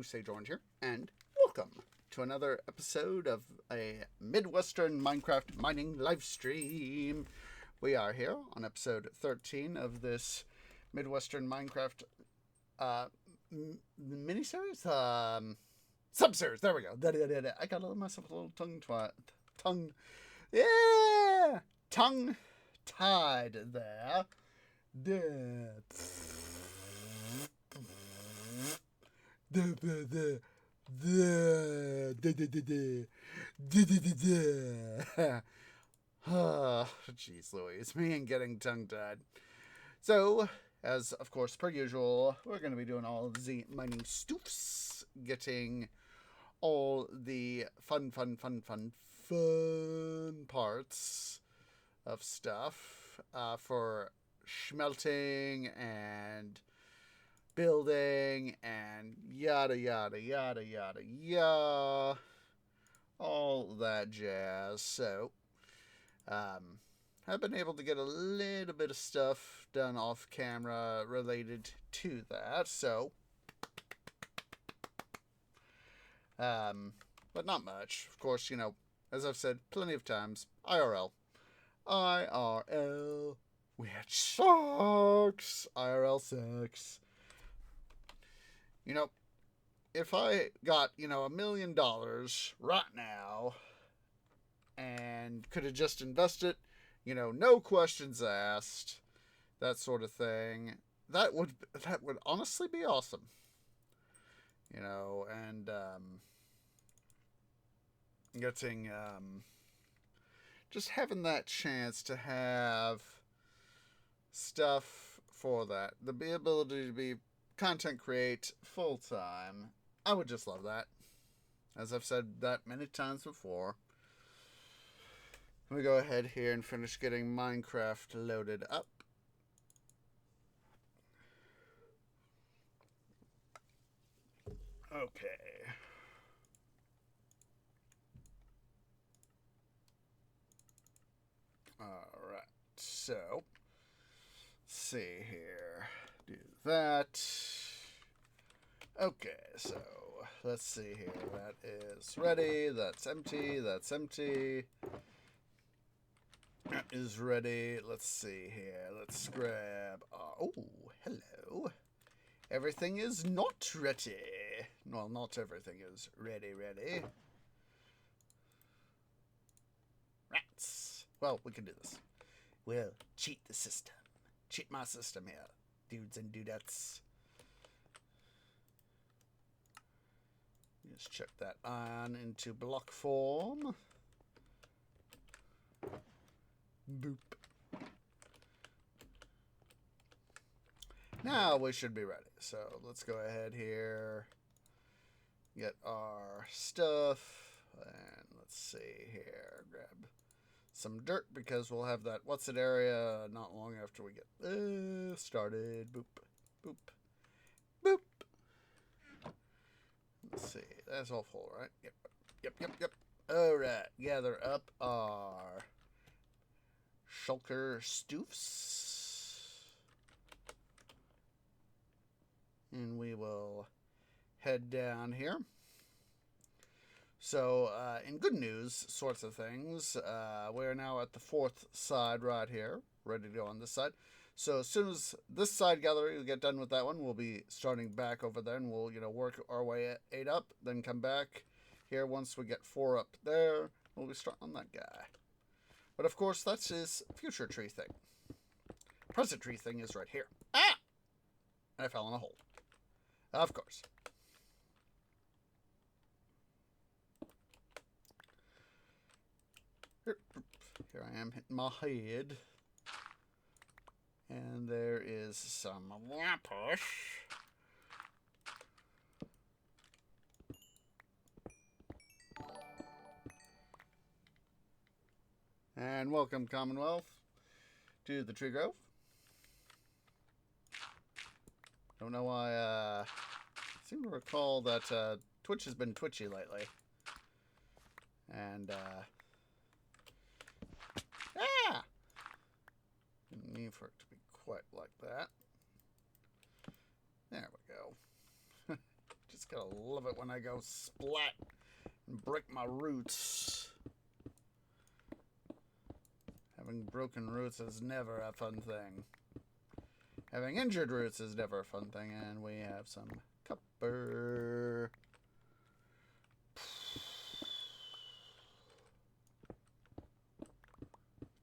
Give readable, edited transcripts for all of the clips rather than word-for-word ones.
Sage Orange here, and welcome to another episode of a Midwestern Minecraft Mining Livestream. We are here on episode 13 of this Midwestern Minecraft mini-series? Sub-series, there we go. I got myself a little tongue-tied there. Jeez Louise, me and getting tongue-tied. So, as of course per usual, we're going to be doing all of the mining stoofs, getting all the fun parts of stuff for smelting and building and yada all that jazz. So I've been able to get a little bit of stuff done off camera related to that, so but not much. Of course, you know, as I've said plenty of times, IRL, which sucks. IRL sucks. You know, if I got, $1 million right now and could have just invested, no questions asked, that sort of thing, that would honestly be awesome. And getting just having that chance to have stuff for that, the ability to be content create full time, I would just love that. As I've said that many times before. Let me go ahead here and finish getting Minecraft loaded up. Okay. Alright, so let's see here. Do that. Okay, so let's see here. That is ready. That's empty. That's empty. That is ready. Let's see here. Let's grab... oh, hello. Everything is not ready. Well, not everything is ready. Rats. Well, we can do this. We'll cheat the system. Cheat my system here, dudes and dudettes. Just check that iron into block form. Boop. Now we should be ready. So let's go ahead here. Get our stuff. And let's see here. Grab some dirt because we'll have that what's it area not long after we get started. Boop. Boop. Boop. Let's see. That's all full, right? Yep. Alright. Gather up our shulker stoofs. And we will head down here. So, in good news sorts of things, we're now at the fourth side right here, ready to go on this side. So as soon as this side gallery will get done with that one, we'll be starting back over there, and we'll, work our way 8 up, then come back here. Once we get 4 up there, we'll be starting on that guy. But of course, that's his future tree thing. Present tree thing is right here. Ah! And I fell in a hole. Of course. Here I am hitting my head. And there is some lapis. And welcome, Commonwealth, to the Tree Grove. Don't know why, I seem to recall that Twitch has been twitchy lately. And, didn't mean for it to be quite like that. There we go. Just Gotta love it when I go splat and break my roots. Having broken roots is never a fun thing. Having injured roots is never a fun thing, and we have some copper.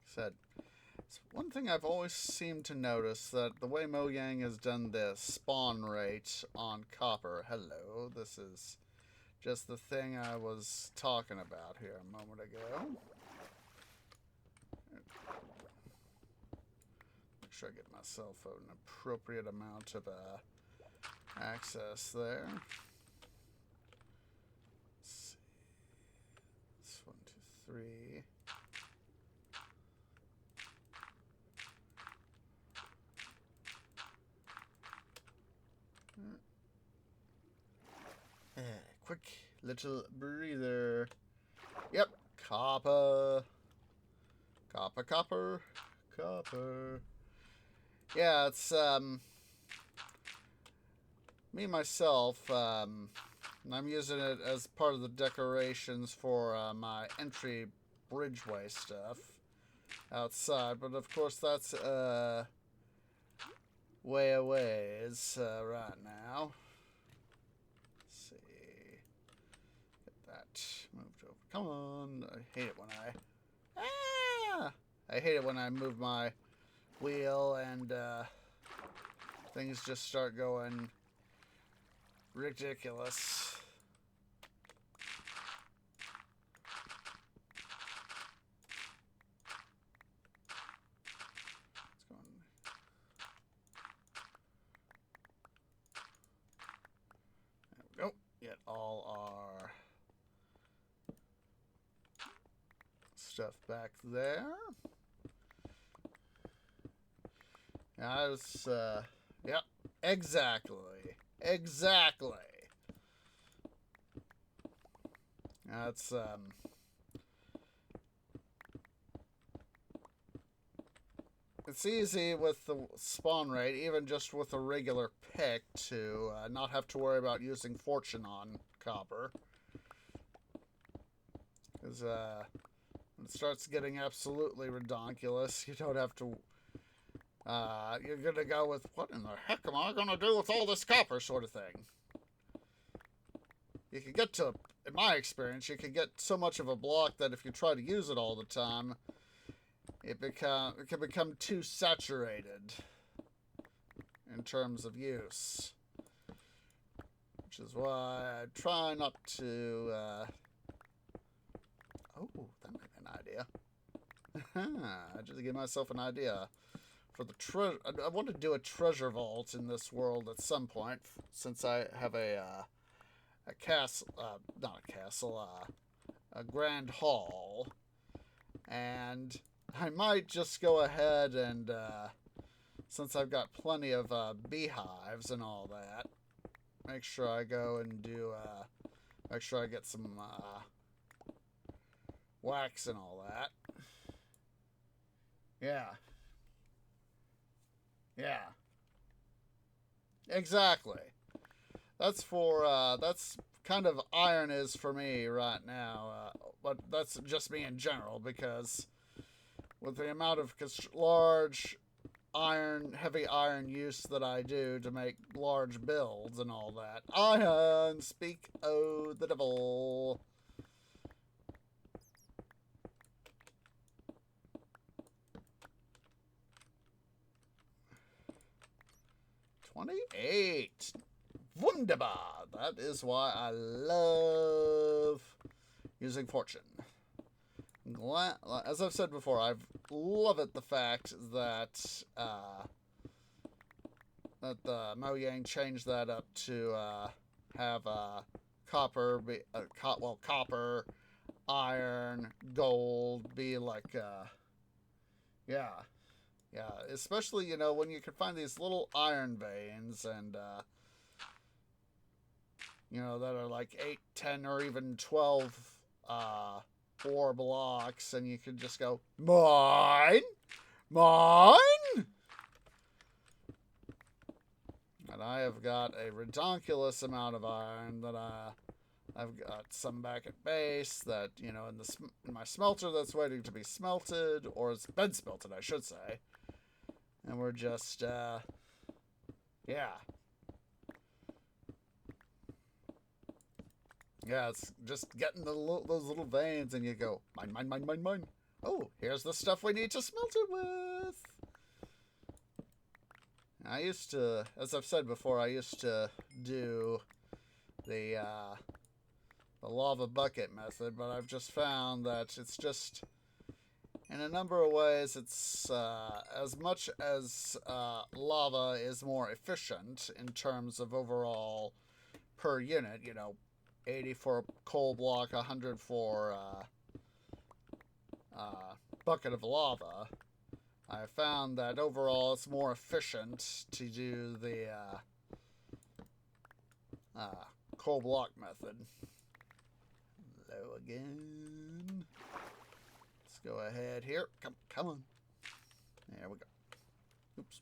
Said, it's one thing I've always seemed to notice, that the way Mojang has done this spawn rate on copper. Hello, this is just the thing I was talking about here a moment ago. Make sure I get myself an appropriate amount of access there. Let's see. It's 1, 2, 3. Quick little breather. Yep, copper. Copper, copper, copper. Yeah, it's, me, myself, I'm using it as part of the decorations for, my entry bridgeway stuff outside, but of course that's, way a ways, right now. Let's see. Get that moved over. Come on. I hate it when I hate it when I move my wheel and things just start going ridiculous. It's going. There we go. Get all our stuff back there. Yeah, it's, yep, exactly. Exactly. That's, it's easy with the spawn rate, even just with a regular pick, to not have to worry about using fortune on copper. Because, when it starts getting absolutely redonkulous, you don't have to... you're gonna go with, what in the heck am I gonna do with all this copper, sort of thing. You can get to, in my experience, you can get so much of a block that if you try to use it all the time, it can become too saturated in terms of use. Which is why I try not to, oh, that might be an idea. I just gave myself an idea. For the I want to do a treasure vault in this world at some point, since I have a castle, not a castle, a grand hall, and I might just go ahead and, since I've got plenty of beehives and all that, make sure I go and do, make sure I get some wax and all that. Yeah. Yeah. Exactly. That's for, that's kind of iron is for me right now. But that's just me in general, because with the amount of large iron, heavy iron use that I do to make large builds and all that. Iron, speak, oh, the devil. $28. Wunderbar. That is why I love using fortune. As I've said before, I love it the fact that that the Mojang changed that up to have copper, copper, iron, gold be like yeah. Yeah, especially, you know, when you can find these little iron veins and, you know, that are like 8, 10, or even 12 ore blocks, and you can just go, mine! Mine! And I have got a redonkulous amount of iron that I've got some back at base that, you know, in my smelter that's waiting to be smelted, or it's been smelted, I should say. And we're just, yeah. Yeah, it's just getting those little veins, and you go, mine, mine, mine, mine, mine. Oh, here's the stuff we need to smelt it with. I used to, as I've said before, I used to do the lava bucket method, but I've just found that it's just, in a number of ways, it's as much as lava is more efficient in terms of overall per unit, you know, 80 for a coal block, 100 for bucket of lava. I found that overall it's more efficient to do the coal block method. Hello again. Let's go ahead here. Come on. There we go. Oops.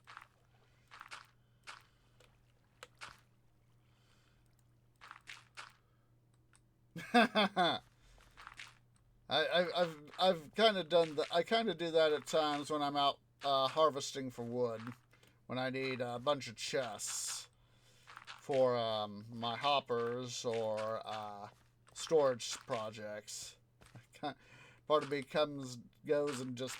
I've kind of done that. I kind of do that at times when I'm out harvesting for wood, when I need a bunch of chests for my hoppers or storage projects. Part of me goes and just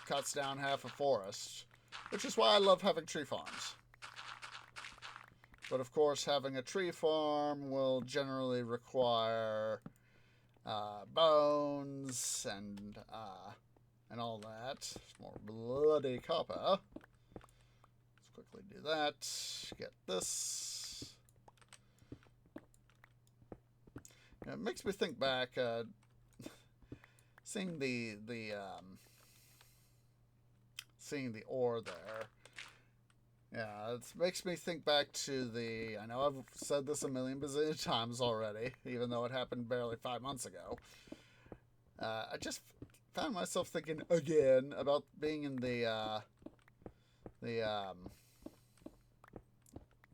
cuts down half a forest, which is why I love having tree farms. But of course, having a tree farm will generally require bones and all that. More bloody copper. Let's quickly do that. Get this. It makes me think back, seeing the ore there. Yeah, it makes me think back to I know I've said this a million bazillion times already, even though it happened barely 5 months ago. I just found myself thinking again about being in the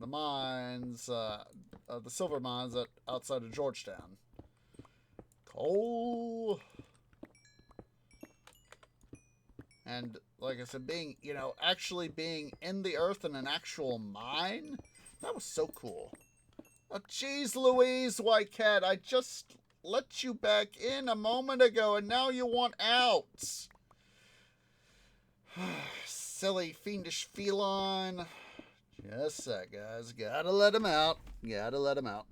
mines, the silver mines outside of Georgetown. Coal. And like I said, actually being in the earth in an actual mine, that was so cool. Oh, jeez Louise, White Cat, I just let you back in a moment ago, and now you want out. Silly, fiendish feline. Just a sec, guys. Gotta let him out. Gotta let him out.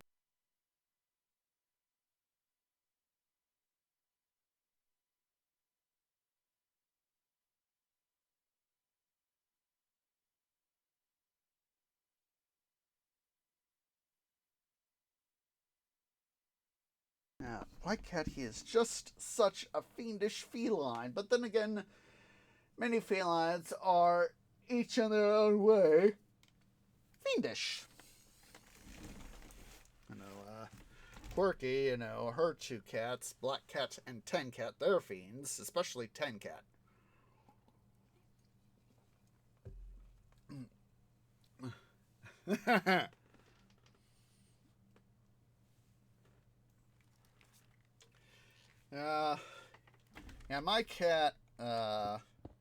Now, White Cat, he is just such a fiendish feline. But then again, many felines are, each in their own way, fiendish. You know, Quirky, you know, her two cats, Black Cat and Ten Cat, they're fiends, especially Ten Cat. Yeah, my cat,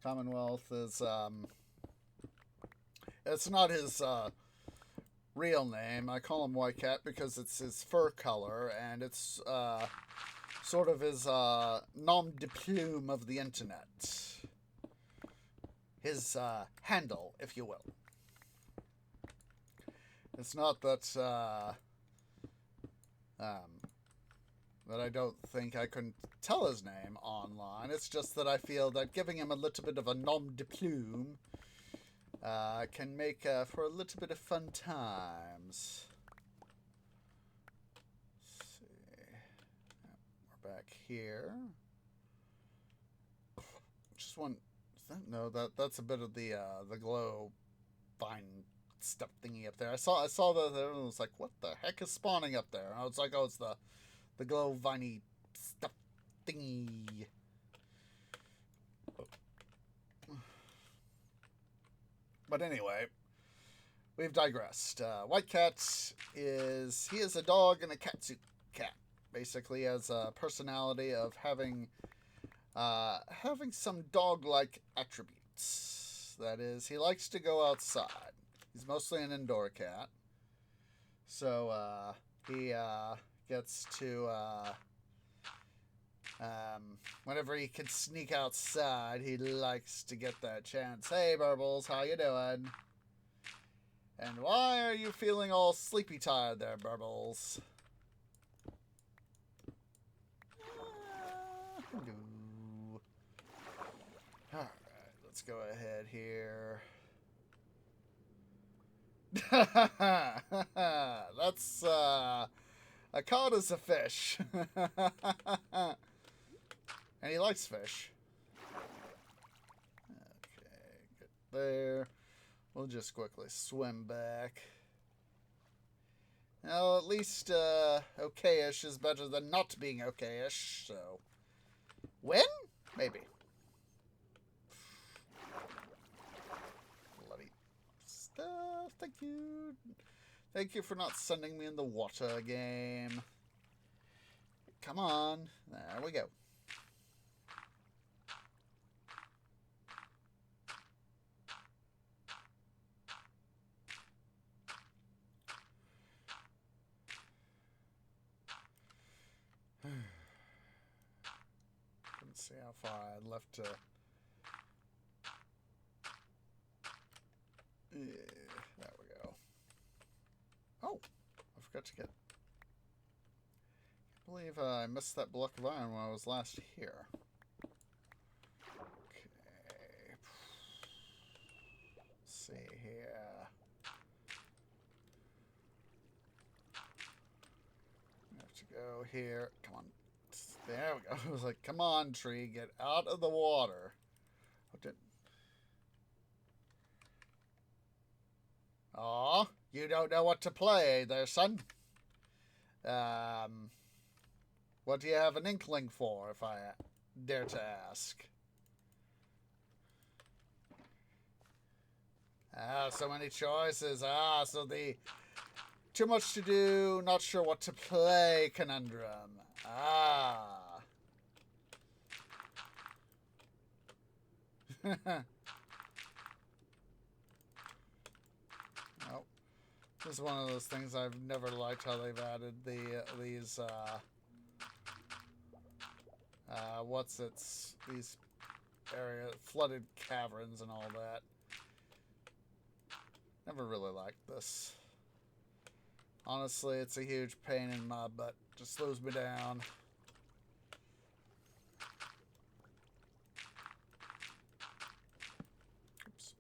Commonwealth, is, it's not his, real name. I call him White Cat because it's his fur color, and it's, sort of his, nom de plume of the internet. His, handle, if you will. It's not that, that I don't think I can tell his name online. It's just that I feel that giving him a little bit of a nom de plume can make for a little bit of fun times. Let's see. We're back here. Just one. No, that's a bit of the glow vine stuff thingy up there. I saw that there, and I was like, what the heck is spawning up there? And I was like, oh, it's the glow viney stuff thingy. But anyway, we've digressed. White Cat is a dog and a catsuit cat. Basically, has a personality of having some dog-like attributes. That is, he likes to go outside. He's mostly an indoor cat. So he gets to, whenever he can sneak outside, he likes to get that chance. Hey, Burbles, how you doing? And why are you feeling all sleepy tired there, Burbles? Alright, let's go ahead here. That's, a cod is a fish. And he likes fish. Okay, good there. We'll just quickly swim back. Now, at least, okay-ish is better than not being okay-ish, so... Win? Maybe. Bloody stuff. Thank you. Thank you for not sending me in the water game. Come on. There we go. Let's see how far I had left to... Yeah, there we go. Oh, I forgot to get... I believe I missed that block of iron when I was last here. Okay. Let's see here. I have to go here. Come on. There we go. I was like, come on, tree, get out of the water. Aw, you don't know what to play there, son. What do you have an inkling for, if I dare to ask? So many choices. So the too much to do, not sure what to play conundrum. Oh, this is one of those things I've never liked how they've added these these area flooded caverns and all that. Never really liked this. Honestly, it's a huge pain in my butt. Just slows me down. Oops.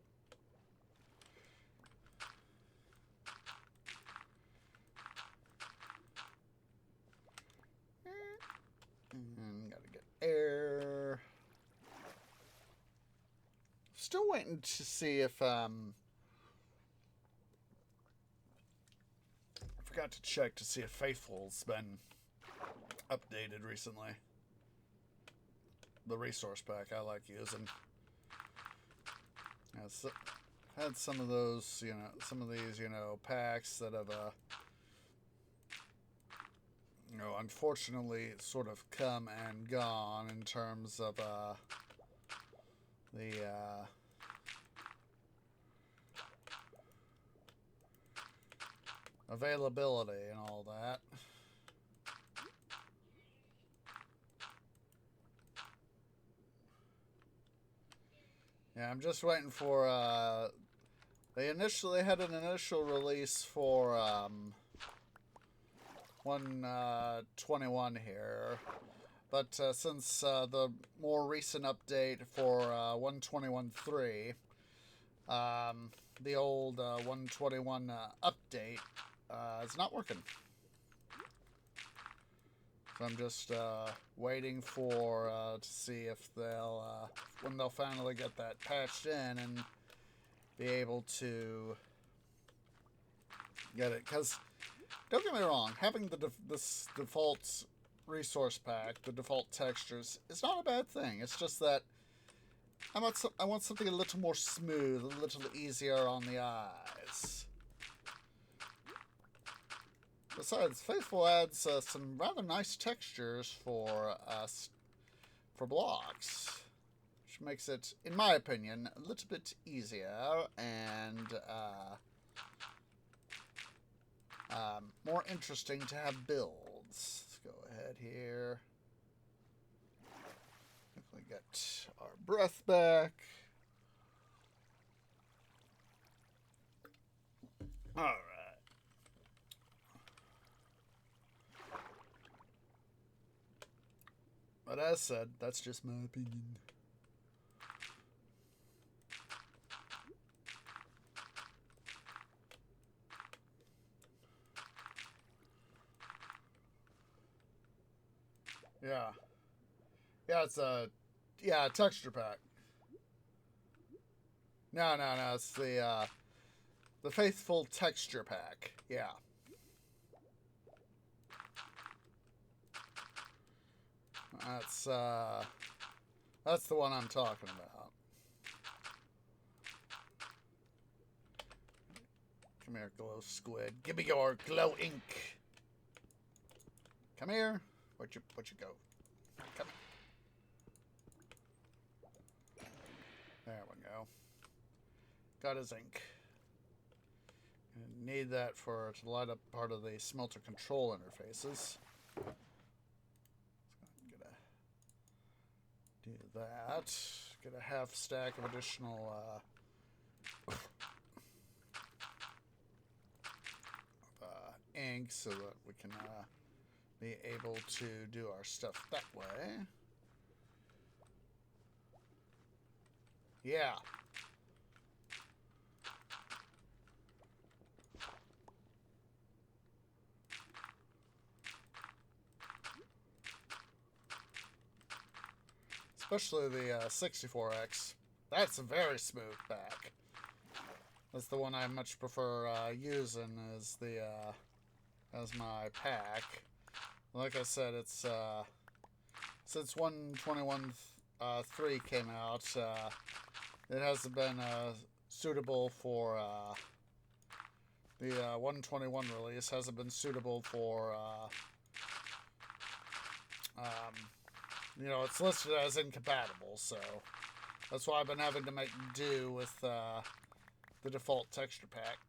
Gotta get air. Still waiting to see if I forgot to check to see if Faithful's been updated recently. The resource pack I like using. Yeah, had some of those, some of these, packs that have, unfortunately sort of come and gone in terms of, the, availability and all that. Yeah, I'm just waiting for, they had an initial release for, 121 here. But since the more recent update for 121.3, the old 121 update is not working. So I'm just waiting for to see if they'll when they'll finally get that patched in and be able to get it. Because don't get me wrong, having this default resource pack, the default textures, is not a bad thing. It's just that I want something a little more smooth, a little easier on the eyes. Besides, Faithful adds some rather nice textures for blocks, which makes it, in my opinion, a little bit easier and more interesting to have builds. Let's go ahead here. We get our breath back. All right. But as said, that's just my opinion. Yeah. Yeah, it's a texture pack. No, it's the Faithful texture pack. Yeah. That's the one I'm talking about. Come here, glow squid. Give me your glow ink. Come here. Where'd you go? Come here. There we go. Got his ink. Need that to light up part of the smelter control interfaces. Do that. Get a half stack of additional ink so that we can be able to do our stuff that way. Yeah. Especially the 64X. That's a very smooth pack. That's the one I much prefer using as my pack. Like I said, it's since 121.3 came out, it hasn't been suitable for the 121 release. Hasn't been suitable for it's listed as incompatible, so that's why I've been having to make do with the default texture pack.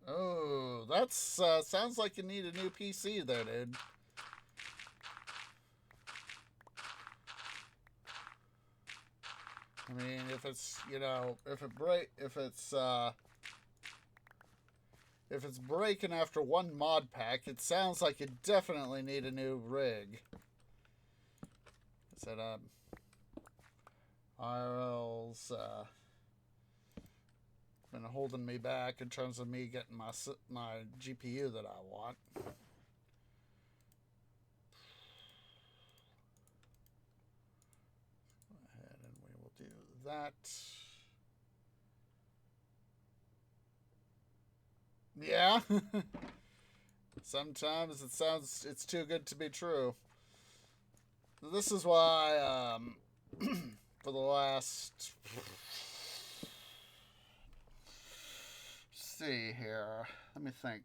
Oh, that's sounds like you need a new PC there, dude. I mean, if it's if it's breaking after one mod pack, it sounds like you definitely need a new rig. I said, IRL's been holding me back in terms of me getting my GPU that I want. Go ahead and we will do that. Yeah. Sometimes it's too good to be true. This is why for the last see here. Let me think.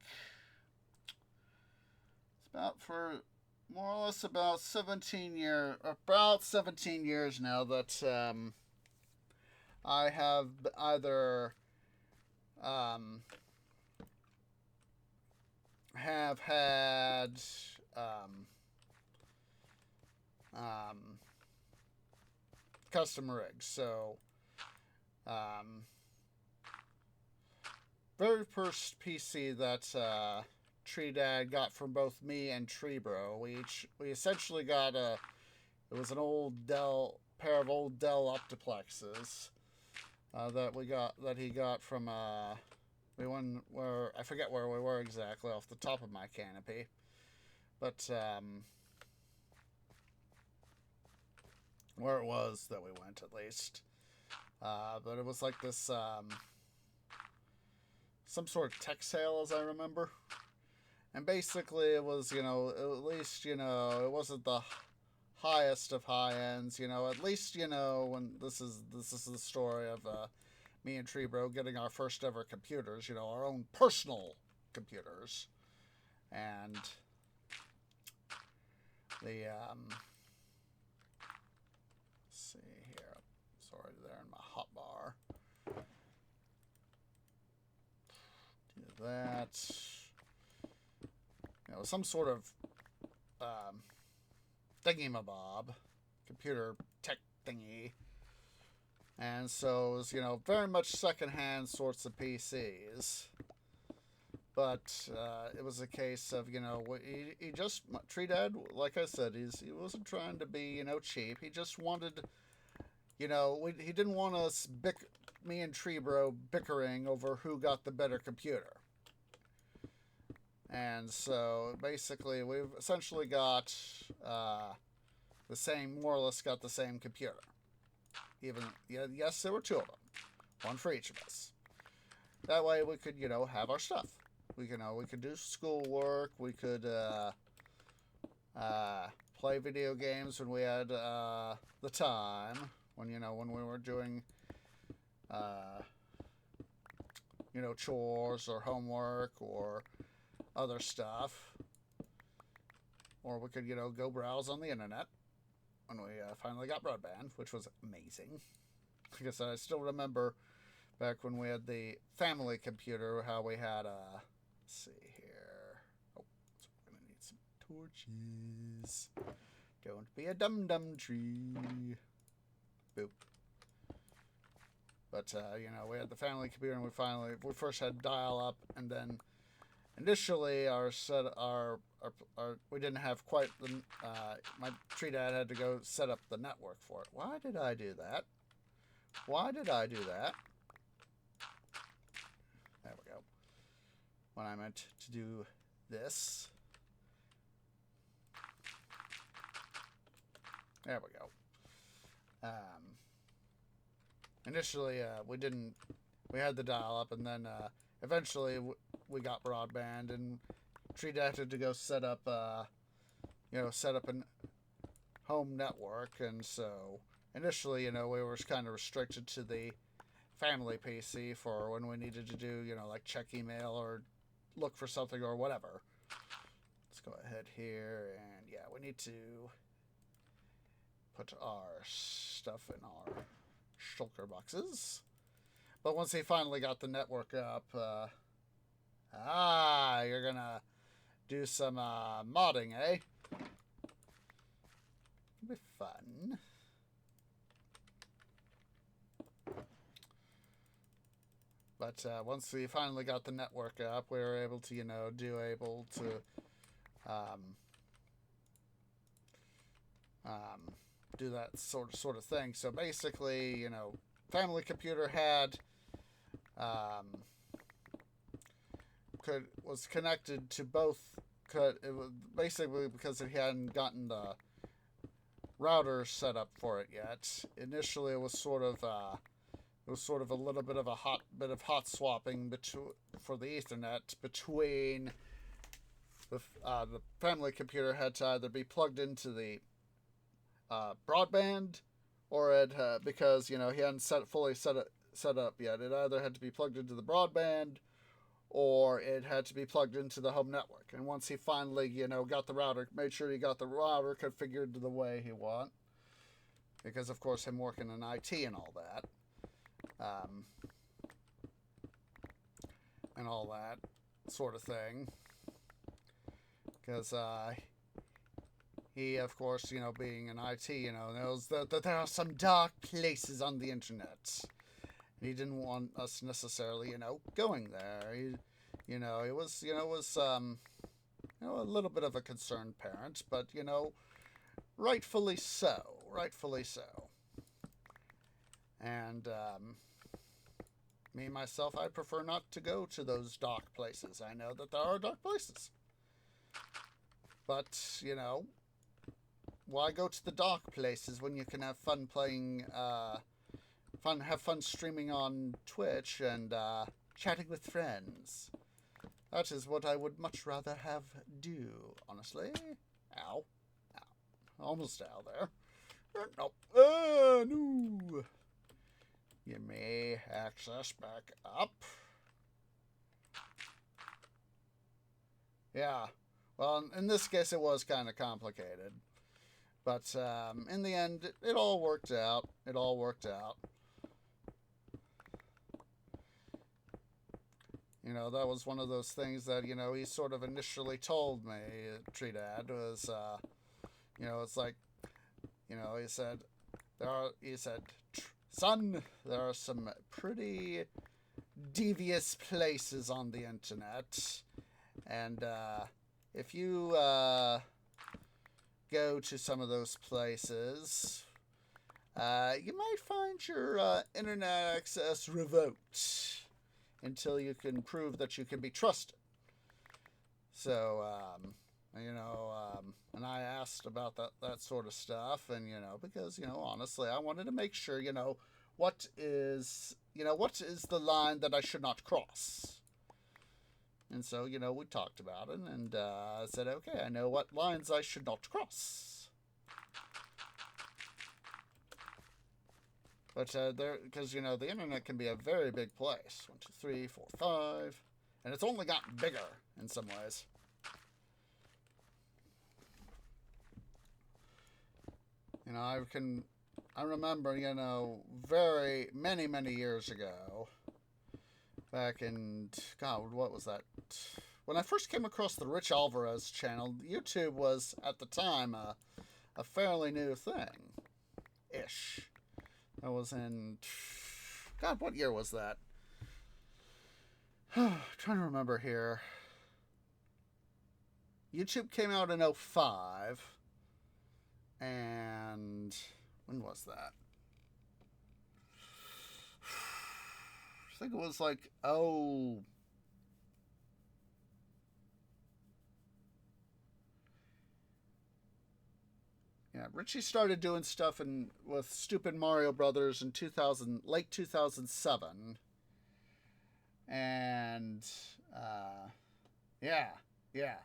It's about for more or less about 17 years now that I have either have had custom rigs. So very first PC that Tree Dad got from both me and Tree Bro. We essentially got it was an old pair of old Dell Optiplexes that he got from I forget where we were exactly off the top of my canopy, but where it was that we went at least. But it was like this some sort of tech sale, as I remember. And basically, it was, you know, at least, you know, it wasn't the highest of high ends, you know. At least, you know, when this is the story of me and Treebro getting our first ever computers, you know, our own personal computers, and the let's see here, sorry, there in my hotbar. Do that. You know, some sort of thingy-mabob, computer tech thingy. And so it was, you know, very much secondhand sorts of PCs. But it was a case of, you know, he just, Tree Dad, like I said, he wasn't trying to be, you know, cheap. He just wanted, you know, he didn't want us, me and Tree Bro, bickering over who got the better computer. And so basically we've essentially got the same, more or less got the same computer. Even, yes, there were two of them, one for each of us. That way we could, you know, have our stuff. We could do schoolwork. We could play video games when we had the time. When, you know, when we were doing you know, chores or homework or other stuff. Or we could, you know, go browse on the internet when we finally got broadband, which was amazing. Like I said, I still remember back when we had the family computer, how we had let's see here. Oh, so we're gonna need some torches. Don't be a dum-dum tree. Boop. But you know, we had the family computer, and we first had dial-up, and then initially we didn't have quite the my Tree Dad had to go set up the network for it. Why did I do that? Why did I do that? There we go. When I meant to do this. There we go. Initially, we had the dial-up, and then eventually we got broadband, and Tree Dad had to go set up a home network, and so initially, you know, we were kind of restricted to the family PC for when we needed to do, you know, like check email or look for something or whatever. Let's go ahead here, and yeah, we need to put our stuff in our shulker boxes. But once he finally got the network up, you're gonna do some modding, eh? It'll be fun. But once we finally got the network up, we were able to, you know, do that sort of thing. So basically, you know, family computer had was connected to both. It was basically because it hadn't gotten the router set up for it yet. Initially, it was sort of a little bit of a hot swapping for the Ethernet between the family computer had to either be plugged into the broadband, or it because, you know, he hadn't fully set up yet. It either had to be plugged into the broadband, or it had to be plugged into the home network. And once he finally, you know, got the router, made sure he got the router configured the way he want, because of course him working in IT and all that, and all that sort of thing, because he, of course, you know, being in IT, you know, knows that there are some dark places on the internet. He didn't want us necessarily, you know, going there. He was a little bit of a concerned parent, but, you know, rightfully so. And me, myself, I prefer not to go to those dark places. I know that there are dark places. But, you know, why go to the dark places when you can have fun playing, have fun streaming on Twitch and chatting with friends. That is what I would much rather have do, honestly. Ow. Ow. Almost ow there. Nope. No. Give me access back up. Yeah. Well, in this case, it was kind of complicated. But in the end, it all worked out. It all worked out. You know, that was one of those things that, you know, he sort of initially told me, Tree Dad, was, you know, it's like, you know, he said, son, there are some pretty devious places on the internet. And if you go to some of those places, you might find your internet access revoked until you can prove that you can be trusted. So, you know, and I asked about that sort of stuff, and, you know, because, you know, honestly, I wanted to make sure, you know, what is the line that I should not cross? And so, you know, we talked about it, and I said, okay, I know what lines I should not cross. But because, you know, the internet can be a very big place. 1, 2, 3, 4, 5. And it's only gotten bigger in some ways. You know, I remember, you know, very many years ago, back in, God, what was that? When I first came across the Rich Alvarez channel, YouTube was, at the time, a fairly new thing-ish. I was in, God, what year was that? Trying to remember here. YouTube came out in 05. And when was that? I think it was like, yeah, Richie started doing stuff with Stupid Mario Brothers in late 2007, and yeah, it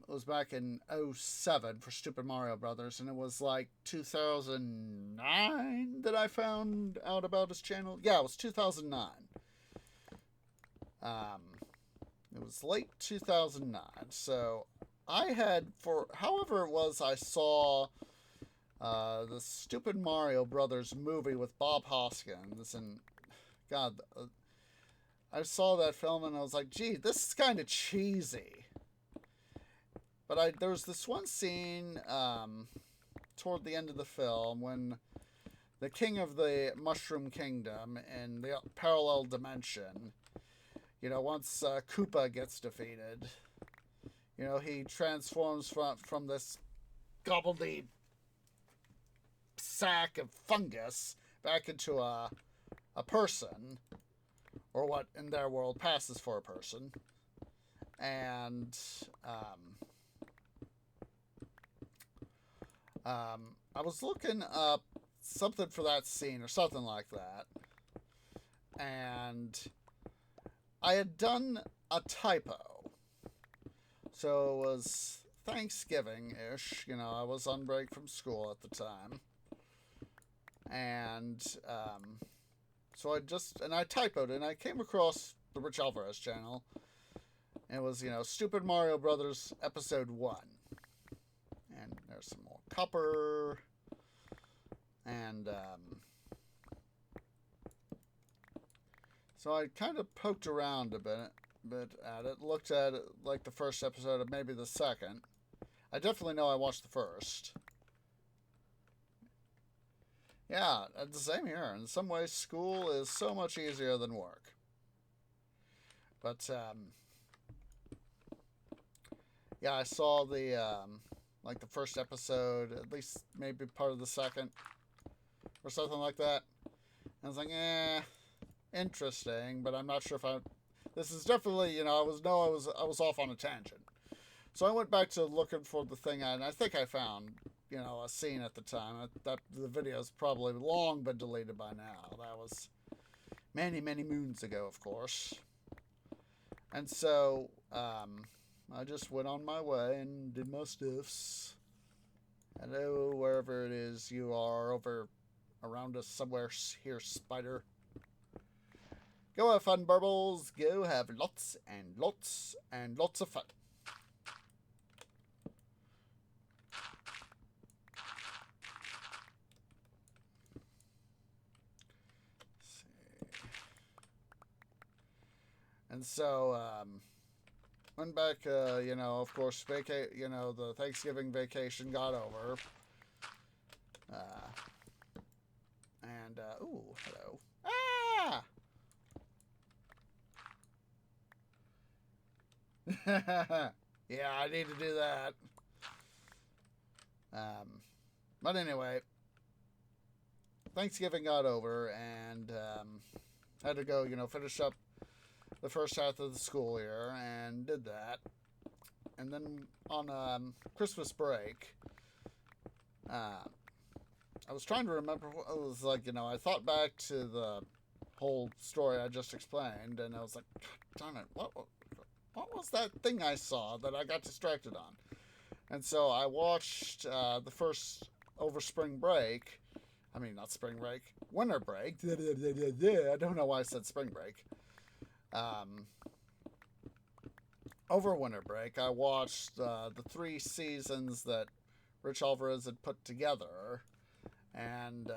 was back in 07 for Stupid Mario Brothers, and it was like 2009 that I found out about his channel. Yeah, it was 2009. It was late 2009, so I had, for however it was, I saw the Stupid Mario Brothers movie with Bob Hoskins, and God, I saw that film and I was like, gee, this is kind of cheesy. But there was this one scene toward the end of the film when the king of the Mushroom Kingdom in the parallel dimension, you know, once Koopa gets defeated, you know, he transforms from this gobbledy sack of fungus back into a person, or what in their world passes for a person. And I was looking up something for that scene or something like that, and I had done a typo. So it was Thanksgiving-ish, you know, I was on break from school at the time. And so I typoed, and I came across the Rich Alvarez channel. And it was, you know, Stupid Mario Brothers Episode 1. And there's some more copper. And so I kind of poked around a bit at it, looked at it like the first episode of maybe the second. I definitely know I watched the first. Yeah, the same here. In some ways, school is so much easier than work. But, yeah, I saw the, like the first episode, at least maybe part of the second, or something like that. And I was like, interesting, but I'm not sure if this is definitely, you know, I was off on a tangent. So I went back to looking for the thing, and I think I found, you know, a scene at the time. That the video's probably long been deleted by now. That was Many, many moons ago, of course. And so, I just went on my way and did my stuffs. Hello, wherever it is you are, over around us somewhere here, spider. Go have fun, Burbles. Go have lots and lots and lots of fun. And so, went back, of course, the Thanksgiving vacation got over. Ooh, hello. Ah! Yeah, I need to do that. But anyway, Thanksgiving got over and had to go, finish up the first half of the school year and did that. And then on Christmas break, I was trying to remember what it was like, I thought back to the whole story I just explained, and I was like, God darn it, what was that thing I saw that I got distracted on? And so I watched the first over spring break. I mean, not spring break, winter break. I don't know why I said spring break. Over winter break, I watched the 3 seasons that Rich Alvarez had put together, and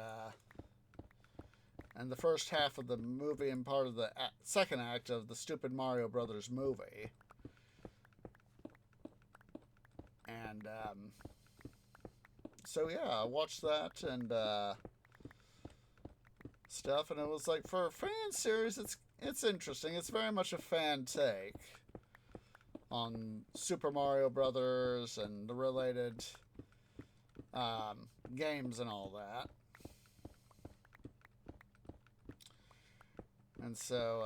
the first half of the movie and part of the second act of the Stupid Mario Brothers movie. And so yeah, I watched that and stuff, and it was like, for a fan series, it's interesting. It's very much a fan take on Super Mario Brothers and the related games and all that. And so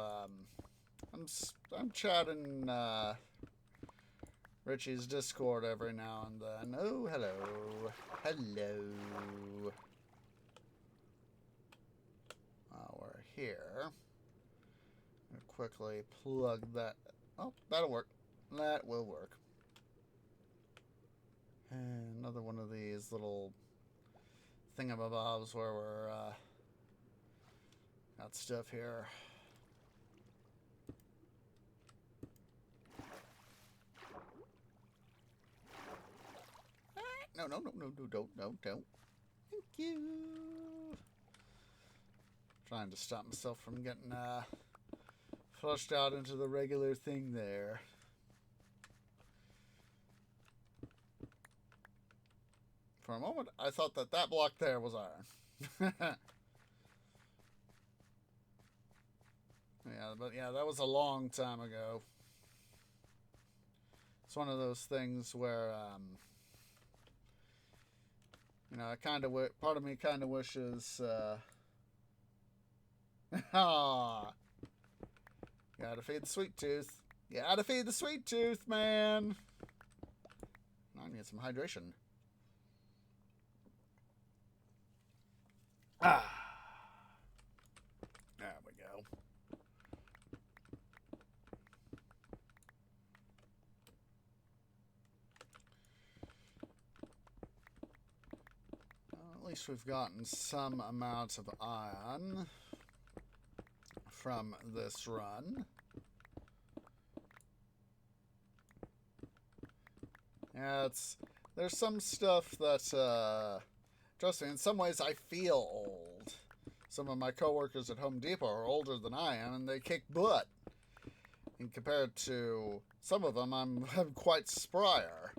I'm chatting Richie's Discord every now and then. Oh, hello. We're here. I'm gonna quickly plug that. Oh, that'll work. That will work. And another one of these little thingamabobs where we're got stuff here. No, don't. Thank you. Trying to stop myself from getting flushed out into the regular thing there. For a moment, I thought that block there was iron. Yeah, that was a long time ago. It's one of those things where, part of me kind of wishes, gotta feed the sweet tooth. Gotta feed the sweet tooth, man. I need some hydration. There we go. At least we've gotten some amount of iron from this run. Yeah, there's some stuff that, trust me, in some ways I feel old. Some of my coworkers at Home Depot are older than I am, and they kick butt. And compared to some of them, I'm quite spryer.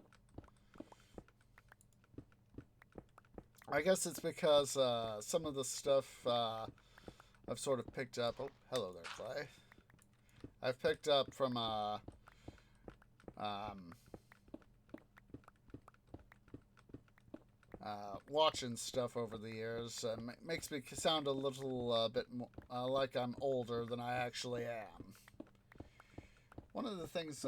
I guess it's because some of the stuff I've sort of picked up. Oh, hello there, Clay. I've picked up from watching stuff over the years. Makes me sound a little bit more, like I'm older than I actually am. One of the things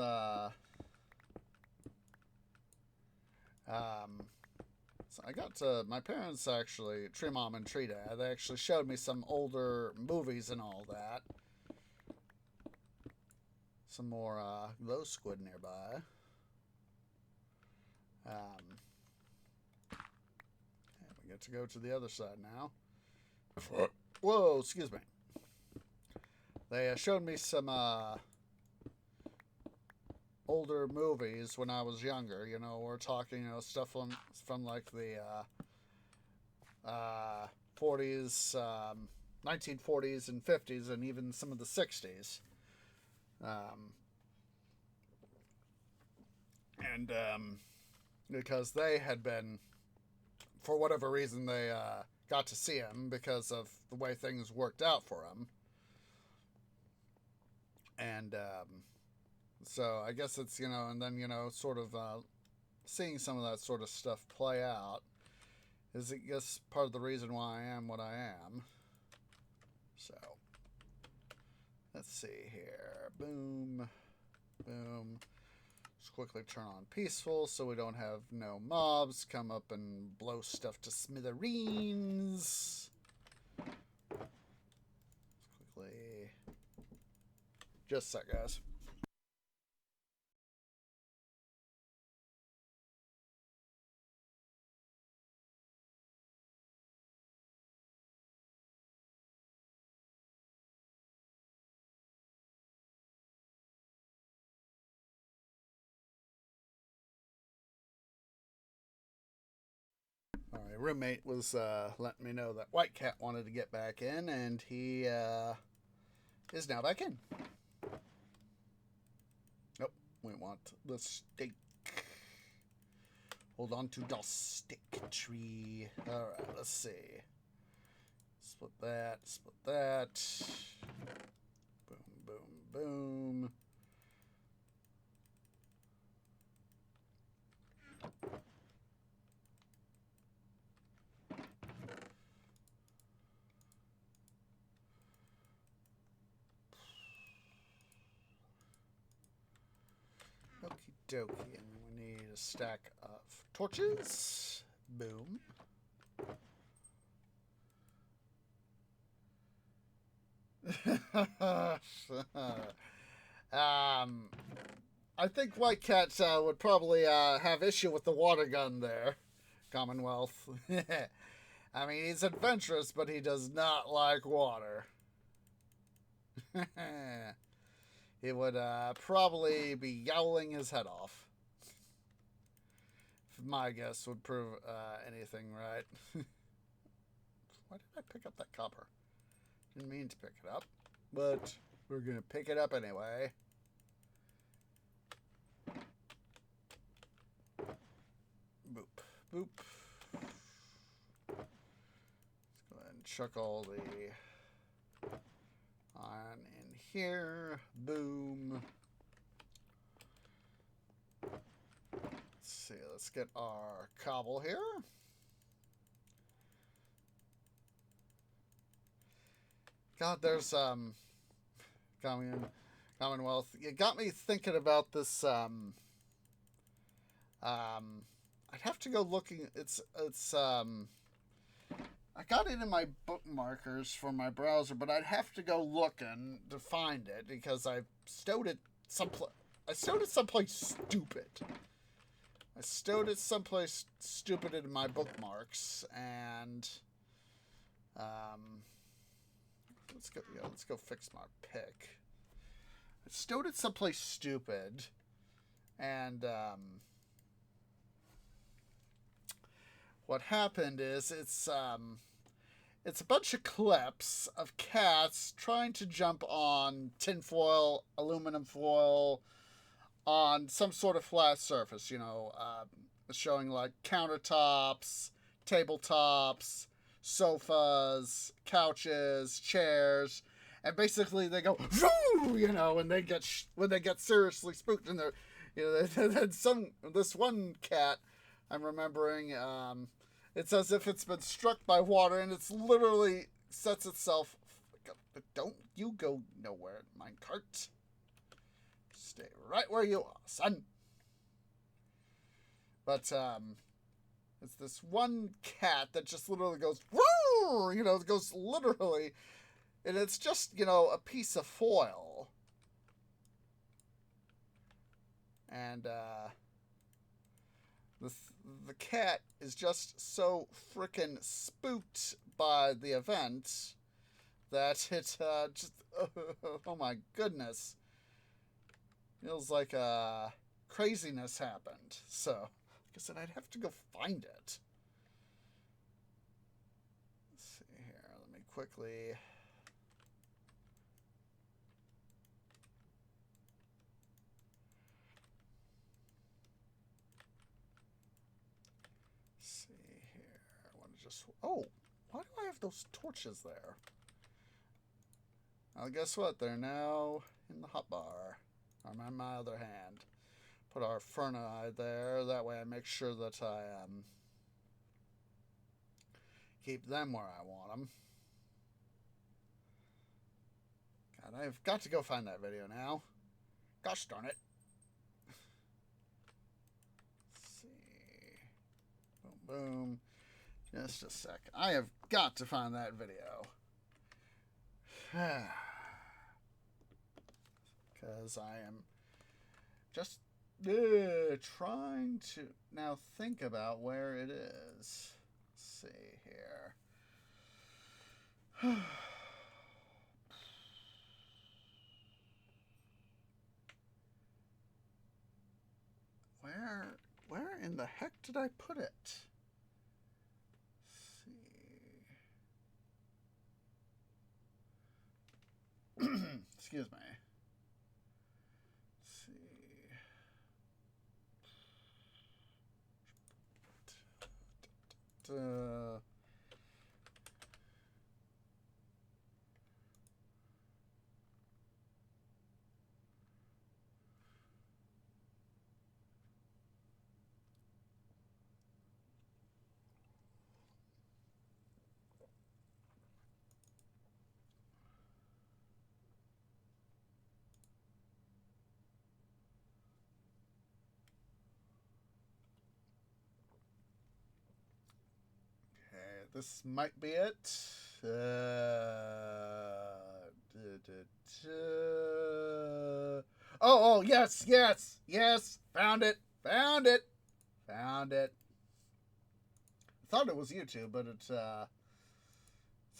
So I got my parents actually, Tree Mom and Tree Dad, they actually showed me some older movies and all that. Some more glow squid nearby. We get to go to the other side now. Whoa, excuse me. They showed me some older movies when I was younger. You know, we're talking, you know, stuff from like the 40s, 1940s and 50s, and even some of the 60s. Because they had been, for whatever reason, they got to see him because of the way things worked out for him. And so I guess it's, you know, and then, you know, sort of seeing some of that sort of stuff play out is, I guess, part of the reason why I am what I am. So, let's see here. Boom. Boom. Just quickly turn on peaceful so we don't have no mobs come up and blow stuff to smithereens. Quickly. Just a sec, guys. My roommate was letting me know that White Cat wanted to get back in, and he is now back in. Nope, we want the steak. Hold on to the stick tree. Alright, let's see. Split that, split that. Boom, boom, boom. Okie dokie, and we need a stack of torches. Boom. I think White Cat would probably have issue with the water gun there, Commonwealth. I mean, he's adventurous, but he does not like water. He would probably be yowling his head off. If my guess would prove anything right. Why did I pick up that copper? Didn't mean to pick it up, but we're going to pick it up anyway. Boop, boop. Let's go ahead and chuck all the iron in here. Boom. Let's see, let's get our cobble here. God, there's Commonwealth. You got me thinking about this. I'd have to go looking. It's I got it in my bookmarkers for my browser, but I'd have to go looking to find it because I stowed it someplace. I stowed it someplace stupid. I stowed it someplace stupid in my bookmarks, and let's go. Yeah, let's go fix my pick. I stowed it someplace stupid, and what happened is it's a bunch of clips of cats trying to jump on tinfoil, aluminum foil, on some sort of flat surface, you know, showing like countertops, tabletops, sofas, couches, chairs, and basically they go, you know, when they get seriously spooked, and they're, you know, this one cat, I'm remembering, it's as if it's been struck by water, and it's literally sets itself. Don't you go nowhere, minecart. Stay right where you are, son. But It's this one cat that just literally goes, woo! You know, it goes literally, and it's just, you know, a piece of foil. And, the cat is just so frickin' spooked by the event that it, just, oh my goodness. Feels like, craziness happened. So, like I said, I'd have to go find it. Let's see here. Let me quickly... see here. I want to just... oh! Why do I have those torches there? Well, guess what? They're now in the hotbar. On my other hand. Put our ferni there. That way I make sure that I keep them where I want them. God, I've got to go find that video now. Gosh darn it. Let's see. Boom, boom. Just a sec. I have got to find that video. Because I am just trying to now think about where it is. Let's see here. Where in the heck did I put it? Let's see. Excuse me. Let's see. This might be it. Oh, yes. Found it. I thought it was YouTube, but it's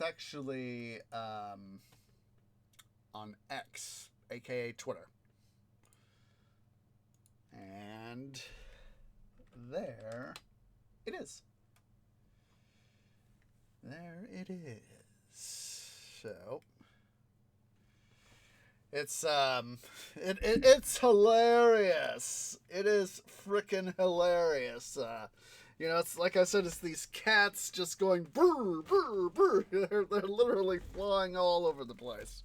actually on X, aka Twitter. And there it is. There it is. So it's it's hilarious. It is freaking hilarious. You know, it's like I said, it's these cats just going brr brr brr. They're literally flying all over the place.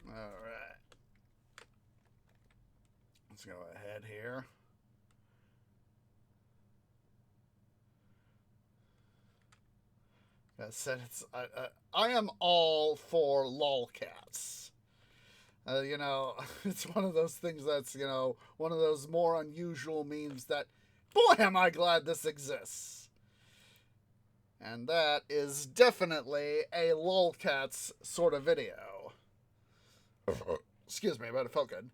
All right. Let's go ahead here. I said I am all for lolcats. You know, it's one of those things that's, you know, one of those more unusual memes that, boy, am I glad this exists. And that is definitely a lolcats sort of video. Excuse me, but it felt good.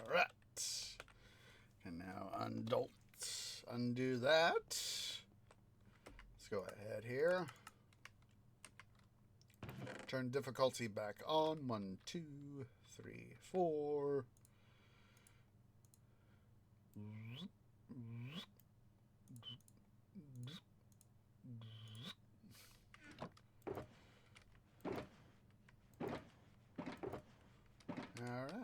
Alright. And now undo that. Let's go ahead here. Turn difficulty back on. 1, 2, 3, 4. All right.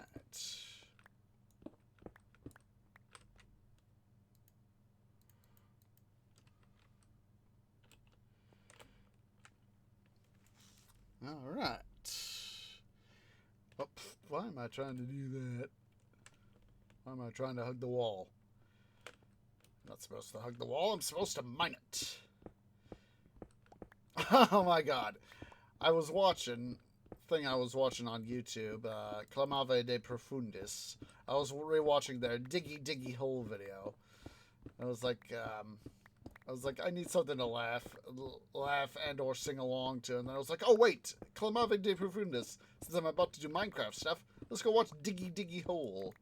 All right. Oh, why am I trying to do that? Why am I trying to hug the wall? I'm not supposed to hug the wall. I'm supposed to mine it. Oh my god. I was watching on YouTube, Clamave de Profundis. I was rewatching their Diggy Hole video. I was like, I need something to laugh and or sing along to. And then I was like, oh wait, Clamave de Profundis. Since I'm about to do Minecraft stuff, let's go watch Diggy Hole.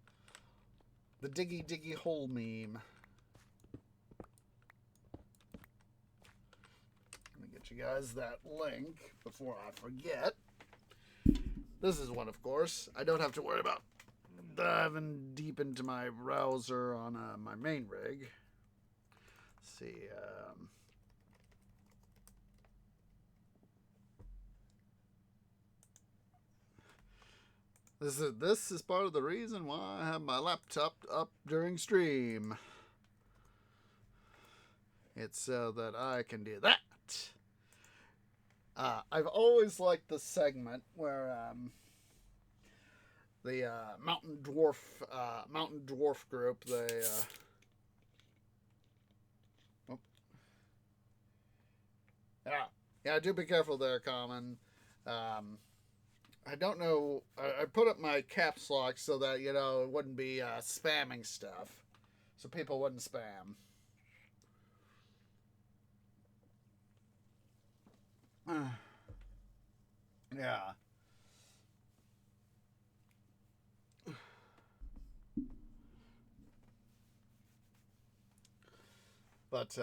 The Diggy Hole meme. Let me get you guys that link before I forget. This is one, of course. I don't have to worry about diving deep into my browser on my main rig. Let's see. This is part of the reason why I have my laptop up during stream. It's so that I can do that. I've always liked the segment where the mountain dwarf group, they yeah, do be careful there, Common. I don't know. I put up my caps lock so that it wouldn't be spamming stuff, so people wouldn't spam. Yeah. But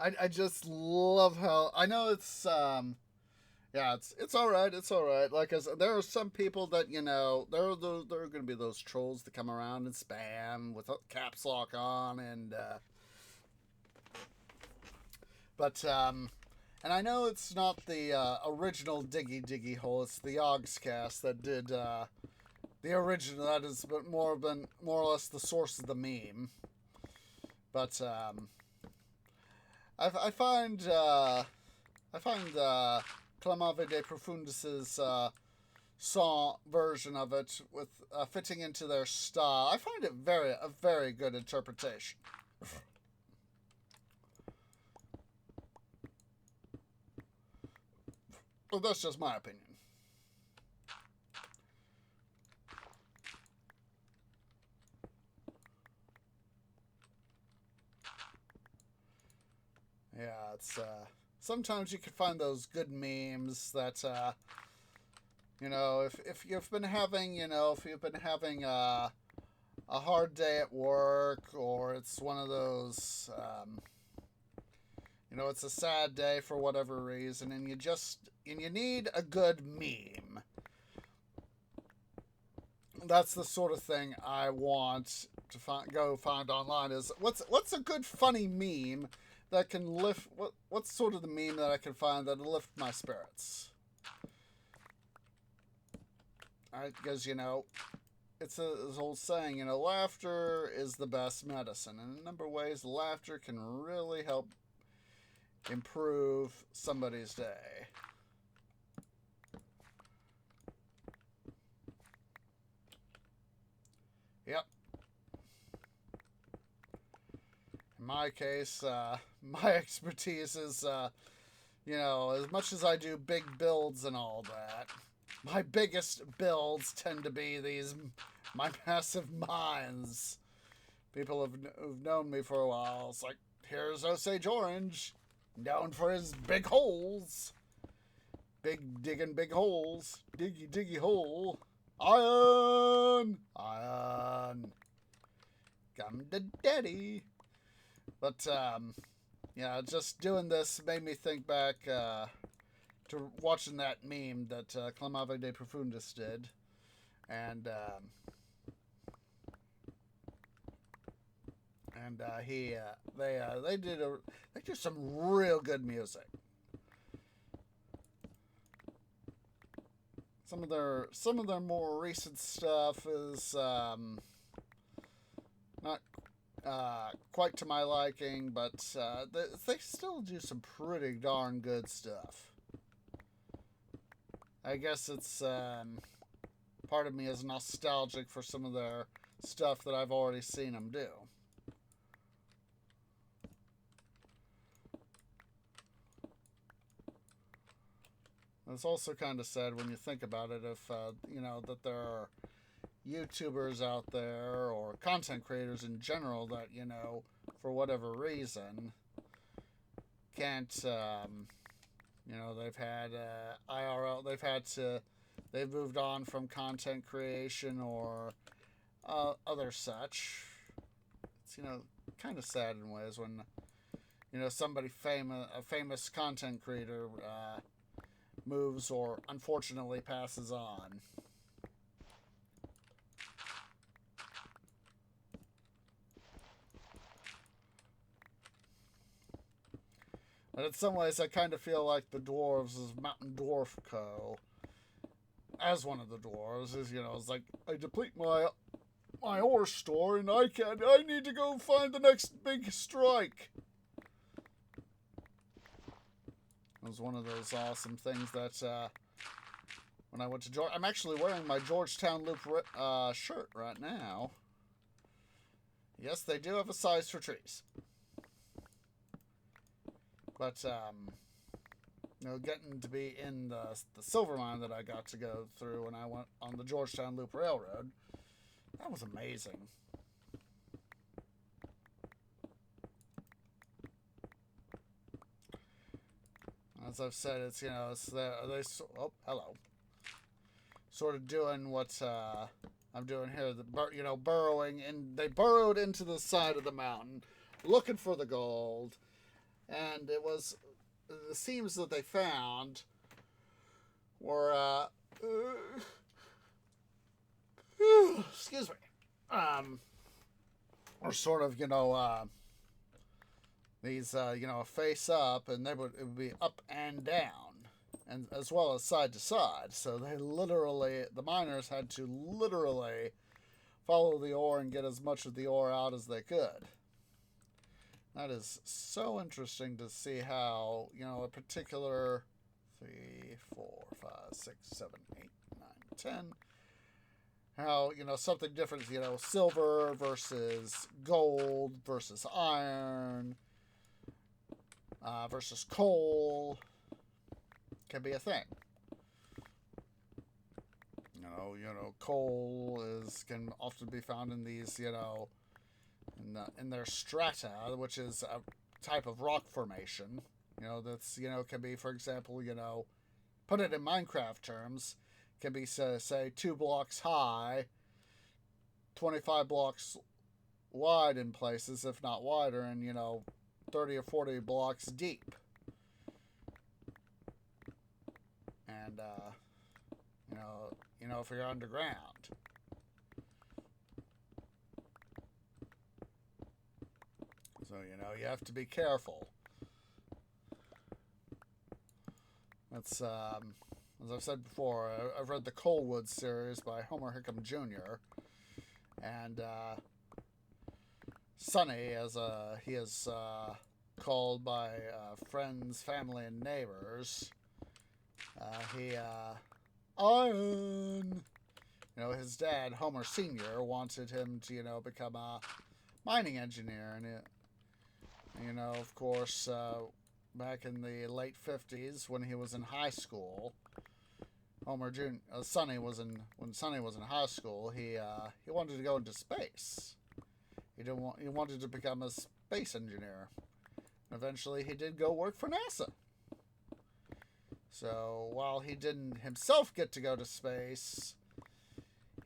I just love how I know it's yeah, it's all right. It's all right. Like I said, there are some people that there are going to be those trolls that come around and spam with caps lock on and but and I know it's not the original Diggy Hole. It's the Ogscast that did the original. That is, but more or less the source of the meme. But I find Clamave de Profundis's song version of it with fitting into their style. I find it a very good interpretation. Well, that's just my opinion. Yeah, it's sometimes you can find those good memes that if you've been having a hard day at work, or it's one of those it's a sad day for whatever reason, and you need a good meme. That's the sort of thing I want to go find online. Is what's a good funny meme that can lift? What's sort of the meme that I can find that'll lift my spirits? Because it's this old saying, laughter is the best medicine, and in a number of ways, laughter can really help improve somebody's day. Yep. In my case, my expertise is, as much as I do big builds and all that, my biggest builds tend to be my massive mines. People who've known me for a while, it's like, here's Osage Orange, known for his big holes. Digging big holes. Diggy hole. Iron! Come to daddy. But, just doing this made me think back to watching that meme that Clamave de Profundis did. And they did some real good music. Some of their more recent stuff is not quite to my liking, but they still do some pretty darn good stuff. I guess it's part of me is nostalgic for some of their stuff that I've already seen them do. It's also kind of sad when you think about it, if you know, that there are YouTubers out there or content creators in general that, you know, for whatever reason can't, you know, they've had IRL, they've moved on from content creation or other such. It's, you know, kind of sad in ways when, you know, a famous content creator moves or unfortunately passes on. And in some ways, I kind of feel like the Dwarves is Mountain Dwarf Co. As one of the dwarves, is, you know, it's like, I deplete my ore store and I need to go find the next big strike. It was one of those awesome things that when I went to Georgia, I'm actually wearing my Georgetown Loop shirt right now. Yes, they do have a size for trees. But, you know, getting to be in the silver mine that I got to go through when I went on the Georgetown Loop Railroad, that was amazing. As I've said, it's, you know, it's oh, hello. Sort of doing what I'm doing here, you know, burrowing, and they burrowed into the side of the mountain, looking for the gold, and it was the seams that they found were excuse me, or sort of, you know, these you know, face up, and it would be up and down, and as well as side to side. So the miners had to literally follow the ore and get as much of the ore out as they could. That is so interesting to see how, you know, a particular 3, 4, 5, 6, 7, 8, 9, 10, how, you know, something different, you know, silver versus gold versus iron versus coal can be a thing. You know, coal can often be found in these, you know, in their strata, which is a type of rock formation. You know, that's, you know, can be, for example, you know, put it in Minecraft terms, can be, say 2 blocks high, 25 blocks wide in places, if not wider, and, you know, 30 or 40 blocks deep. And, you know, if you're underground. So, you know, you have to be careful. That's, as I've said before, I've read the Coalwood series by Homer Hickam Jr. And, Sonny, as he is called by friends, family, and neighbors, Iron! You know, his dad, Homer Sr., wanted him to, you know, become a mining engineer. And, you know, of course, back in the late 50s, when he was in high school, Sonny was in high school, he wanted to go into space. He wanted to become a space engineer. Eventually, he did go work for NASA. So, while he didn't himself get to go to space,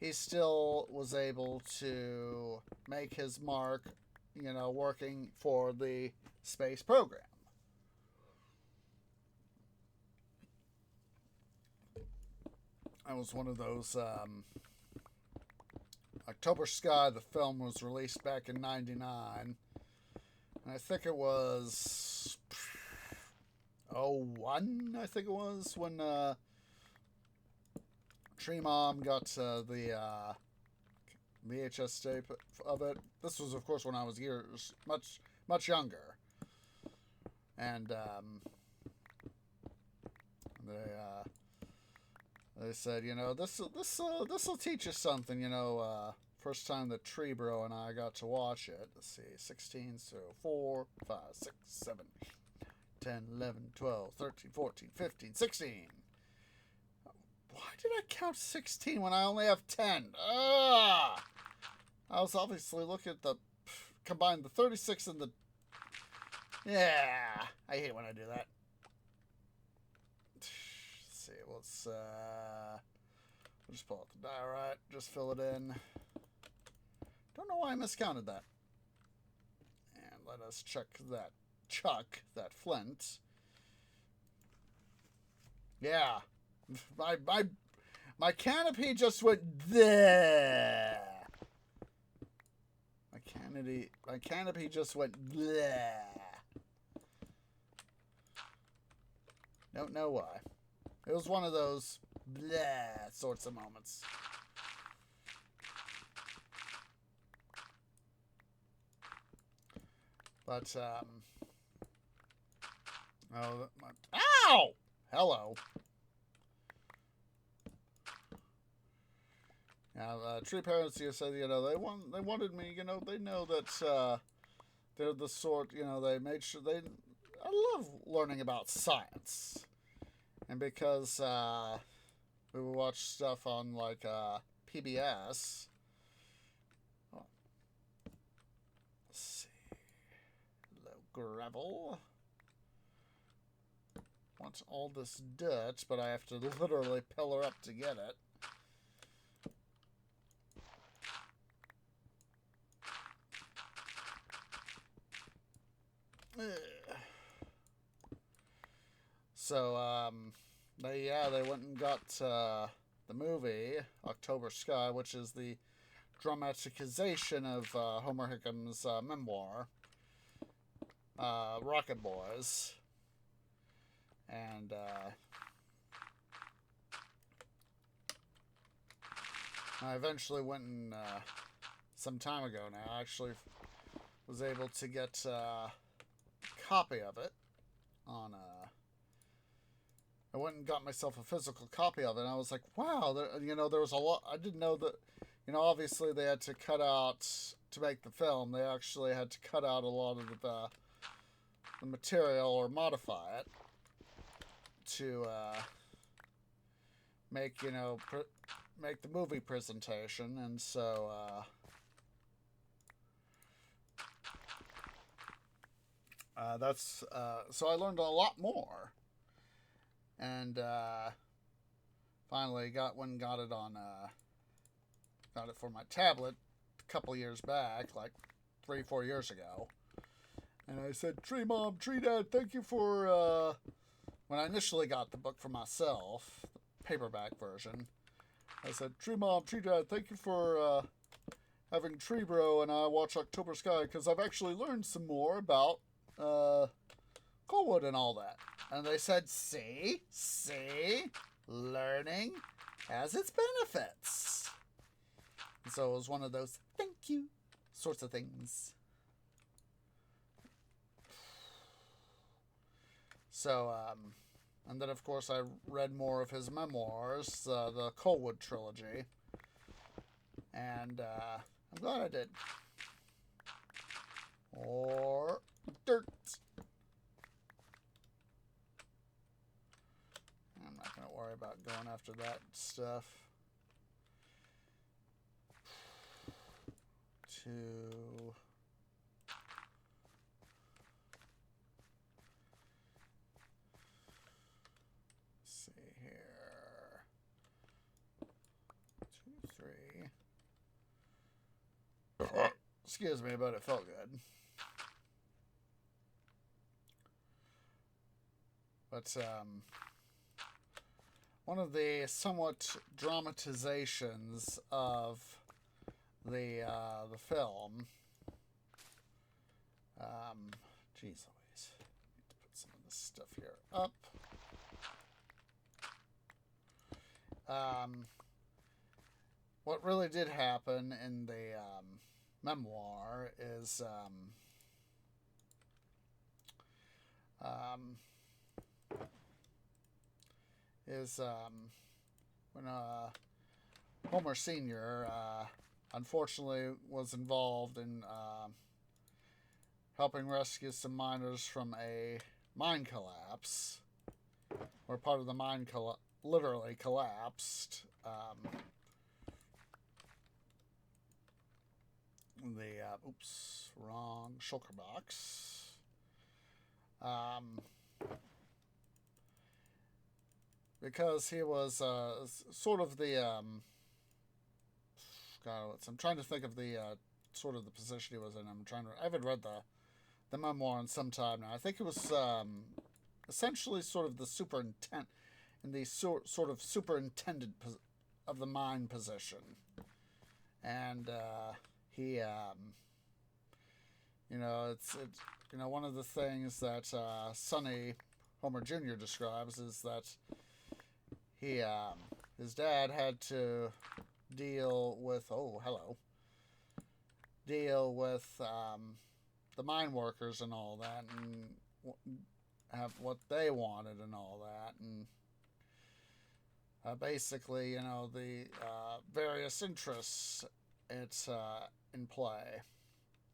he still was able to make his mark, you know, working for the space program. That was one of those, October Sky, the film, was released back in '99. And I think it was 01, I think it was, when Tree Mom got the VHS tape of it. This was, of course, when I was much younger. And They said, you know, this'll teach you something, you know. First time that Tree Bro and I got to watch it. Let's see, 16, so 4, 5, 6, 7, 10, 11, 12, 13, 14, 15, 16. Why did I count 16 when I only have 10? Ah! I was obviously looking at the... Combine the 36 and the... Yeah! I hate when I do that. Let's see, let's... We'll just pull out the diorite. Just fill it in. Don't know why I miscounted that. And let us chuck that flint. Yeah. My canopy just went there. My canopy just went there. Don't know why. It was one of those bleh sorts of moments. But ow! Hello. Now, Tree Parents here said, you know, they wanted me, you know, they know that they're the sort, you know, they made sure I love learning about science. And because we would watch stuff on, like, PBS. Oh. Let's see. Low gravel. Want all this dirt, but I have to literally pillar up to get it. So, they went and got the movie October Sky, which is the dramatization of Homer Hickham's memoir, Rocket Boys, and I eventually went and some time ago now, I actually was able to get a copy of it on I went and got myself a physical copy of it, and I was like, wow, there was a lot. I didn't know that, obviously they had to cut out, to make the film, they actually had to cut out a lot of the material or modify it to make, make the movie presentation, and so so I learned a lot more. And finally got it on got it for my tablet a couple years back, like 3-4 years ago. And I said, Tree Mom, Tree Dad, thank you for when I initially got the book for myself, the paperback version. I said, Tree Mom, Tree Dad, thank you for having Tree Bro and I watch October Sky, because I've actually learned some more about Coalwood and all that. And they said, see, learning has its benefits. And so it was one of those thank you sorts of things. So, and then of course I read more of his memoirs, the Coalwood trilogy. And I'm glad I did. Or dirt. I'm not going to worry about going after that stuff. Let's see here. 2, 3. Excuse me, but it felt good. But, one of the somewhat dramatizations of the film. Geez Louise. Need to put some of this stuff here up. What really did happen in the memoir is when Homer Sr. Unfortunately was involved in helping rescue some miners from a mine collapse, where part of the mine literally collapsed. Oops, wrong shulker box. Because he was sort of the God, I'm trying to think of the sort of the position he was in. I haven't read the memoir in some time now. I think it was essentially sort of the superintendent in the sort of superintendent of the mine position, and he it's one of the things that Sonny Homer Jr. describes is that he his dad had to deal with the mine workers and all that, and have what they wanted and all that, and basically the various interests it's in play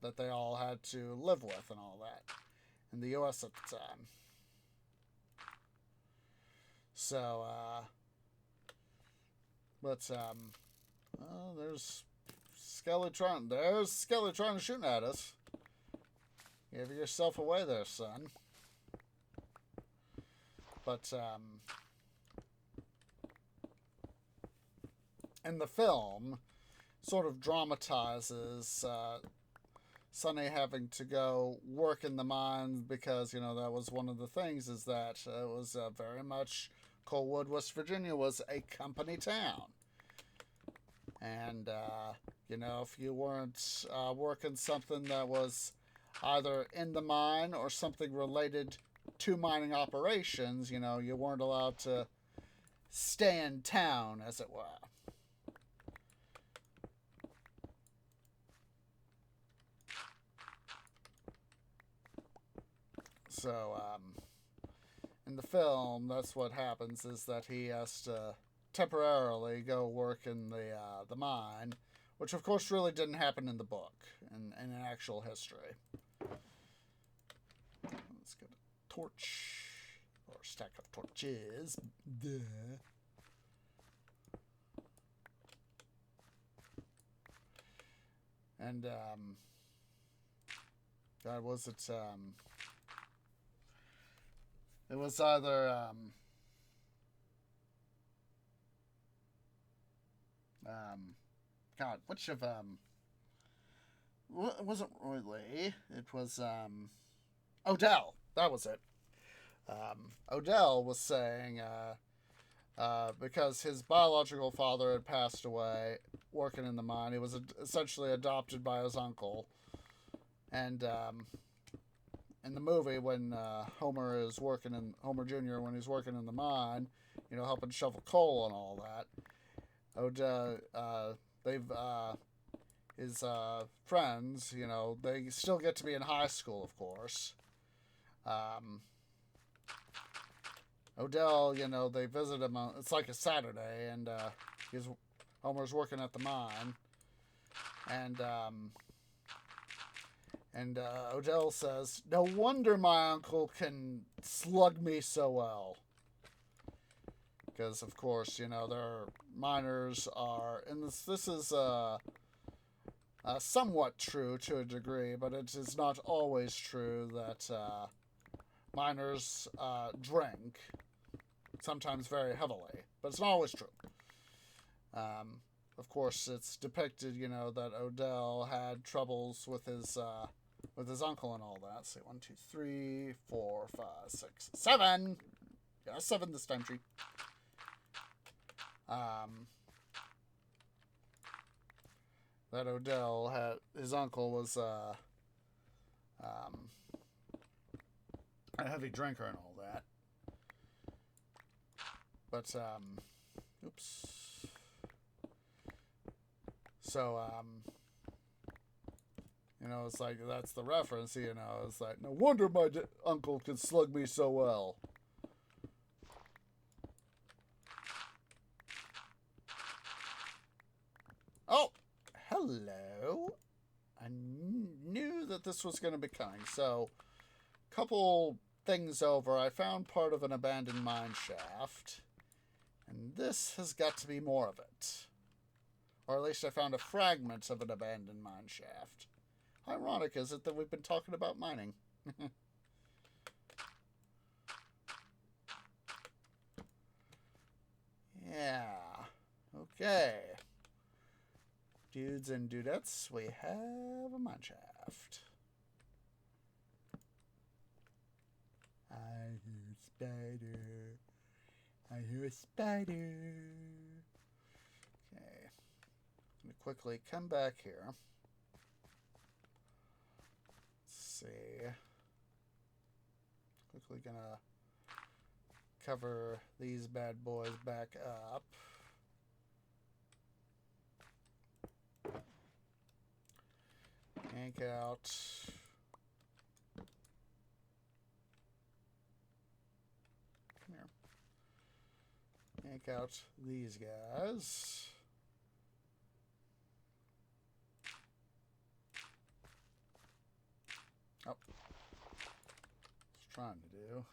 that they all had to live with and all that in the U.S. at the time. So, there's Skelly trying to shoot at us. Give yourself away there, son. But, in the film, sort of dramatizes Sonny having to go work in the mines because, that was one of the things is that it was very much Coalwood, West Virginia was a company town. And, if you weren't working something that was either in the mine or something related to mining operations, you weren't allowed to stay in town, as it were. So, in the film, that's what happens is that he has to temporarily go work in the mine, which of course really didn't happen in the book, in actual history. Let's get a torch, or a stack of torches. Duh. And, God, was it, it was either, God, which of, it wasn't really, it was, Odell, that was it. Odell was saying, because his biological father had passed away working in the mine, he was essentially adopted by his uncle, and, in the movie, when Homer Jr., when he's working in the mine, helping shovel coal and all that, his friends, they still get to be in high school, of course. Odell, they visit him, it's like a Saturday, and Homer's working at the mine, and Odell says, "No wonder my uncle can slug me so well." Because, of course, their miners are, and this is somewhat true to a degree, but it is not always true that miners drink, sometimes very heavily, but it's not always true. Of course, it's depicted, that Odell had troubles with his uncle and all that. Let's see, 1, 2, 3, 4, 5, 6, 7. Yeah, 7 this time, tree. That Odell had, his uncle was a heavy drinker and all that. But, oops. So, it's like, that's the reference, it's like, no wonder my uncle can slug me so well. hello. I knew that this was going to be coming. So, couple things over, I found part of an abandoned mine shaft. And this has got to be more of it. Or at least I found a fragment of an abandoned mine shaft. How ironic is it that we've been talking about mining? Yeah. Okay. Dudes and dudettes, we have a mine shaft. I hear a spider. I hear a spider. Okay. I'm going to quickly come back here. Let's see. Quickly gonna cover these bad boys back up. Yank out. Come here. Yank out these guys. Oh. What's trying to do.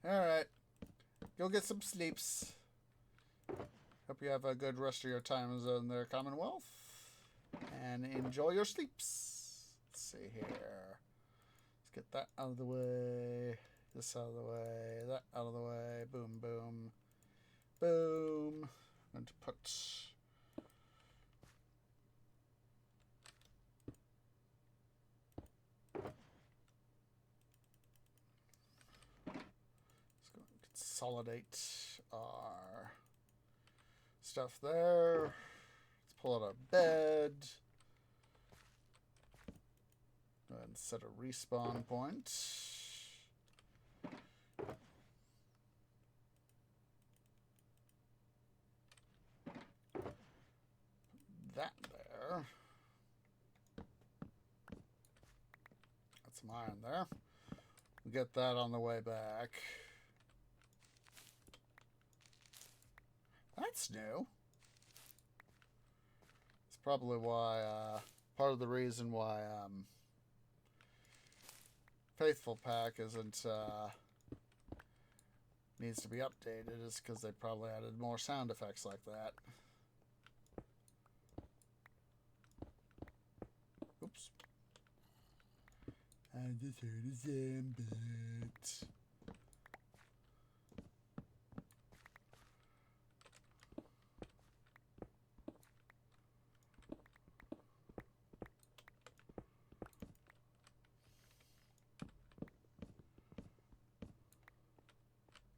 Alright. Go get some sleeps. Hope you have a good rest of your time in their Commonwealth. And enjoy your sleeps. Let's see here. Let's get that out of the way. This out of the way. That out of the way. Boom, boom. Boom. I'm going to put... Let's go and consolidate our stuff there. Let's pull out a bed. Go ahead and set a respawn point. That there. That's some iron there. We'll get that on the way back. That's new. It's probably why, part of the reason why, Faithful Pack isn't, needs to be updated is because they probably added more sound effects like that. Oops. I just heard a Zambit.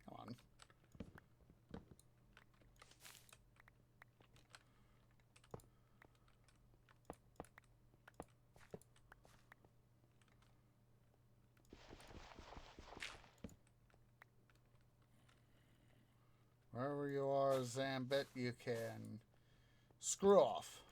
Come on. Wherever you are, Zambit, you can screw off.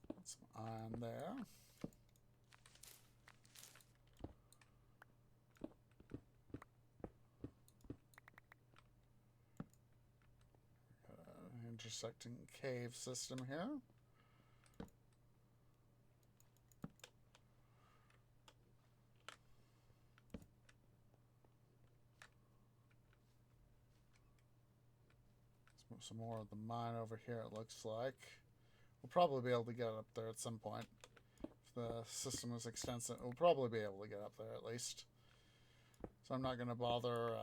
Put some iron there. Intersecting cave system here. Let's move some more of the mine over here, it looks like. We'll probably be able to get up there at some point. If the system is extensive, we'll probably be able to get up there at least. So I'm not going to bother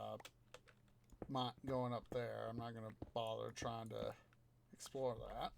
going up there. I'm not going to bother trying to explore that.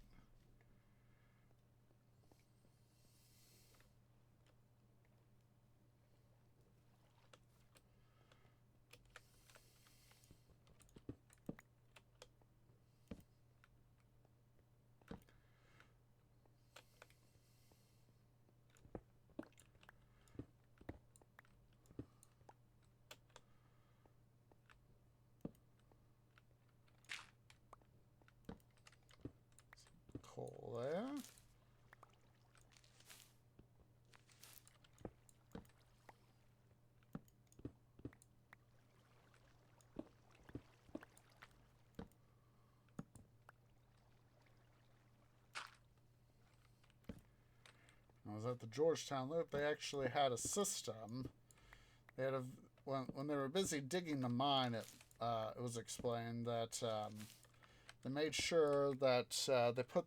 was at the Georgetown loop, they actually had a system. They had when they were busy digging the mine, it was explained that they made sure that they put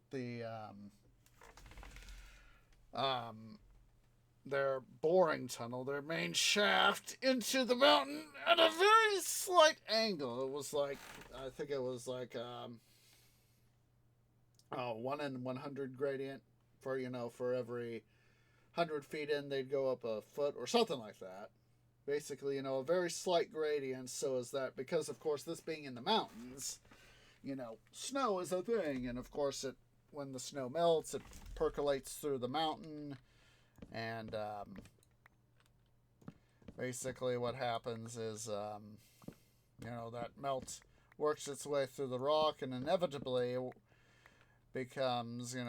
their boring tunnel, their main shaft, into the mountain at a very slight angle. It was like, I think it was like 1 in 100 gradient for, for every 100 feet in, they'd go up a foot or something like that. Basically, a very slight gradient, so is that, because of course this being in the mountains, snow is a thing, and of course when the snow melts, it percolates through the mountain, and basically what happens is, that melt works its way through the rock, and inevitably becomes, in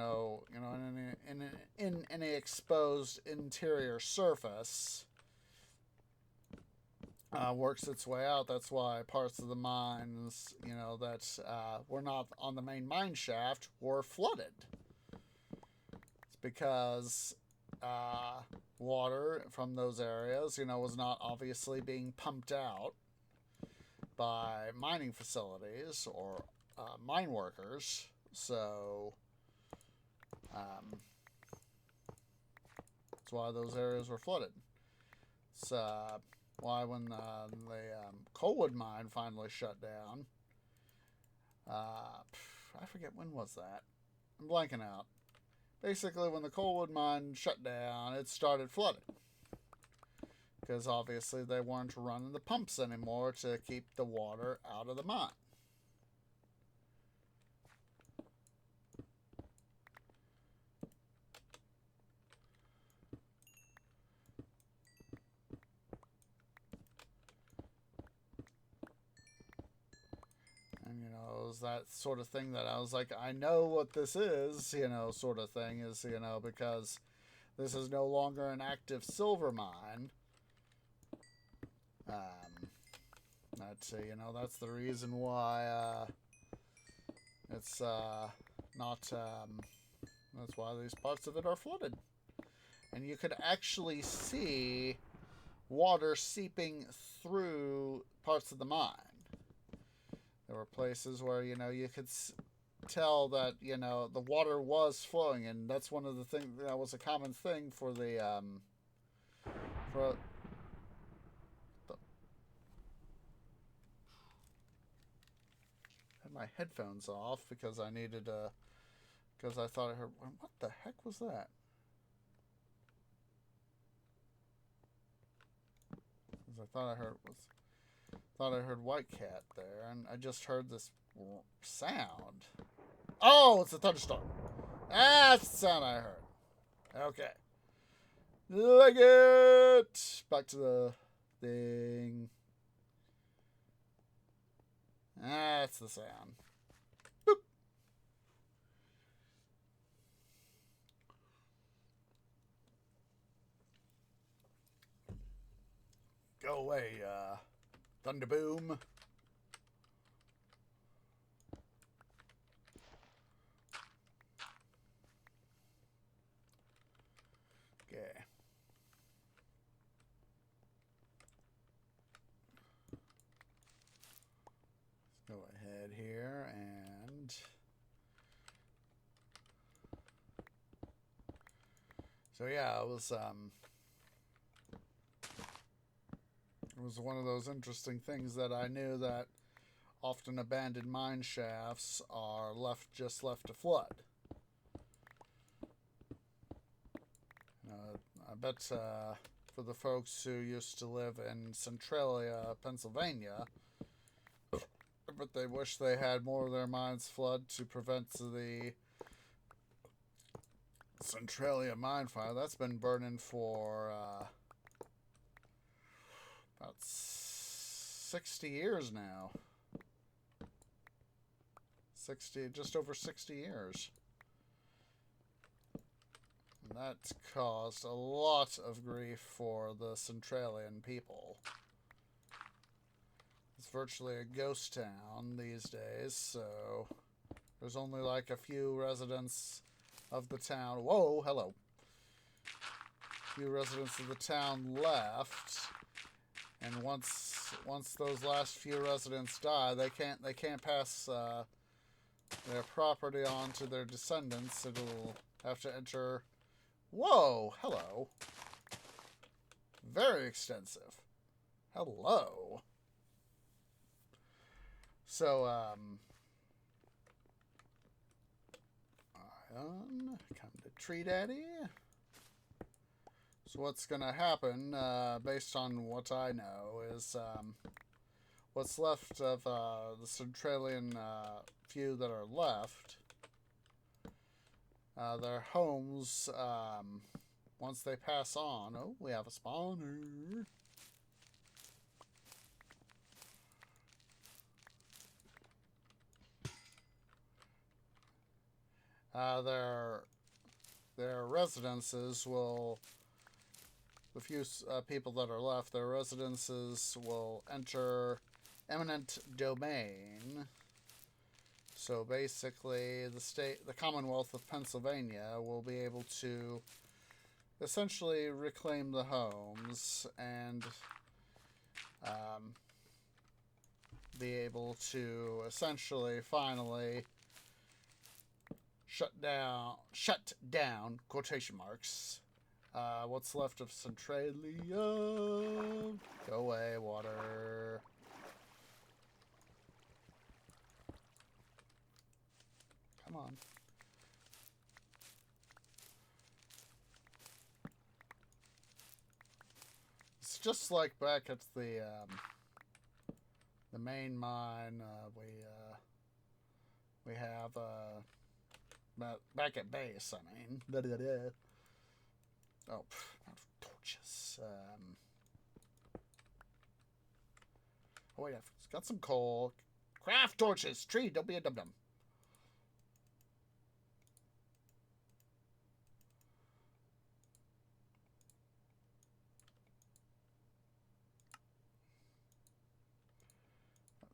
any exposed interior surface, works its way out. That's why parts of the mines, that were not on the main mine shaft were flooded. It's because water from those areas, was not obviously being pumped out by mining facilities or mine workers. So that's why those areas were flooded. It's why when the Coalwood mine finally shut down, I forget when was that. I'm blanking out. Basically, when the Coalwood mine shut down, it started flooding. Because obviously they weren't running the pumps anymore to keep the water out of the mine. And, it was that sort of thing that I was like, I know what this is, sort of thing is, because this is no longer an active silver mine. That's the reason why it's not, that's why these parts of it are flooded. And you could actually see water seeping through parts of the mine. There were places where, you could tell that, the water was flowing, and that's one of the things that was a common thing for the, had my headphones off because I needed because I thought I heard, what the heck was that? Because I thought I heard White Cat there, and I just heard this sound. Oh, it's a thunderstorm. That's the sound I heard. Okay. Like it. Back to the thing. That's the sound. Boop. Go away, Thunderboom. Okay. Let's go ahead here and so yeah, it was one of those interesting things that I knew that often abandoned mine shafts are just left to flood. I bet for the folks who used to live in Centralia, Pennsylvania, but they wish they had more of their mines flood to prevent the Centralia mine fire. That's been burning for about 60 years now. Just over 60 years. And that's caused a lot of grief for the Centralian people. It's virtually a ghost town these days, so there's only like a few residents of the town. Whoa, hello. few residents of the town left, and once those last few residents die, they can't pass their property on to their descendants. It'll have to enter. Whoa! Hello. Very extensive. Hello. So, come to Tree Daddy. So what's going to happen, based on what I know, is what's left of the Centralian few that are left, their homes, once they pass on... Oh, we have a spawner. Their residences will... The few people that are left, their residences will enter eminent domain. So basically, the Commonwealth of Pennsylvania will be able to essentially reclaim the homes and be able to essentially, finally, shut down, quotation marks, what's left of Centralia. Go away, water. Come on. It's just like back at the main mine. We have back at base. I mean, oh, not torches. Oh wait, I've got some coal. Craft torches. Tree, don't be a dum dum.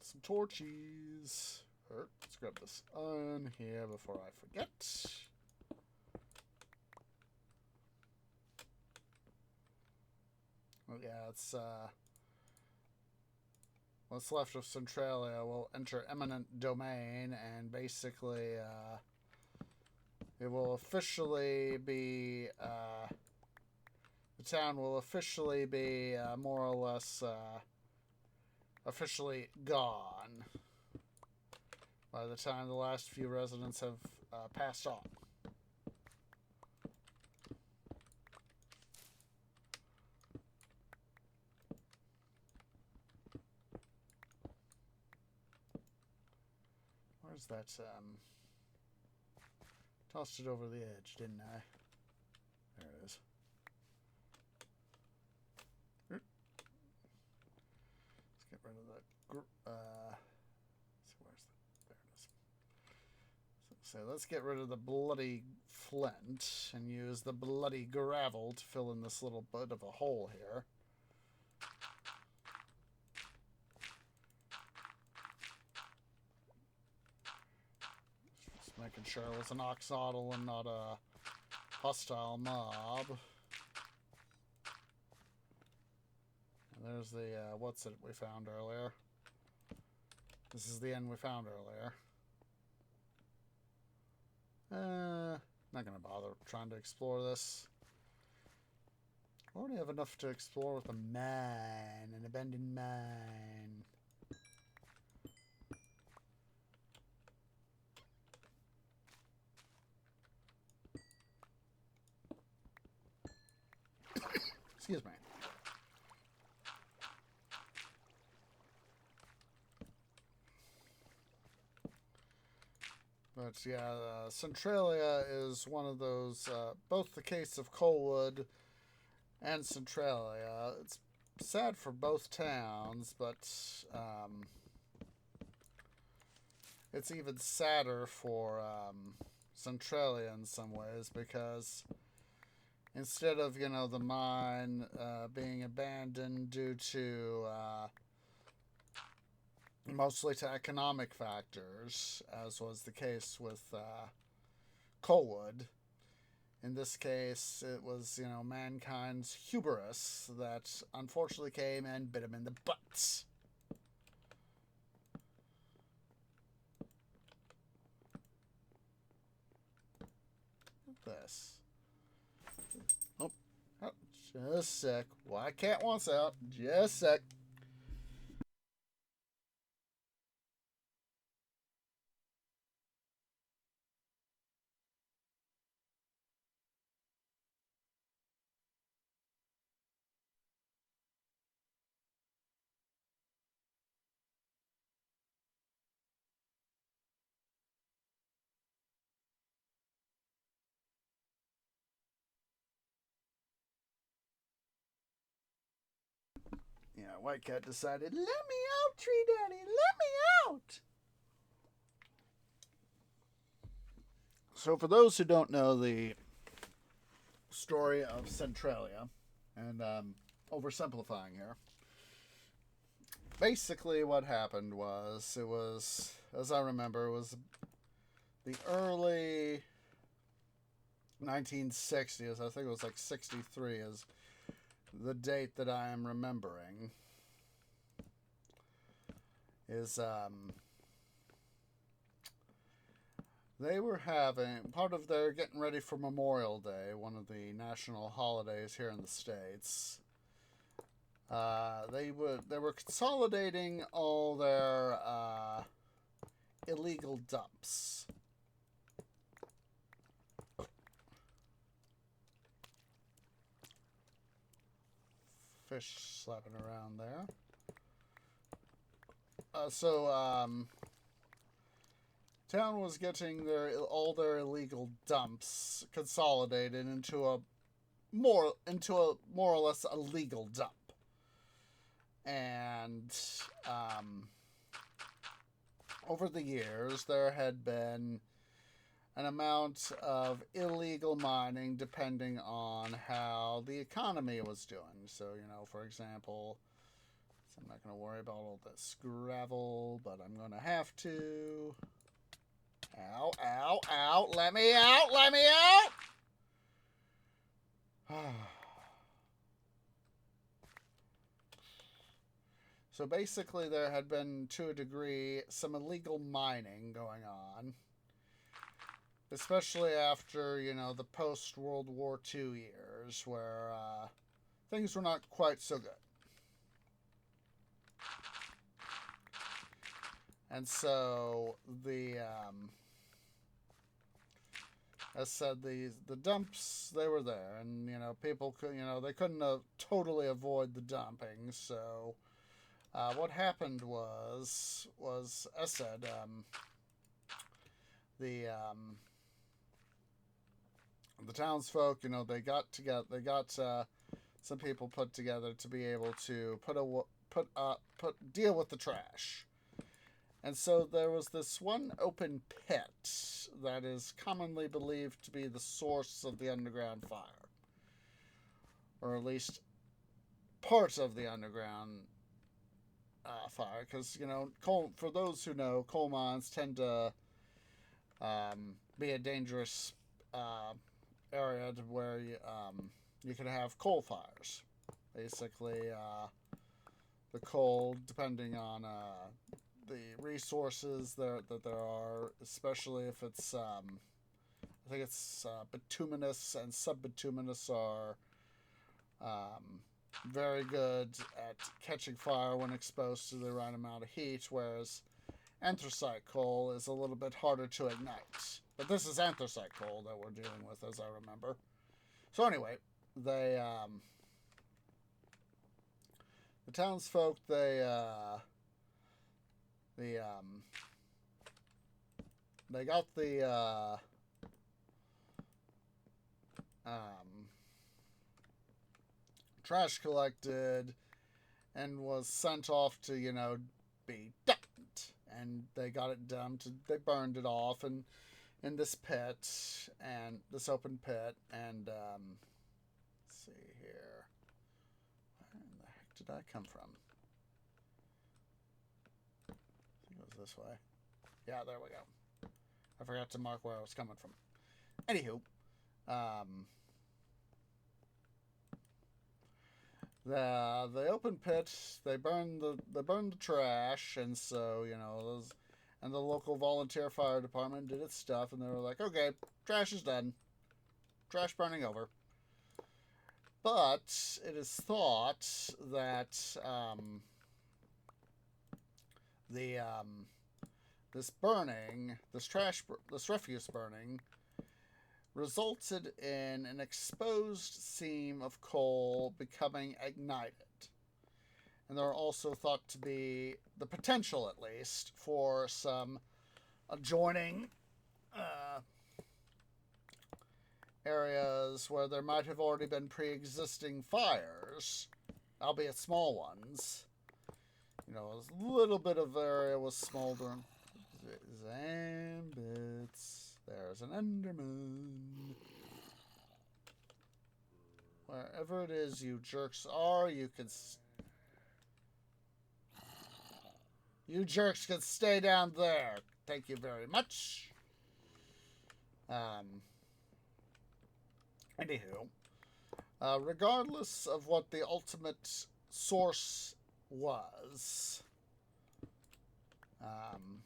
Some torches. Let's grab this on here before I forget. Oh yeah, it's what's left of Centralia will enter eminent domain, and basically it will officially be the town will officially be more or less officially gone by the time the last few residents have passed on. Where's that? Tossed it over the edge, didn't I? There it is. Let's get rid of that. So let's get rid of the bloody flint and use the bloody gravel to fill in this little bit of a hole here. Just making sure it was an oxodal and not a hostile mob. And there's the, what's it we found earlier. This is the end we found earlier. Not gonna bother trying to explore this. I already have enough to explore with a mine, an abandoned mine. Excuse me. But yeah, Centralia is one of those, both the case of Coalwood and Centralia. It's sad for both towns, but it's even sadder for Centralia in some ways, because instead of, you know, the mine being abandoned due to mostly to economic factors, as was the case with Coalwood, In this case, it was, mankind's hubris that unfortunately came and bit him in the butt. This. Oh, just a sec. Why can't once out? Just a sec. White Cat decided, let me out, Tree Daddy, let me out. So for those who don't know the story of Centralia, and oversimplifying here, basically what happened was, it was, as I remember, it was the early 1960s. I think it was like 63 is the date that I am remembering. Is they were having part of their getting ready for Memorial Day, one of the national holidays here in the States. They were consolidating all their illegal dumps. Fish slapping around there. Town was getting all their illegal dumps consolidated into a more or less a legal dump. And over the years, there had been an amount of illegal mining depending on how the economy was doing. So, for example, I'm not going to worry about all this gravel, but I'm going to have to. Ow, ow, ow, let me out, let me out! So basically there had been, to a degree, some illegal mining going on. Especially after, the post-World War II years, where things were not quite so good. And so as said, the dumps, they were there, and people could, they couldn't totally avoid the dumping. So what happened was as said, the townsfolk, they got together, they got some people put together to be able to deal with the trash. And so there was this one open pit that is commonly believed to be the source of the underground fire. Or at least parts of the underground fire. Because, for those who know, coal mines tend to be a dangerous area where you can have coal fires. Basically, the coal, depending on the resources that there are, especially if it's I think it's bituminous and subbituminous are very good at catching fire when exposed to the right amount of heat, whereas anthracite coal is a little bit harder to ignite. But this is anthracite coal that we're dealing with, as I remember. So anyway, the townsfolk, they got the trash collected and was sent off to, be dumped. And they got it dumped. They burned it off in this pit, and this open pit. And let's see here. Where in the heck did I come from? I think it was this way. Yeah, there we go. I forgot to mark where I was coming from. Anywho, Um, the open pit, they burned the trash, and so and the local volunteer fire department did its stuff, and they were like, okay, trash is done, trash burning over. But it is thought that this refuse burning, resulted in an exposed seam of coal becoming ignited. And there are also thought to be the potential, at least, for some adjoining areas where there might have already been pre-existing fires, albeit small ones. A little bit of area was smoldering. Zambits. There's an Enderman. Wherever it is you jerks are, you jerks can stay down there. Thank you very much. Anywho, regardless of what the ultimate source was, let's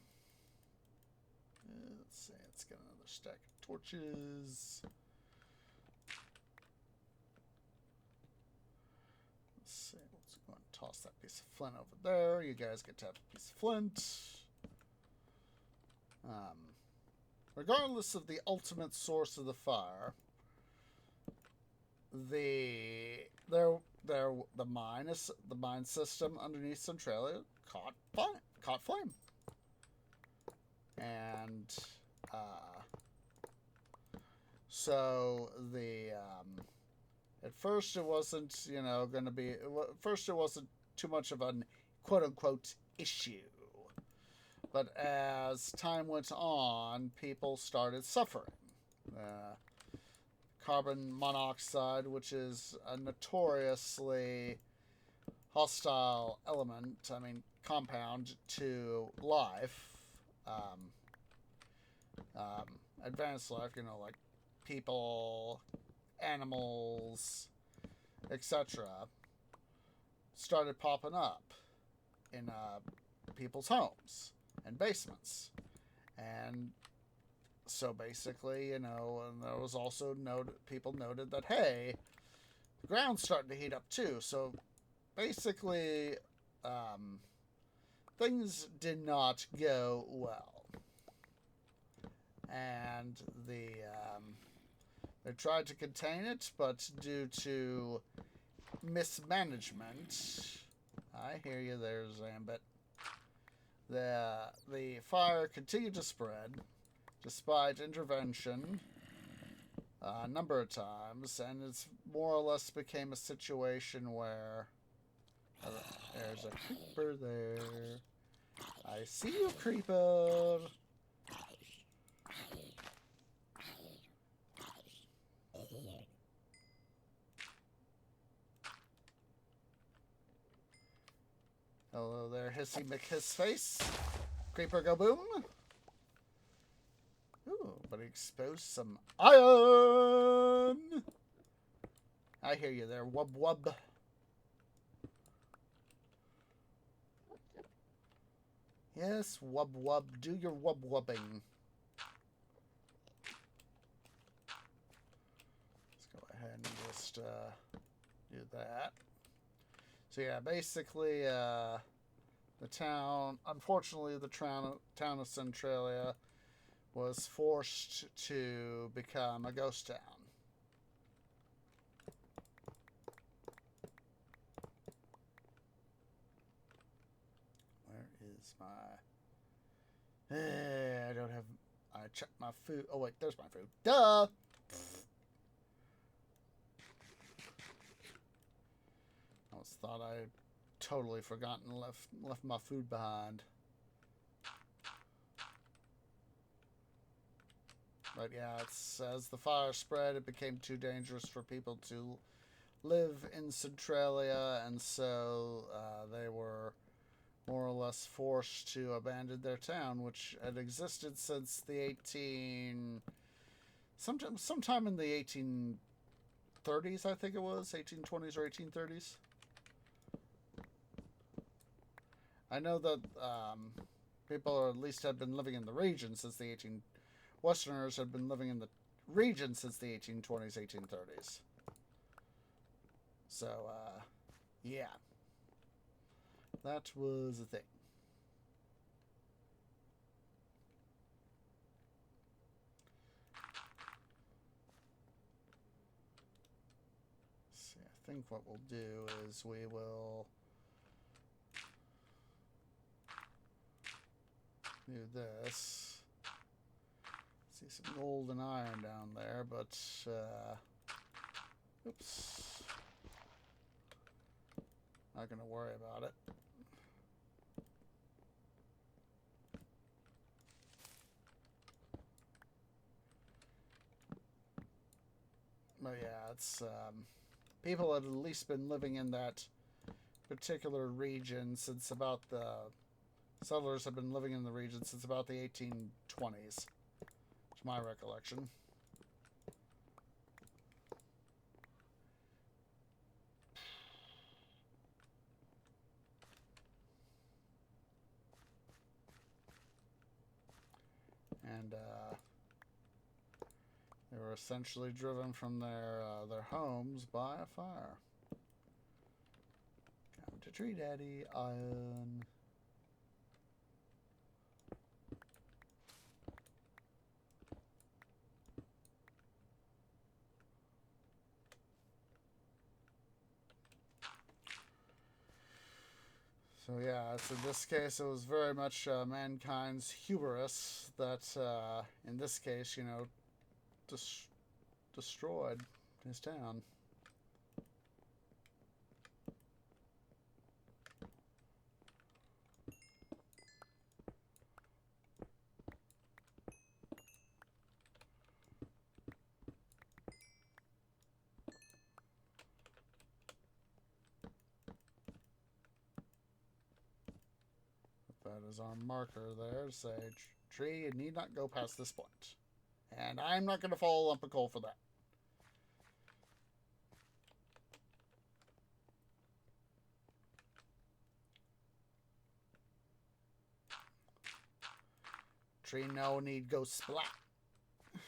see, let's get another stack of torches. Let's see, let's go and toss that piece of flint over there. You guys get to have a piece of flint. Regardless of the ultimate source of the fire, the mine system underneath Centralia caught flame, and so at first it wasn't going to be. At first it wasn't too much of an quote unquote issue. But as time went on, people started suffering. Carbon monoxide, which is a notoriously hostile compound to life, advanced life, like people, animals, etc., started popping up in people's homes and basements. And so basically, and there was also people noted that, hey, the ground's starting to heat up too. So basically, things did not go well. And they tried to contain it, but due to mismanagement, I hear you there, Zambit, the fire continued to spread despite intervention a number of times, and it's more or less became a situation where there's a creeper there. I see you, creeper. Hello there, Hissy McHissface. Creeper go boom. Ooh, but he exposed some iron. I hear you there, wub wub. Yes, wub wub, do your wub wubbing. Let's go ahead and just do that. So yeah, basically, the town, unfortunately, the town of Centralia was forced to become a ghost town. Where is my... I don't have... I checked my food. Oh, wait, there's my food. Duh! I almost thought I totally forgotten and left my food behind. But yeah, as the fire spread, it became too dangerous for people to live in Centralia, and so they were more or less forced to abandon their town, which had existed since the sometime in the 1830s, I think it was 1820s or 1830s. I know that people at least had been living in the region since the 18. Westerners had been living in the region since the 1820s, 1830s. So, yeah, that was a thing. See, I think what we'll do is we will do this. See some gold and iron down there, but oops, not gonna worry about it. But yeah, it's people had at least been living in that particular region since about the settlers have been living in the region since about the 1820s, to my recollection. And they were essentially driven from their homes by a fire. Come to Tree Daddy, iron. So yeah, so in this case, it was very much mankind's hubris that, in this case, you know, destroyed his town. That is our marker there to say, tree, you need not go past this point. And I'm not going to follow a lump of coal for that. Tree, no need go splat. Let's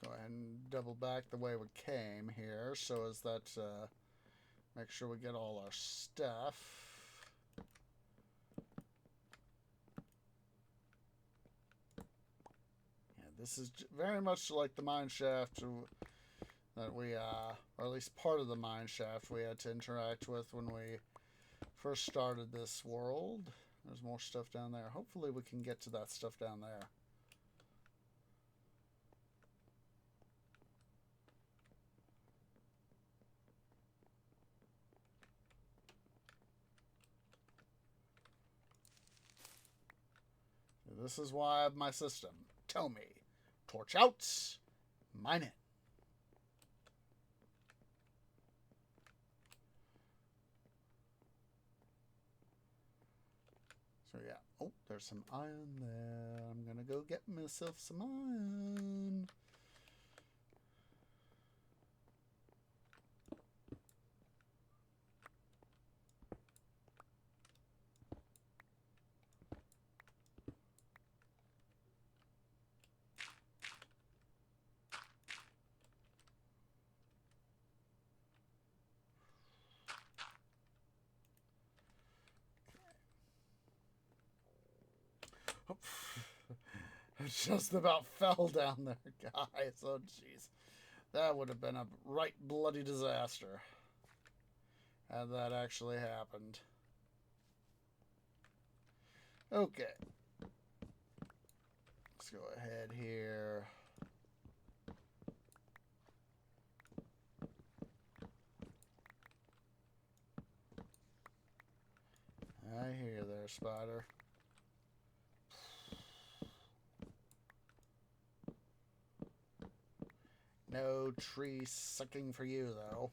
go ahead and double back the way we came here so as that make sure we get all our stuff. Yeah, this is very much like the mine shaft that we, or at least part of the mine shaft we had to interact with when we first started this world. There's more stuff down there. Hopefully we can get to that stuff down there. This is why I have my system. Tell me. Torch out. Mine it. So yeah. Oh, there's some iron there. I'm gonna go get myself some iron. I just about fell down there, guys. Oh, jeez. That would have been a right bloody disaster had that actually happened. Okay. Let's go ahead here. I hear you there, spider. No tree sucking for you, though.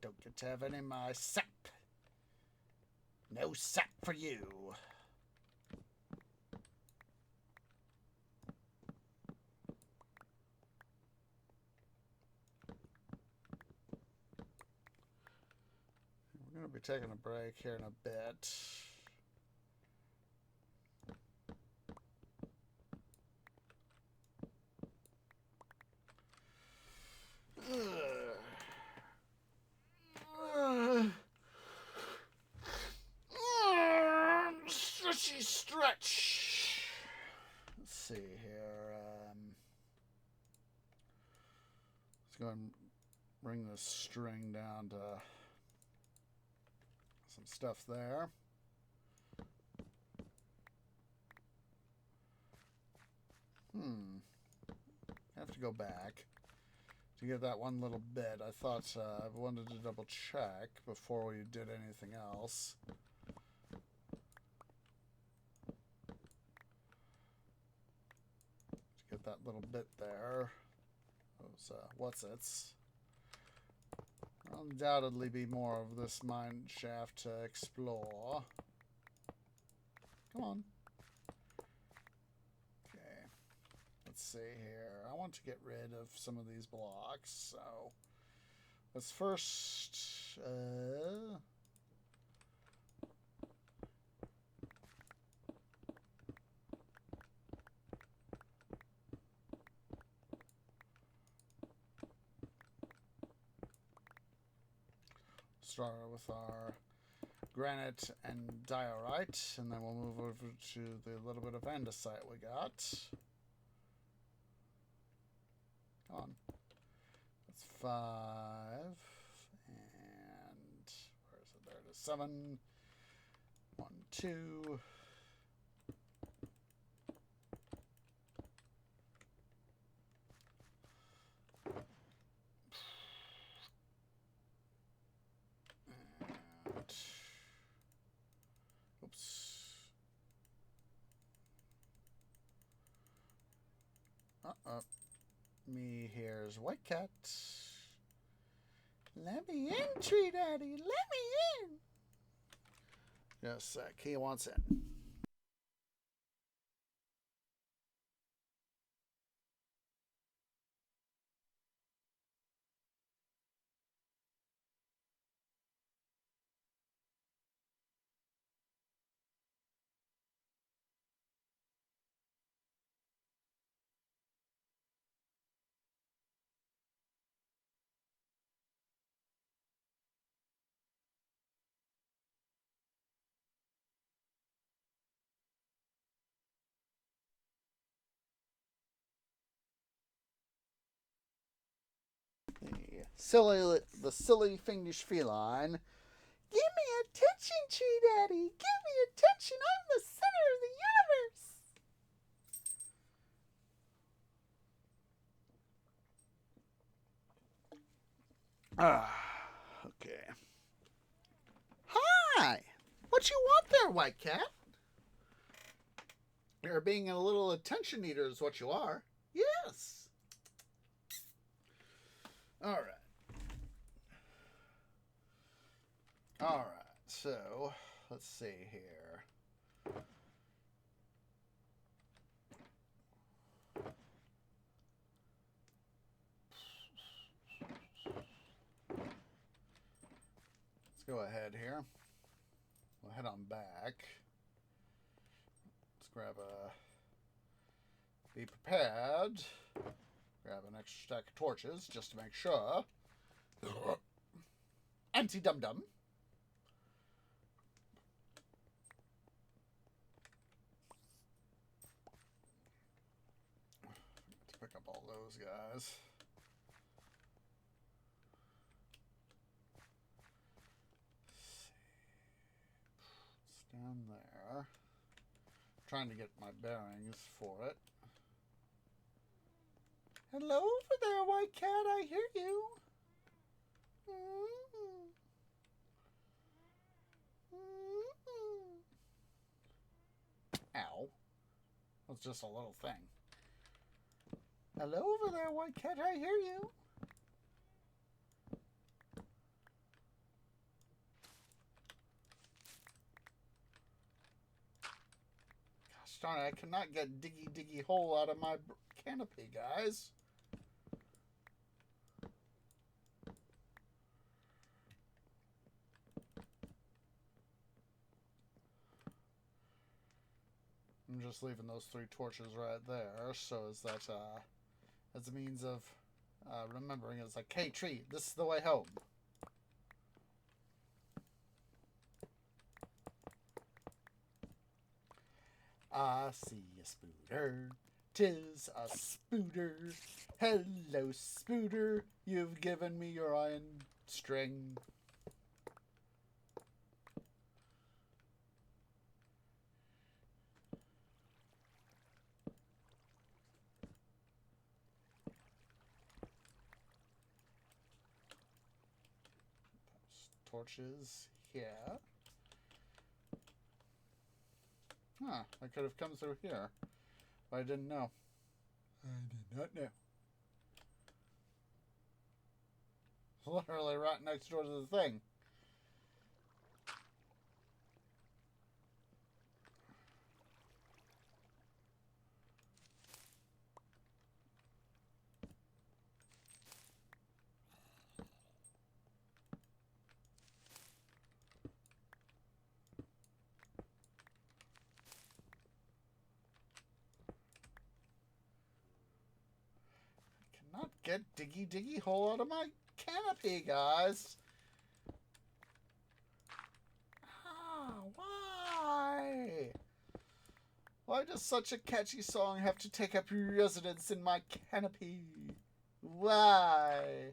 Don't get to have any of my sap. No sap for you. We're going to be taking a break here in a bit. Stretchy stretch. Let's see here. Let's go and bring this string down to some stuff there. I have to go back to get that one little bit. I thought I wanted to double check before we did anything else. To get that little bit there. Those, what's-its. There'll undoubtedly be more of this mine shaft to explore. Come on. Okay. Let's see here. I want to get rid of some of these blocks, so let's first start with our granite and diorite, and then we'll move over to the little bit of andesite we got. Come on. That's 5. And where is it? There it is. 7. 1, 2. And oops. Me here's White Cat. Let me in, Tree Daddy. Let me in. Yes, he wants in. The silly fiendish feline. Give me attention, Tree Daddy. Give me attention. I'm the center of the universe. Okay. Hi. What you want there, White Cat? You're being a little attention eater is what you are. Yes. All right. All right. So, let's see here. Let's go ahead here. We'll head on back. Let's grab be prepared. Grab an extra stack of torches just to make sure. Anti-dum-dum. To pick up all those guys. It's down there. I'm trying to get my bearings for it. Hello over there, White Cat. I hear you. Ow. That's just a little thing. Hello over there, White Cat. I hear you. darn it, I cannot get diggy hole out of my canopy, guys. I'm just leaving those 3 torches right there, so as that, as a means of remembering. It's like, hey, tree, this is the way home. I see a spooter, 'tis a spooter. Hello, spooter, you've given me your iron string. Torches here. Huh, I could have come through here, but I didn't know. I did not know. Literally right next door to the thing. Cannot get diggy hole out of my canopy, guys. Why? Why does such a catchy song have to take up residence in my canopy? Why?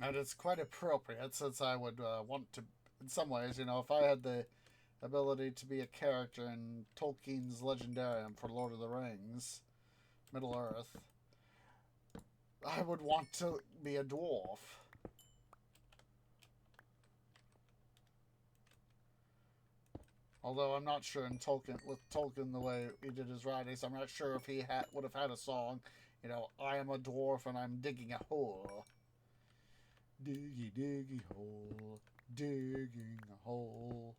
And it's quite appropriate, since I would want to, in some ways, you know, if I had the ability to be a character in Tolkien's Legendarium for Lord of the Rings, Middle Earth, I would want to be a dwarf. Although I'm not sure in Tolkien, with Tolkien the way he did his writings, I'm not sure if he would have had a song, you know, I am a dwarf and I'm digging a hole. Diggy hole, digging a hole.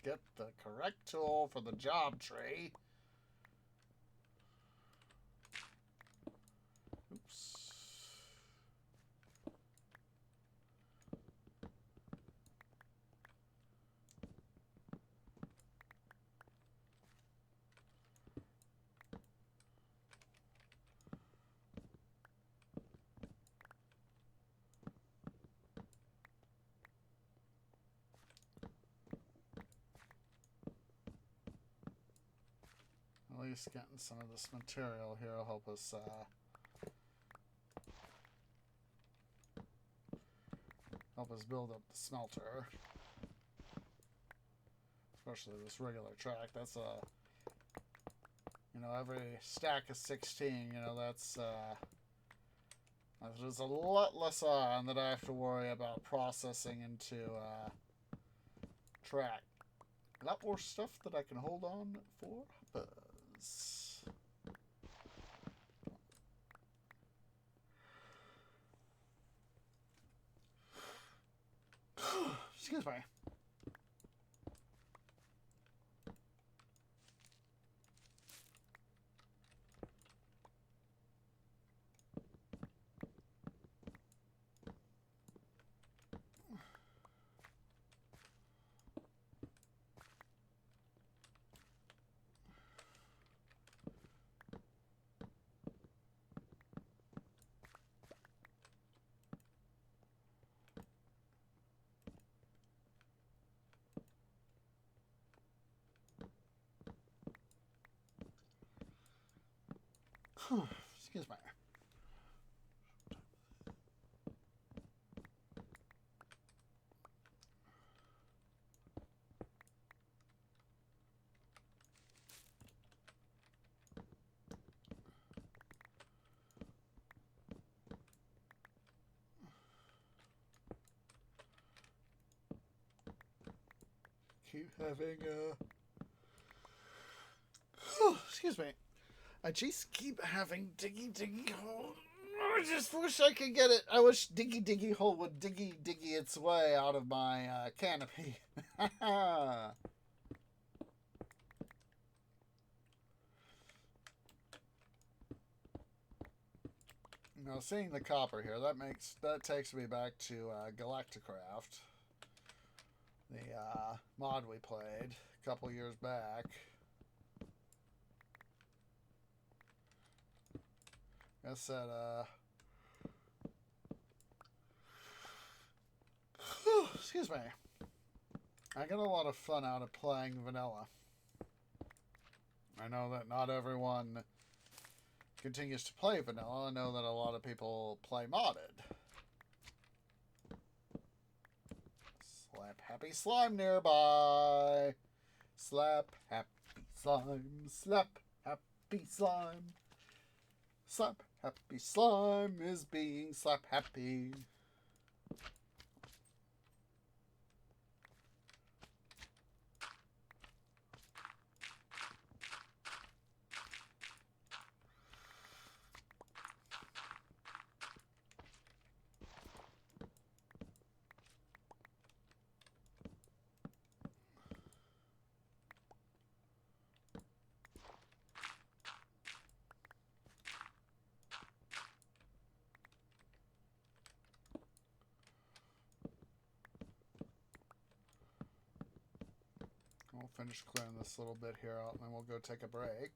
Get the correct tool for the job tree. Oops. At least getting some of this material here will help us build up the smelter. Especially this regular track. That's you know, every stack is 16. You know, that's there's a lot less iron that I have to worry about processing into track. A lot more stuff that I can hold on for buzz. Excuse me. Excuse me. Keep having excuse me. I just keep having diggy hole. I just wish I could get it. I wish diggy hole would diggy its way out of my canopy. Now seeing the copper here, that takes me back to Galacticraft, the mod we played a couple years back. I said, excuse me. I get a lot of fun out of playing vanilla. I know that not everyone continues to play vanilla. I know that a lot of people play modded. Slap happy slime nearby. Slap happy slime. Slap happy slime. Slap happy slime is being slap happy. We'll finish clearing this little bit here out, and then we'll go take a break.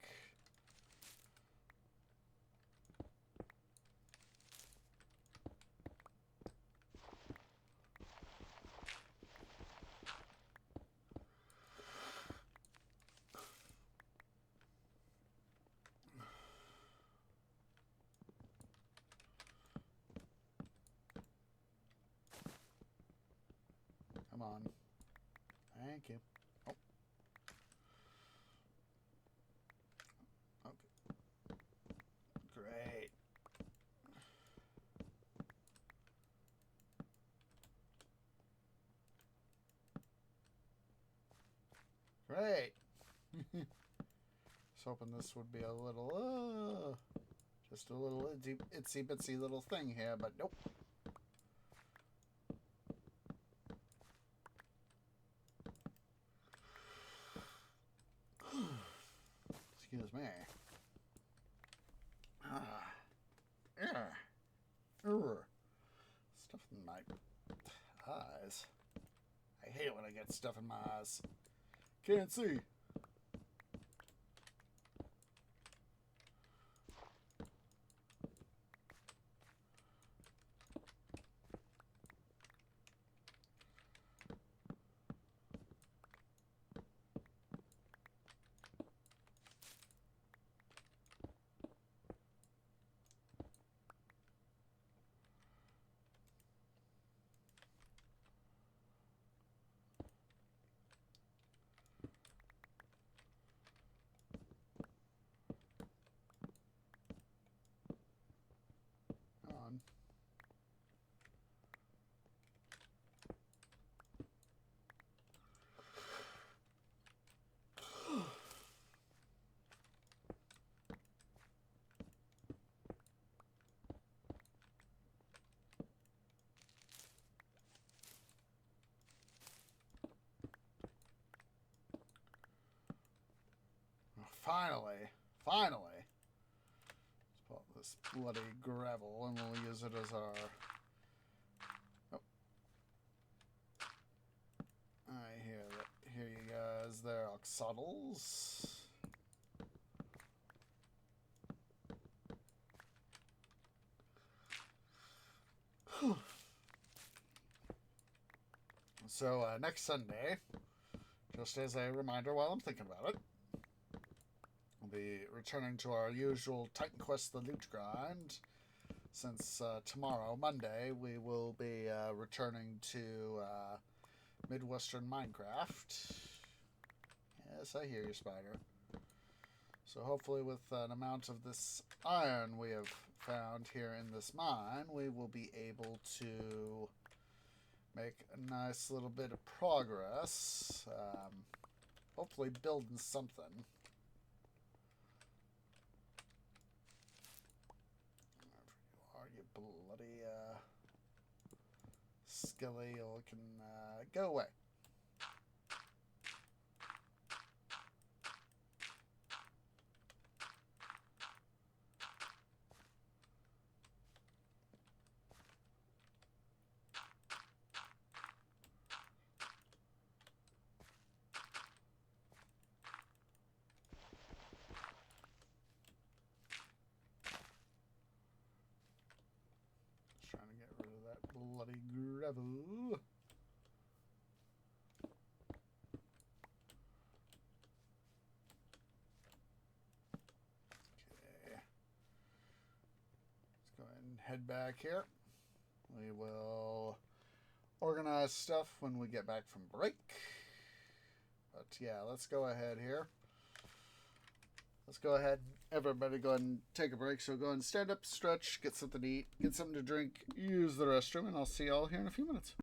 Come on. Thank you. Oh. Okay. Great. Great. Was hoping this would be a little, just a little itsy bitsy little thing here, but nope. Excuse me. Stuff in my eyes. I hate it when I get stuff in my eyes. Can't see. On. Finally. Let's pull up this bloody gravel and we'll use it as our... Oh. I hear you guys there, oxodals. So next Sunday, just as a reminder while I'm thinking about it, be returning to our usual Titan Quest the loot grind. Since tomorrow, Monday, we will be returning to Midwestern Minecraft. Yes, I hear you, Spider. So hopefully with an amount of this iron we have found here in this mine, we will be able to make a nice little bit of progress. Hopefully building something. Wherever you are, you bloody skilly, you can go away. Trying to get rid of that bloody gravel. Okay. Let's go ahead and head back here. We will organize stuff when we get back from break. But yeah, let's go ahead here. Let's go ahead. Everybody go ahead and take a break. So go ahead and stand up, stretch, get something to eat, get something to drink, use the restroom, and I'll see y'all here in a few minutes.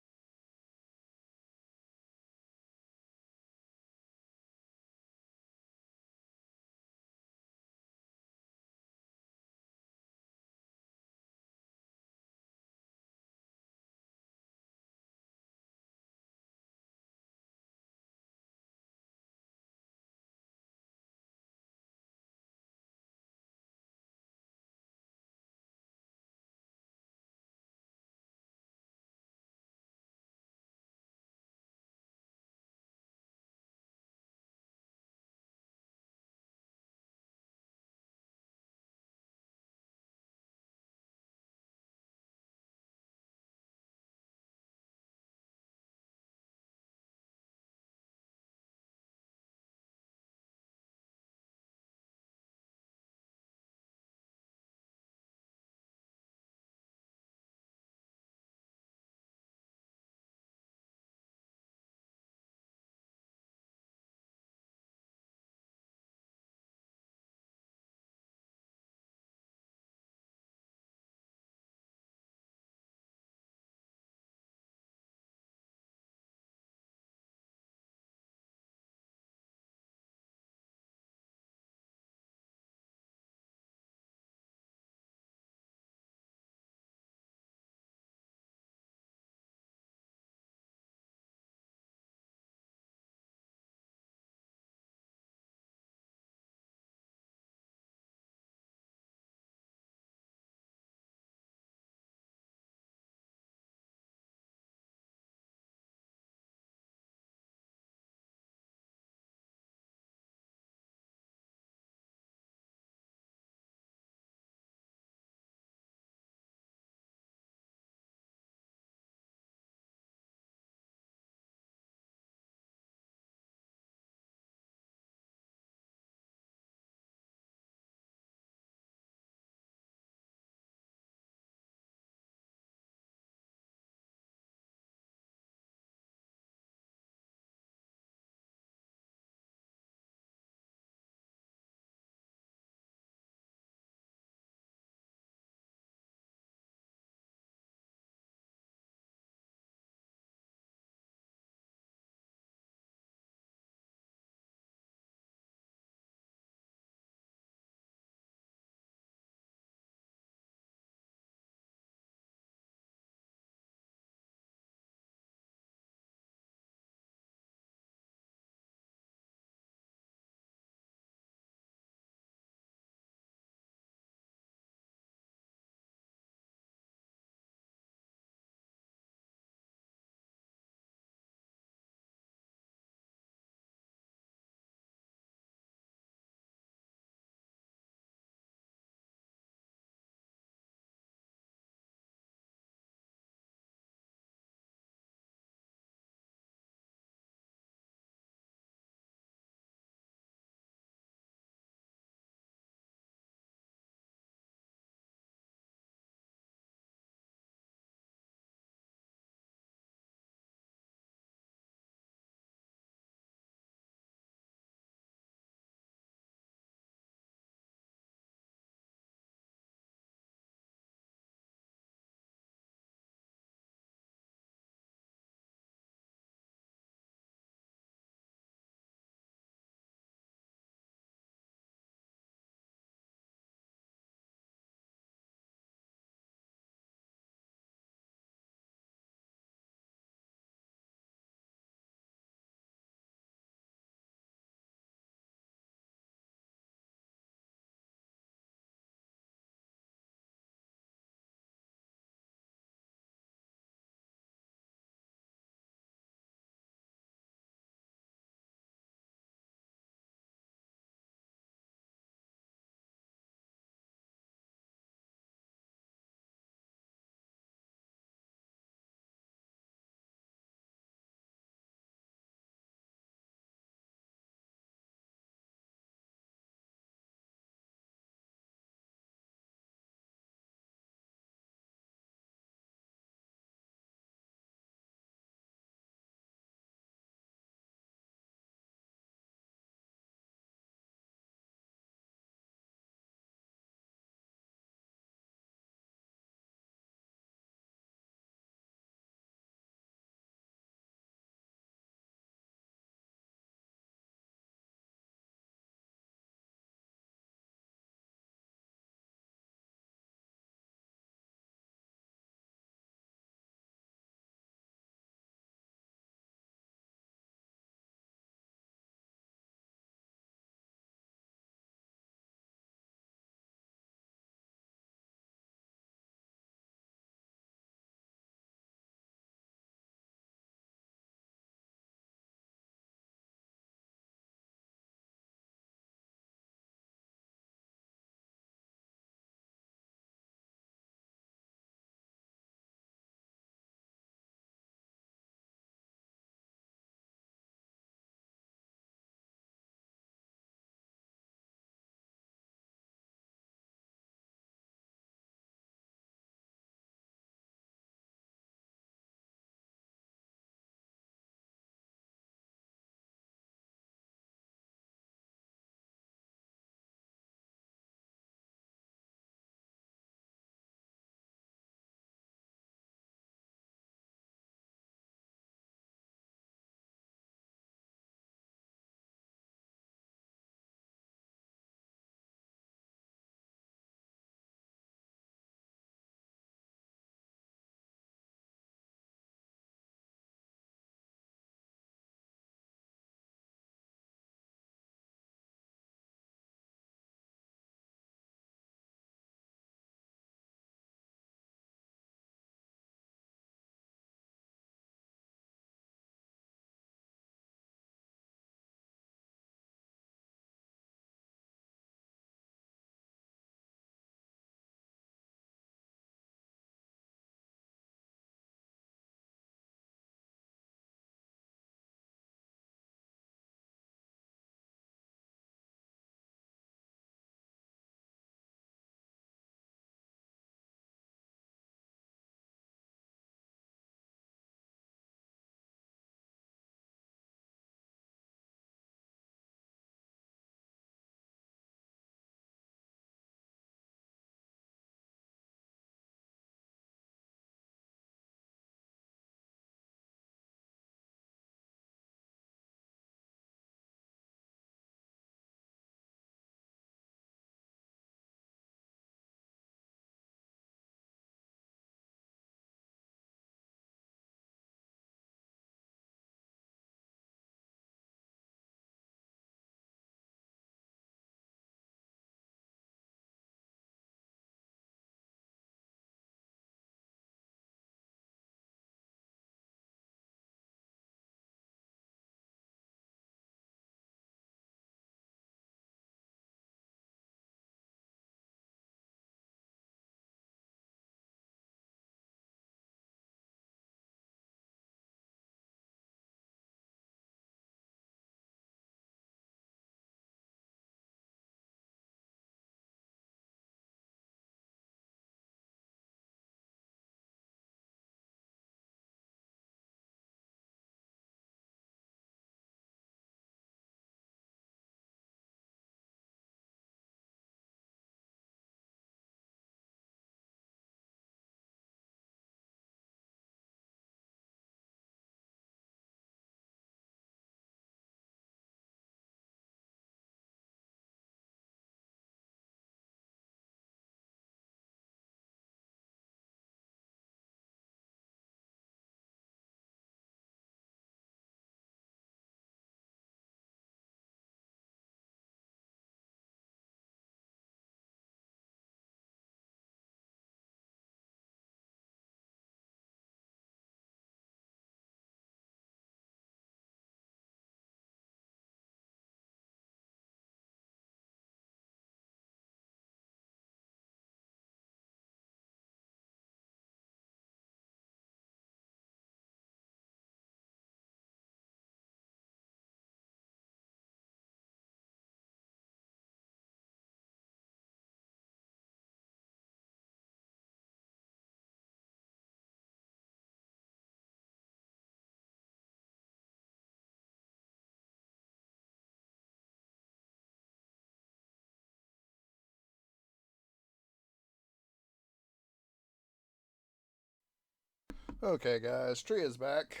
Okay, guys, tree is back.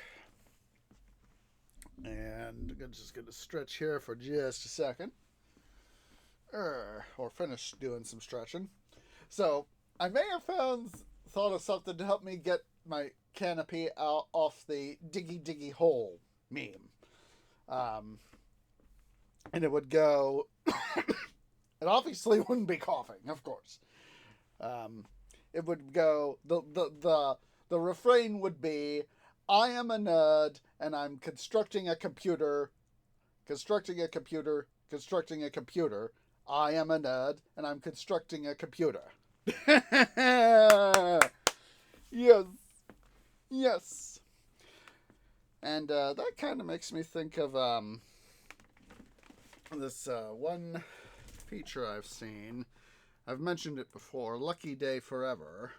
And I'm just going to stretch here for just a second. Or finish doing some stretching. So, I may have thought of something to help me get my canopy out off the diggy diggy hole meme. And it would go... it obviously wouldn't be coughing, of course. It would go... The refrain would be, I am a nerd, and I'm constructing a computer... Constructing a computer... Constructing a computer... I am a nerd, and I'm constructing a computer. Yes. Yes. And that kind of makes me think of this one feature I've seen. I've mentioned it before, Lucky Day Forever.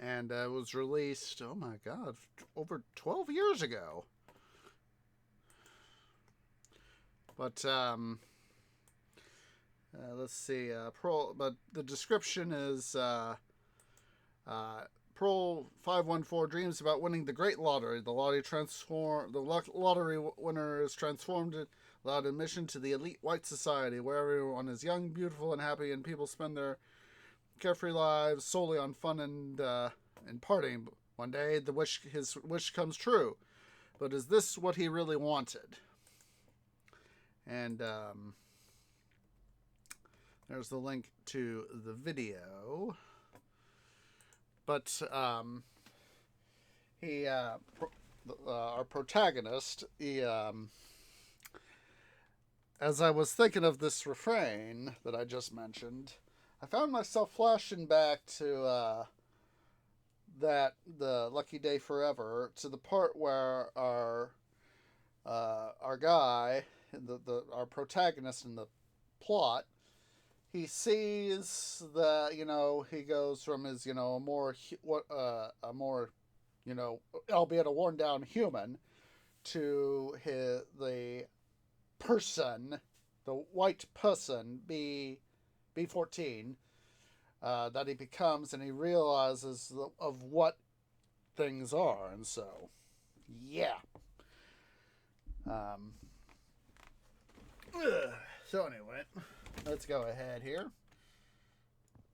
And it was released, oh my god, over 12 years ago. But, let's see, but the description is, Pro 514 dreams about winning the Great Lottery. The lottery winner is transformed, allowed admission to the elite white society, where everyone is young, beautiful, and happy, and people spend their carefree lives solely on fun and partying. One day, his wish comes true. But is this what he really wanted? And there's the link to the video. But our protagonist, as I was thinking of this refrain that I just mentioned, I found myself flashing back to the Lucky Day Forever, to the part where our guy, our protagonist in the plot, he sees that, he goes from his, a more, albeit a worn down human, to the person, the white person, B14, that he becomes, and he realizes of what things are. And so, yeah. So anyway, let's go ahead here.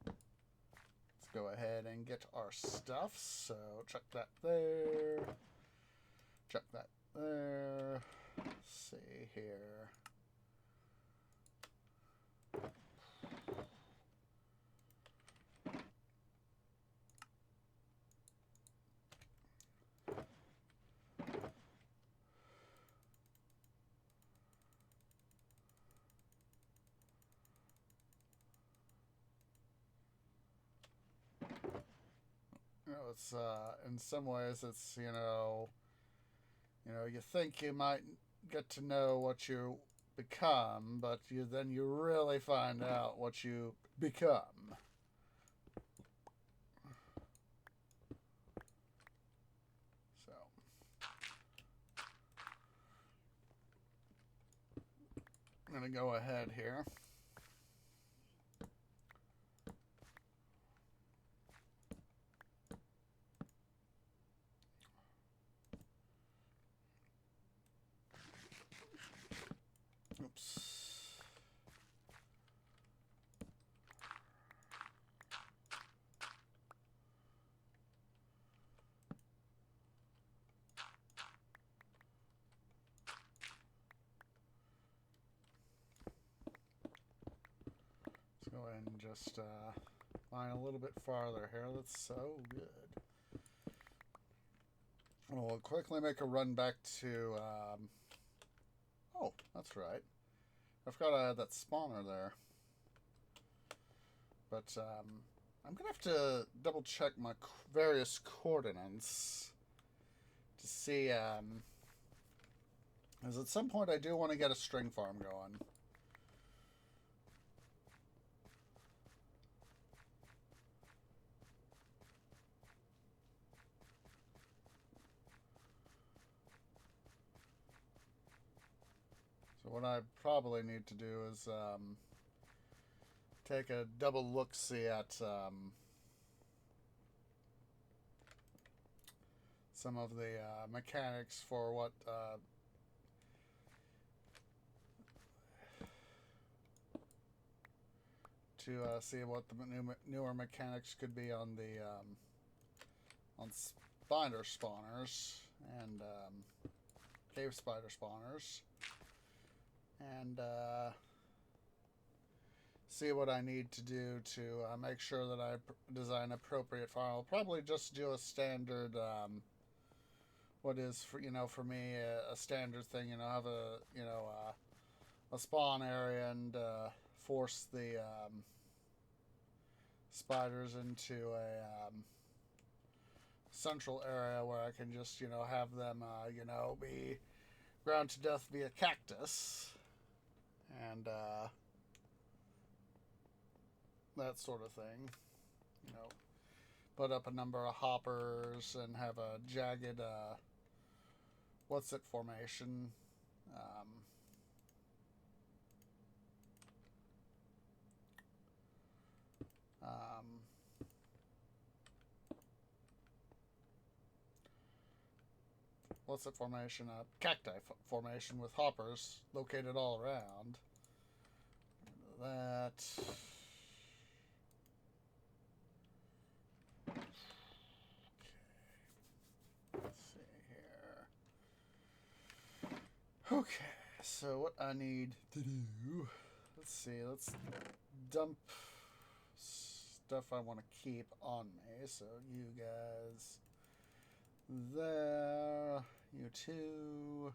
Let's go ahead and get our stuff. So check that there. Check that there. Let's see here. It's in some ways it's you think you might get to know what you become, but then you really find out what you become. So I'm gonna go ahead here. Oops. Let's go ahead and just mine a little bit farther here. That's so good. We'll quickly make a run back to... oh, that's right. I forgot I had that spawner there. But I'm going to have to double check my various coordinates to see... because at some point I do want to get a string farm going. So what I probably need to do is take a double look-see at some of the mechanics for what to see what the newer mechanics could be on the on spider spawners and cave spider spawners, and see what I need to do to make sure that I design appropriate farm. I'll probably just do a standard what is for for me a standard thing. Have a spawn area and force the spiders into a central area where I can just have them be ground to death via cactus and that sort of thing. Put up a number of hoppers and have a jagged what's it formation. What's it formation? Cacti formation with hoppers located all around. That. Okay, so what I need to do, let's see, let's dump stuff I want to keep on me. So you guys there, you two.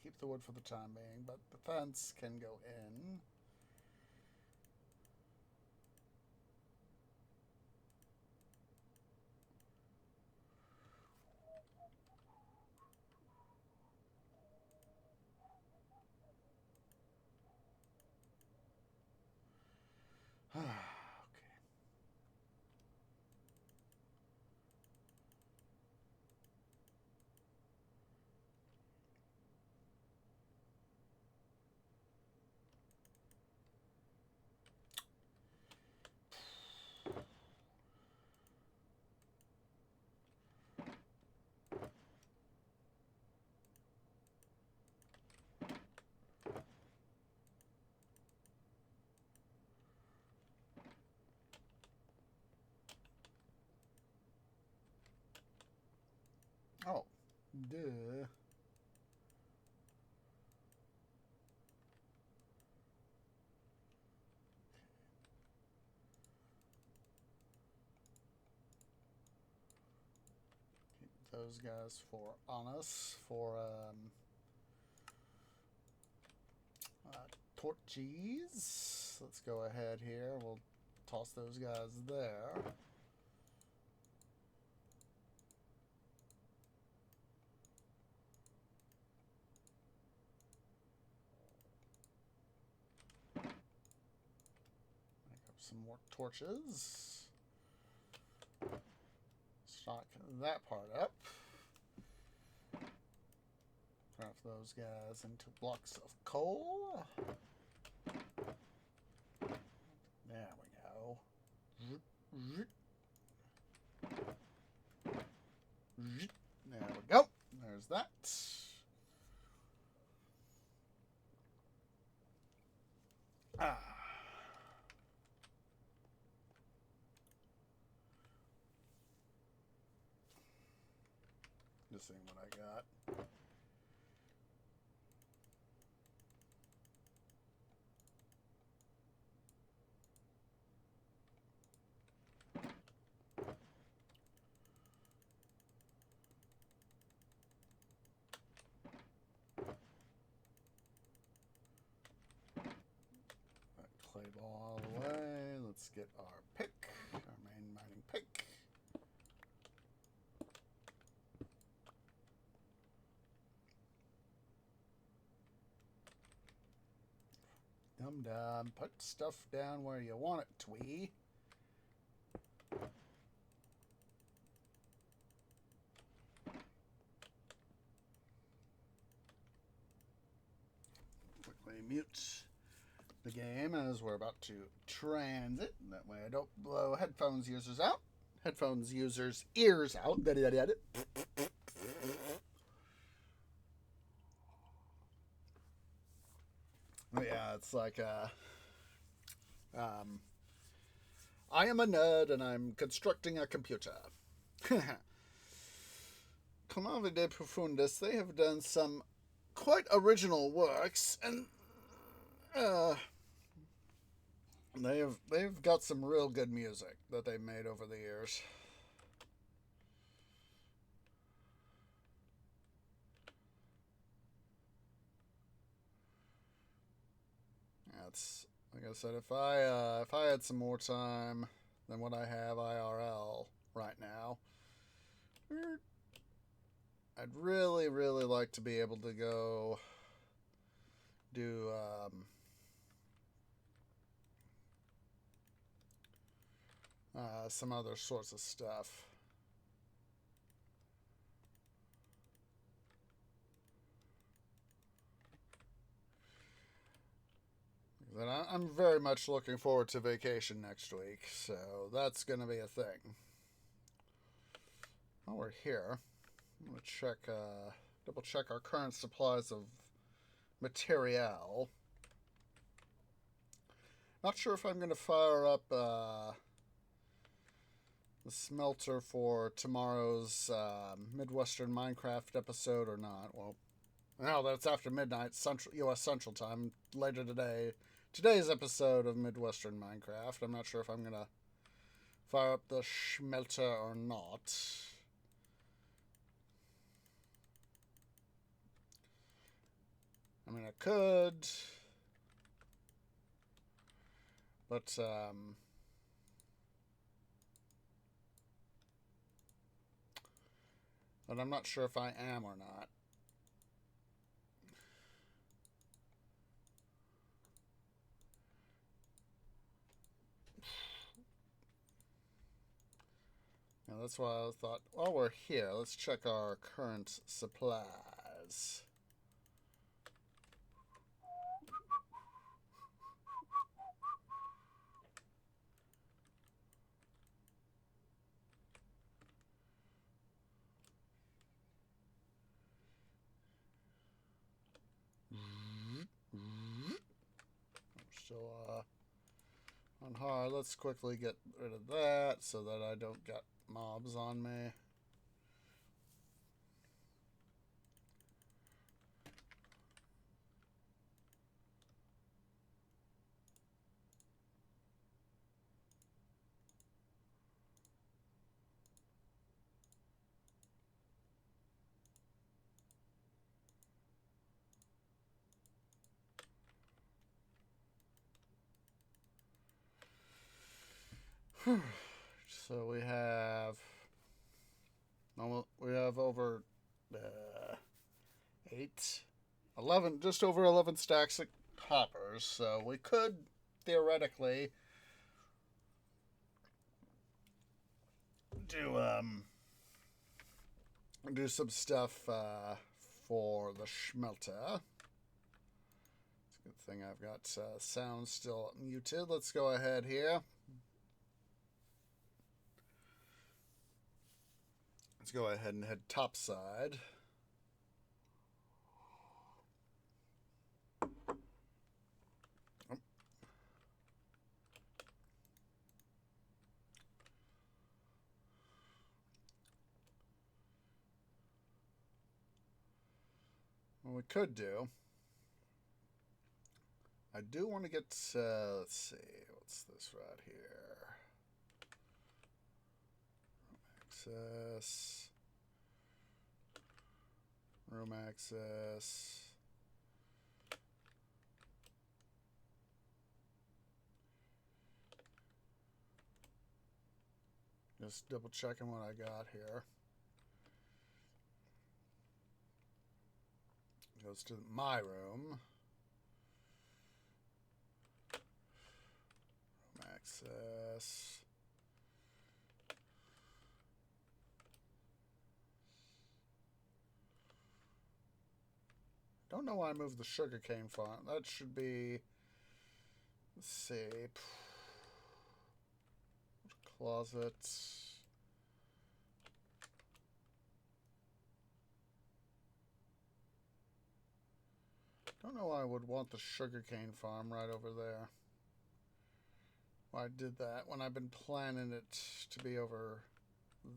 Keep the wood for the time being, but the fence can go in. Okay. Oh, duh. Keep those guys for honest for torches. Let's go ahead here. We'll toss those guys there. Some more torches. Stock that part up. Craft those guys into blocks of coal. There we go. There we go. There's that. Just seeing what I got. Clay ball all the way. Let's get our pick, our main mining pick. Dum-dum. Put stuff down where you want it, Twee. Quickly mute the game as we're about to transit. That way I don't blow headphones users out. Headphones users' ears out. Yeah, it's like I am a nerd and I'm constructing a computer. Clave de Profundis, they have done some quite original works, and they've got some real good music that they've made over the years. That's like I said. If I had some more time than what I have IRL right now, I'd really like to be able to go do some other sorts of stuff. Then I'm very much looking forward to vacation next week, so that's going to be a thing. While we're here, I'm going to check, double check our current supplies of material. Not sure if I'm going to fire up the smelter for tomorrow's Midwestern Minecraft episode or not. Well, no, that's after midnight, U.S. Central Time, later today. Today's episode of Midwestern Minecraft. I'm not sure if I'm going to fire up the smelter or not. I mean, I could, but I'm not sure if I am or not. Yeah, that's why I thought, while we're here, let's check our current supplies. Still on hard. Let's quickly get rid of that so that I don't get mobs on me. So we have over 11, just over 11 stacks of hoppers. So we could theoretically do some stuff for the smelter. It's a good thing I've got sound still muted. Let's go ahead here. Let's go ahead and head topside. What we could do, I do want to get, let's see, what's this right here? Access. Room access. Just double checking what I got here. Goes to my room. access. Don't know why I moved the sugarcane farm. That should be, let's see, closet. Don't know why I would want the sugarcane farm right over there. Well, I did that when I've been planning it to be over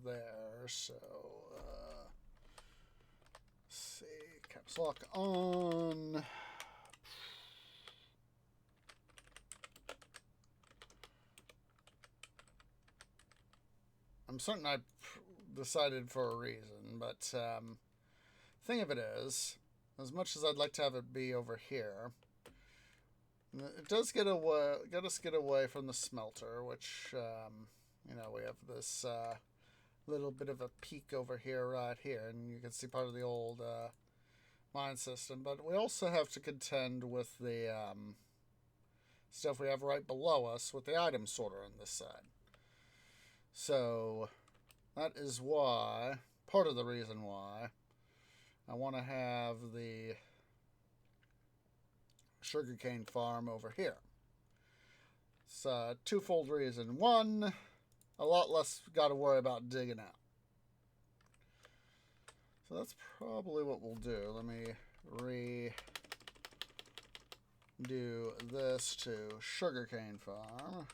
there, so let's see, caps lock on. I'm certain I decided for a reason, but thing of it is, as much as I'd like to have it be over here, it does get us away from the smelter, which you know, we have this little bit of a peak over here, right here, and you can see part of the old mine system. But we also have to contend with the stuff we have right below us with the item sorter on this side. So that is why, part of the reason why, I want to have the sugarcane farm over here. It's a twofold reason. One, a lot less got to worry about digging out. So that's probably what we'll do. Let me redo this to sugarcane farm.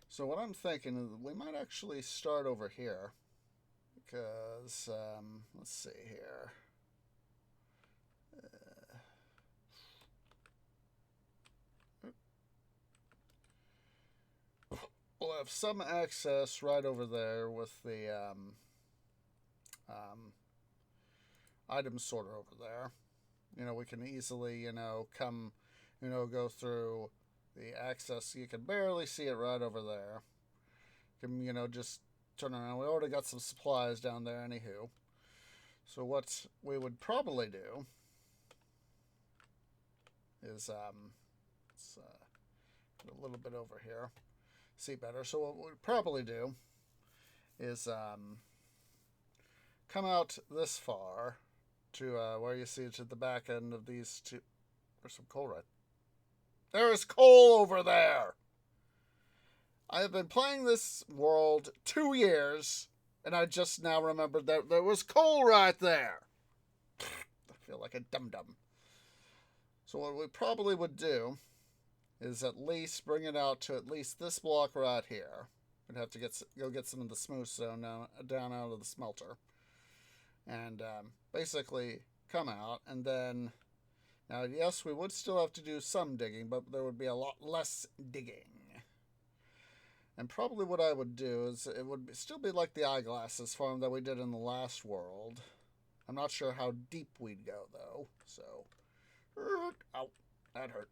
So what I'm thinking is we might actually start over here, because let's see here. We'll have some access right over there with the item sorter over there. You know, we can easily, you know, come, you know, go through the access. You can barely see it right over there. You can, you know, just turn around. We already got some supplies down there anywho. So what we would probably do is let's get a little bit over here, see better. So what we'd probably do is come out this far to where you see it's at the back end of these two. There's some coal right there. Is coal over there. I have been playing this world 2 years, and I just now remembered that there was coal right there. I feel like a dum-dum. So what we probably would do is at least bring it out to at least this block right here. We'd have to go get some of the smooth stone down out of the smelter. And basically come out, and then... Now, yes, we would still have to do some digging, but there would be a lot less digging. And probably what I would do is it would still be like the eyeglasses farm that we did in the last world. I'm not sure how deep we'd go, though. So, ow, that hurt.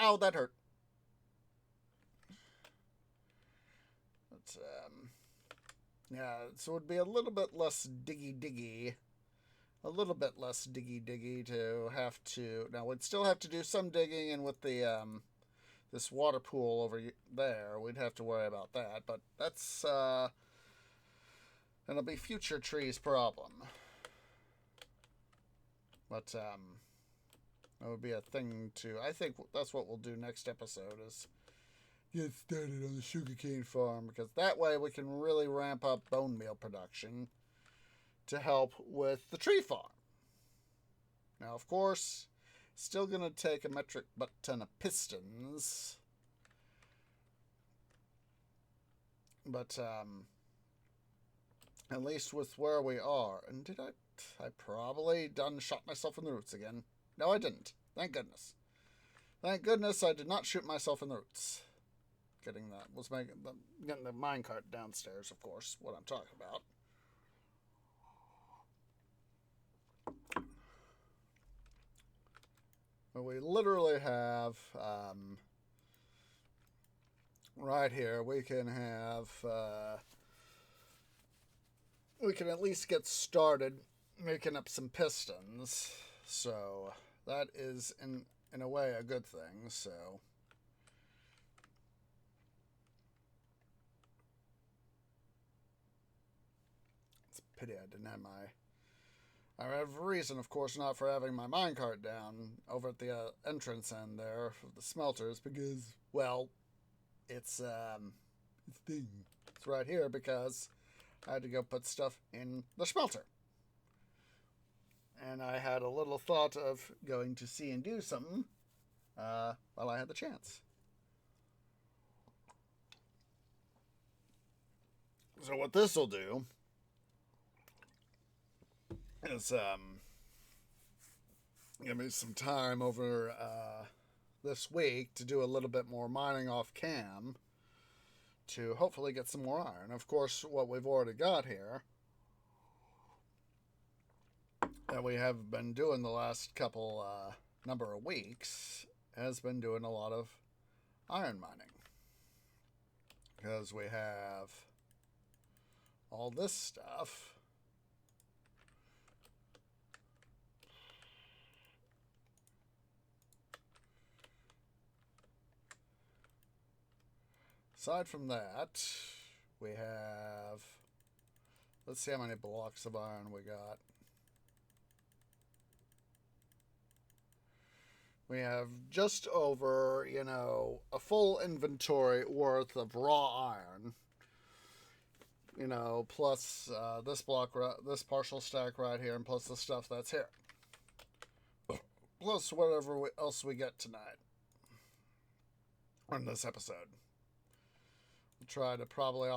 Ow, that hurt. But, yeah, so it would be a little bit less diggy-diggy. A little bit less diggy-diggy to have to... Now, we'd still have to do some digging, and with the this water pool over there, we'd have to worry about that. But that's... it'll be future trees' problem. But that would be a thing to... I think that's what we'll do next episode, is get started on the sugarcane farm, because that way we can really ramp up bone meal production to help with the tree farm. Now, of course, still going to take a metric ton of pistons. But, at least with where we are. And did I probably shot myself in the roots again. No, I didn't. Thank goodness. Thank goodness I did not shoot myself in the roots. Getting the minecart downstairs, of course, what I'm talking about. We literally have, right here, we can have, we can at least get started making up some pistons. So that is in a way a good thing. So it's a pity I didn't have my. I have a reason, of course, not for having my minecart down over at the entrance end there of the smelters because, well, it's right here because I had to go put stuff in the smelter. And I had a little thought of going to see and do something while I had the chance. So what this will do is give me some time over this week to do a little bit more mining off cam to hopefully get some more iron. Of course, what we've already got here that we have been doing the last couple number of weeks has been doing a lot of iron mining because we have all this stuff. Aside from that, we have, let's see how many blocks of iron we got. We have just over, a full inventory worth of raw iron. Plus this block, this partial stack right here, and plus the stuff that's here. Plus whatever else we get tonight. In this episode. We'll try to probably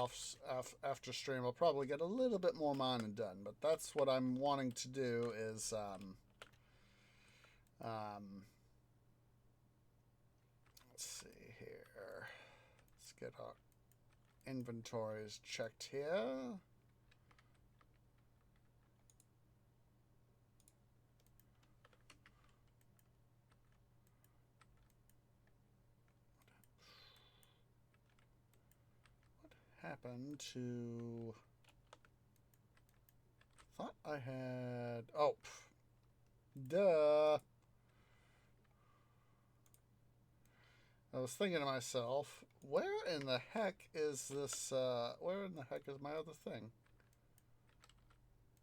after stream, I'll probably get a little bit more mining done. But that's what I'm wanting to do is let's see here. Let's get our inventories checked here. What happened to... Thought I had... Oh, duh. I was thinking to myself, where in the heck is this, where in the heck is my other thing?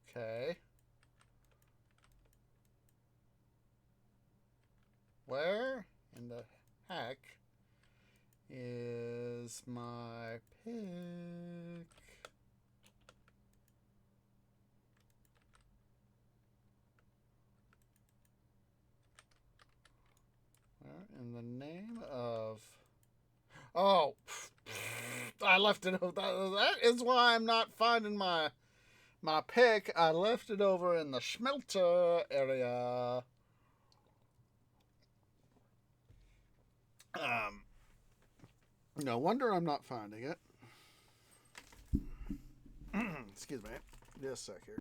Okay. Where in the heck is my pick? Where in the name of... Oh, I left it over. That is why I'm not finding my pick. I left it over in the smelter area. No wonder I'm not finding it. Excuse me. Just a sec here.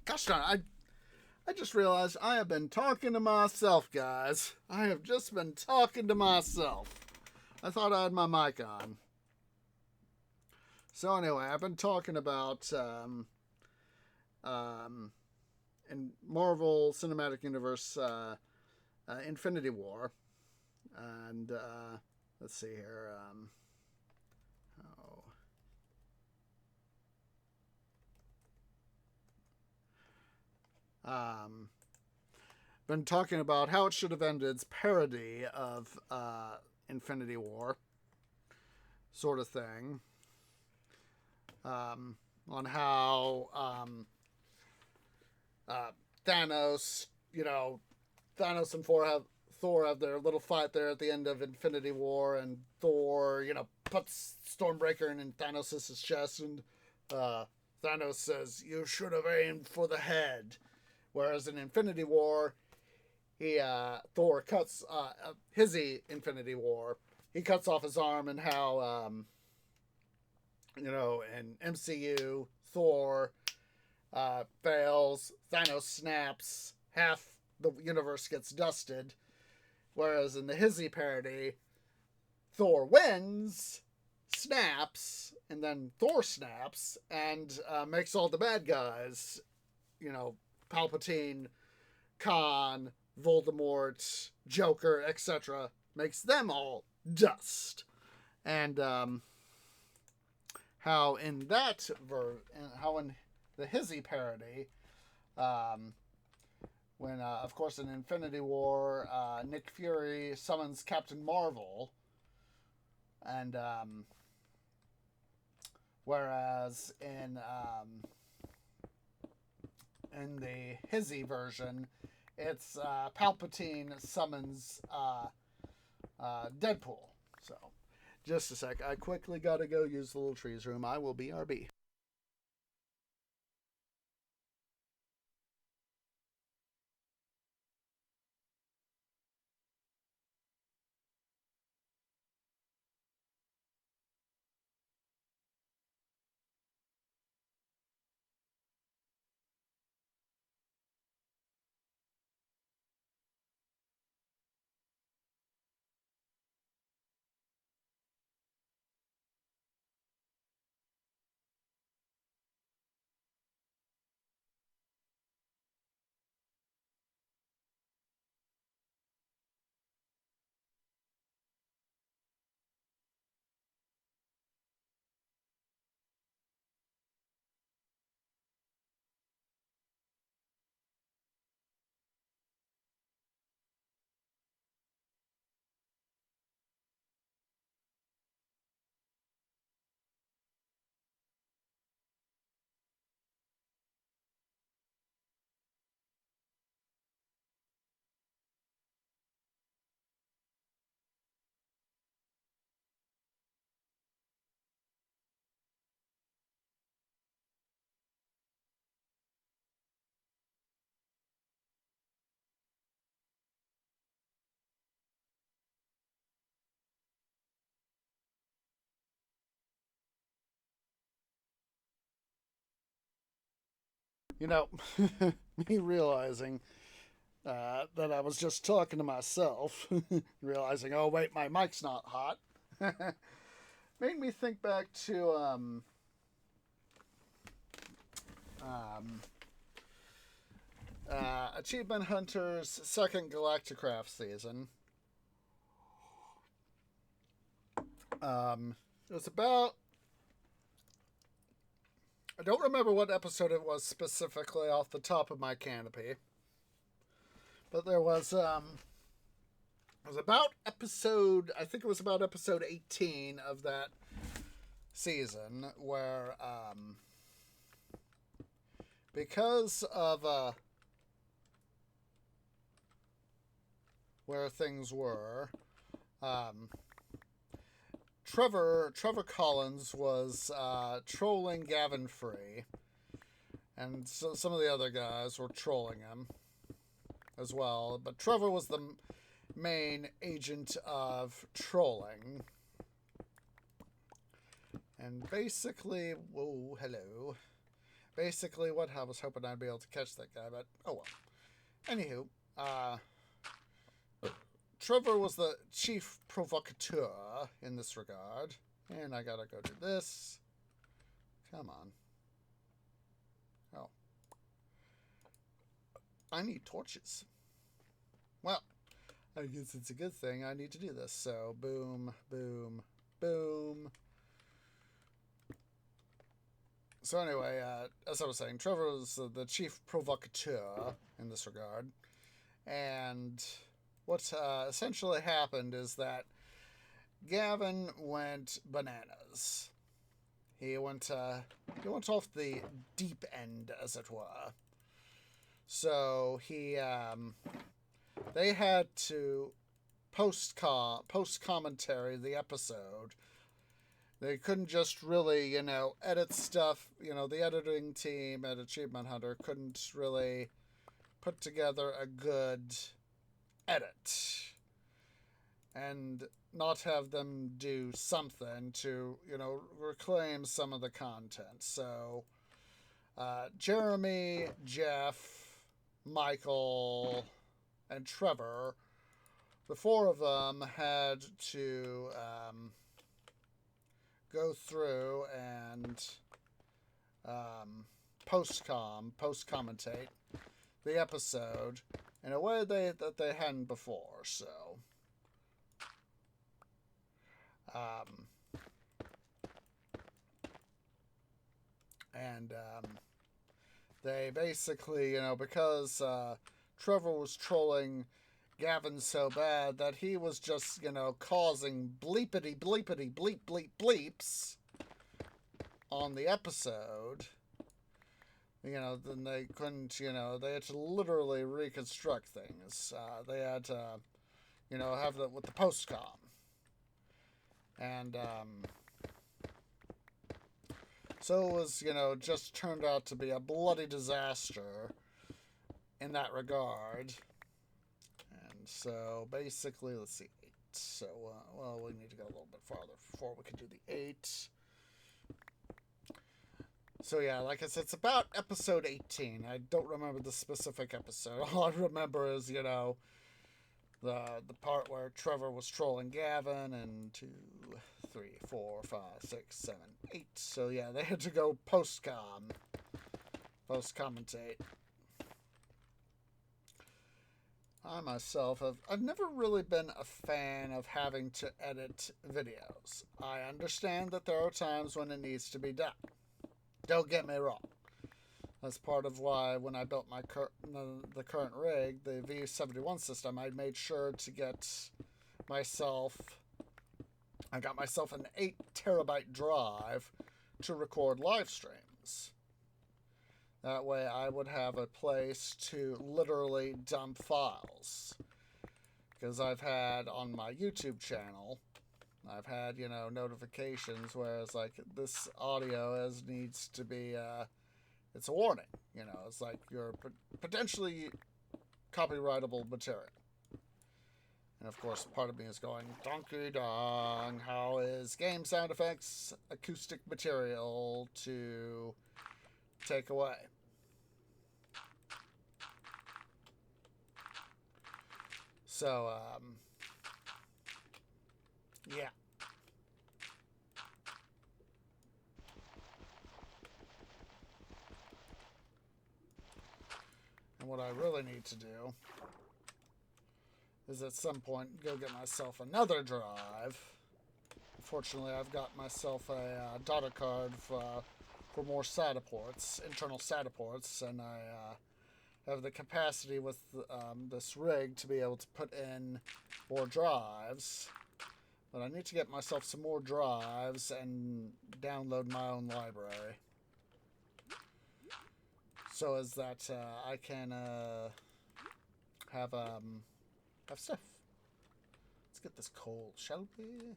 Gosh darn, I just realized I have been talking to myself, guys. I have just been talking to myself. I thought I had my mic on. So anyway, I've been talking about in Marvel Cinematic Universe Infinity War. And let's see here. Been talking about how it should have ended. Its parody of Infinity War, sort of thing. On how Thanos, Thanos and Thor have their little fight there at the end of Infinity War, and Thor, puts Stormbreaker in Thanos' chest, and Thanos says, "You should have aimed for the head." Whereas in Infinity War, Thor cuts his Infinity War. He cuts off his arm, and how in MCU, Thor fails, Thanos snaps, half the universe gets dusted. Whereas in the Hizzy parody, Thor wins, snaps, and then Thor snaps and makes all the bad guys, Palpatine, Khan, Voldemort, Joker, etc., makes them all dust. And how in the Hizzy parody, when, of course, in Infinity War, Nick Fury summons Captain Marvel, and whereas in the Hizzy version, it's Palpatine summons Deadpool. So, just a sec. I quickly gotta go use the little trees room. I will BRB. Me realizing that I was just talking to myself, realizing, oh wait, my mic's not hot, made me think back to Achievement Hunter's second Galacticraft season. It was about, I don't remember what episode it was specifically off the top of my canopy, but there was it was about episode, I think it was about episode 18 of that season, where because of where things were, Trevor Collins was trolling Gavin Free, and so some of the other guys were trolling him as well, but Trevor was the main agent of trolling. And basically, whoa, hello. basically what I was hoping I'd be able to catch that guy, but oh well. Anywho, Trevor was the chief provocateur in this regard. And I gotta go do this. Come on. Oh. I need torches. Well, I guess it's a good thing I need to do this. So, boom, boom, boom. So anyway, as I was saying, Trevor was the chief provocateur in this regard. And what essentially happened is that Gavin went bananas. He went off the deep end, as it were. So they had to post commentary the episode. They couldn't just really, edit stuff. The editing team at Achievement Hunter couldn't really put together a good edit and not have them do something to, reclaim some of the content. So, Jeremy, Jeff, Michael, and Trevor, the four of them had to go through and post-commentate the episode in a way that they hadn't before. So, they basically, because Trevor was trolling Gavin so bad that he was just, causing bleepity bleepity bleep bleep bleeps on the episode. Then they couldn't, they had to literally reconstruct things. They had to, have that with the post-com. And, so it was, just turned out to be a bloody disaster in that regard. And so, basically, let's see, 8. So, well, we need to go a little bit farther before we can do the 8. So, yeah, like I said, it's about episode 18. I don't remember the specific episode. All I remember is, the part where Trevor was trolling Gavin, and 2, 3, 4, 5, 6, 7, 8. So yeah, they had to go post-commentate. I myself I've never really been a fan of having to edit videos. I understand that there are times when it needs to be done. Don't get me wrong. That's part of why when I built my the current rig, the V71 system, I made sure to get myself... I got myself an 8 terabyte drive to record live streams. That way I would have a place to literally dump files. Because I've had on my YouTube channel, I've had, notifications where it's like, this audio needs to be... it's a warning, it's like you're potentially copyrightable material. And of course, part of me is going, donkey dong, how is game sound effects acoustic material to take away? So, yeah. And what I really need to do is at some point go get myself another drive. Fortunately, I've got myself a data card for more SATA ports, internal SATA ports, and I have the capacity with this rig to be able to put in more drives. But I need to get myself some more drives and download my own library. So as that I can have stuff. Let's get this coal, shall we?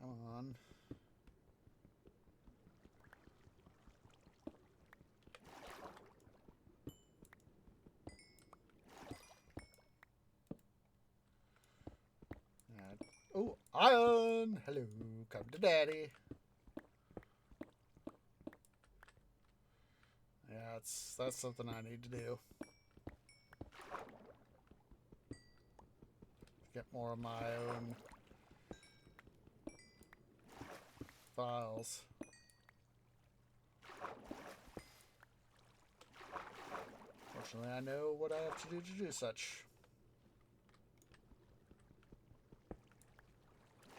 Come on. Iron! Hello, come to daddy. Yeah, that's something I need to do. Get more of my own files. Fortunately, I know what I have to do such.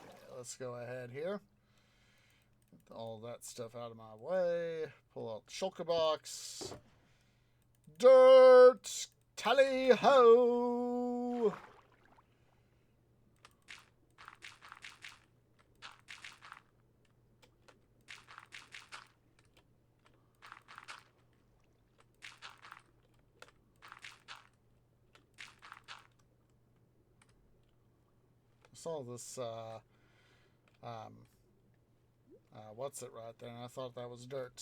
Okay, let's go ahead here. Get all that stuff out of my way. Pull out the shulker box. Dirt! Tally ho! I saw this, what's it right there? And I thought that was dirt.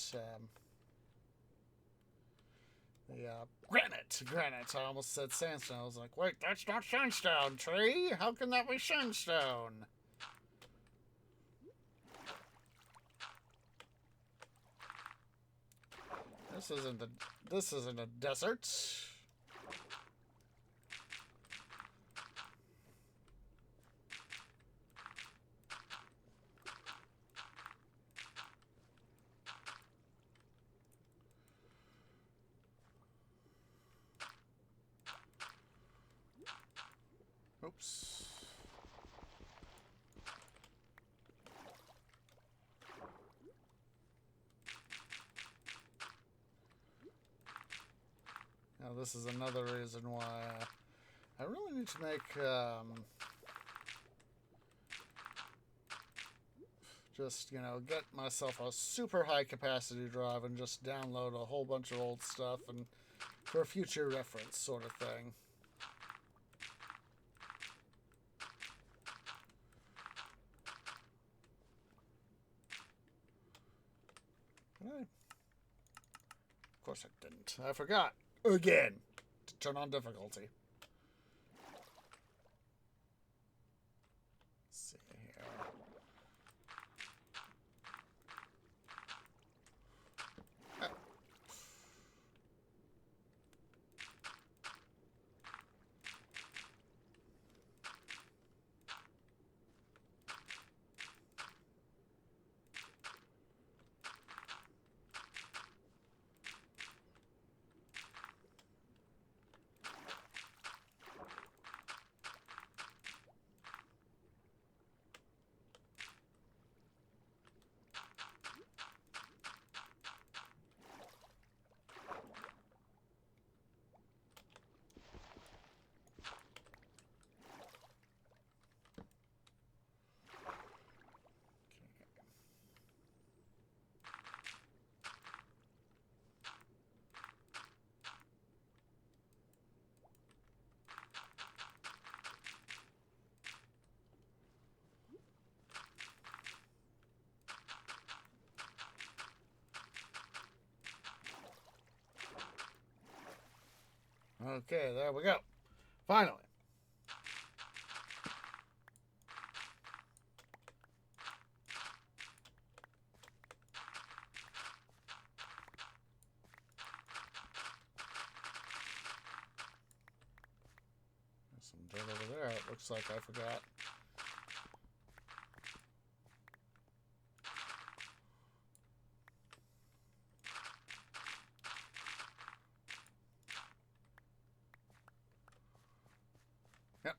Granite. I almost said sandstone. I was like, wait, that's not sandstone, tree. How can that be sandstone? This isn't a desert. Oops. Now this is another reason why I really need to make just, you know, get myself a super high capacity drive and just download a whole bunch of old stuff and for future reference sort of thing. Of course I didn't. I forgot. Again. To turn on difficulty. Let's see here. Okay, there we go. Finally. There's some dirt over there. It looks like I forgot. Yep.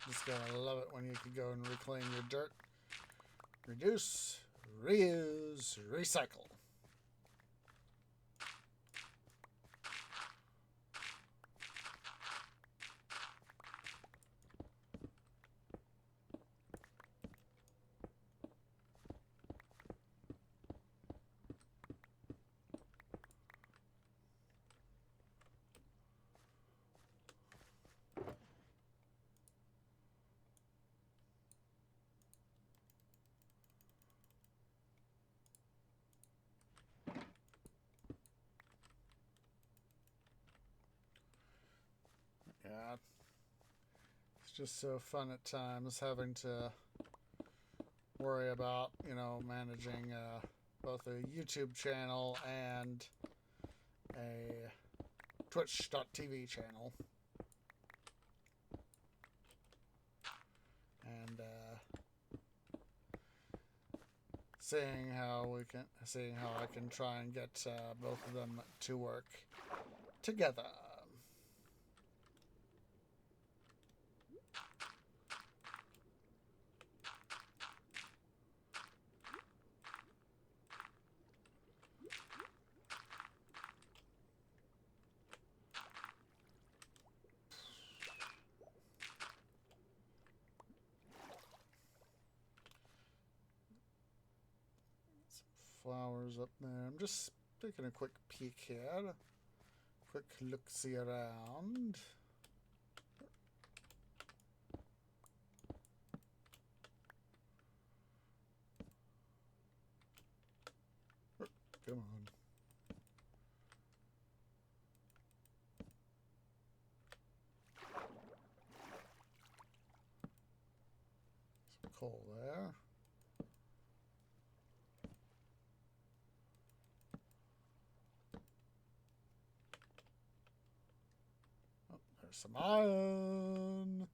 Just gotta love it when you can go and reclaim your dirt. Reduce, reuse, recycle. just so fun at times having to worry about, you know, managing both a YouTube channel and a Twitch.tv channel. And seeing how I can try and get both of them to work together. Flowers up there. I'm just taking a quick peek here. Quick look-see around. Come on. Some coal there. Some iron.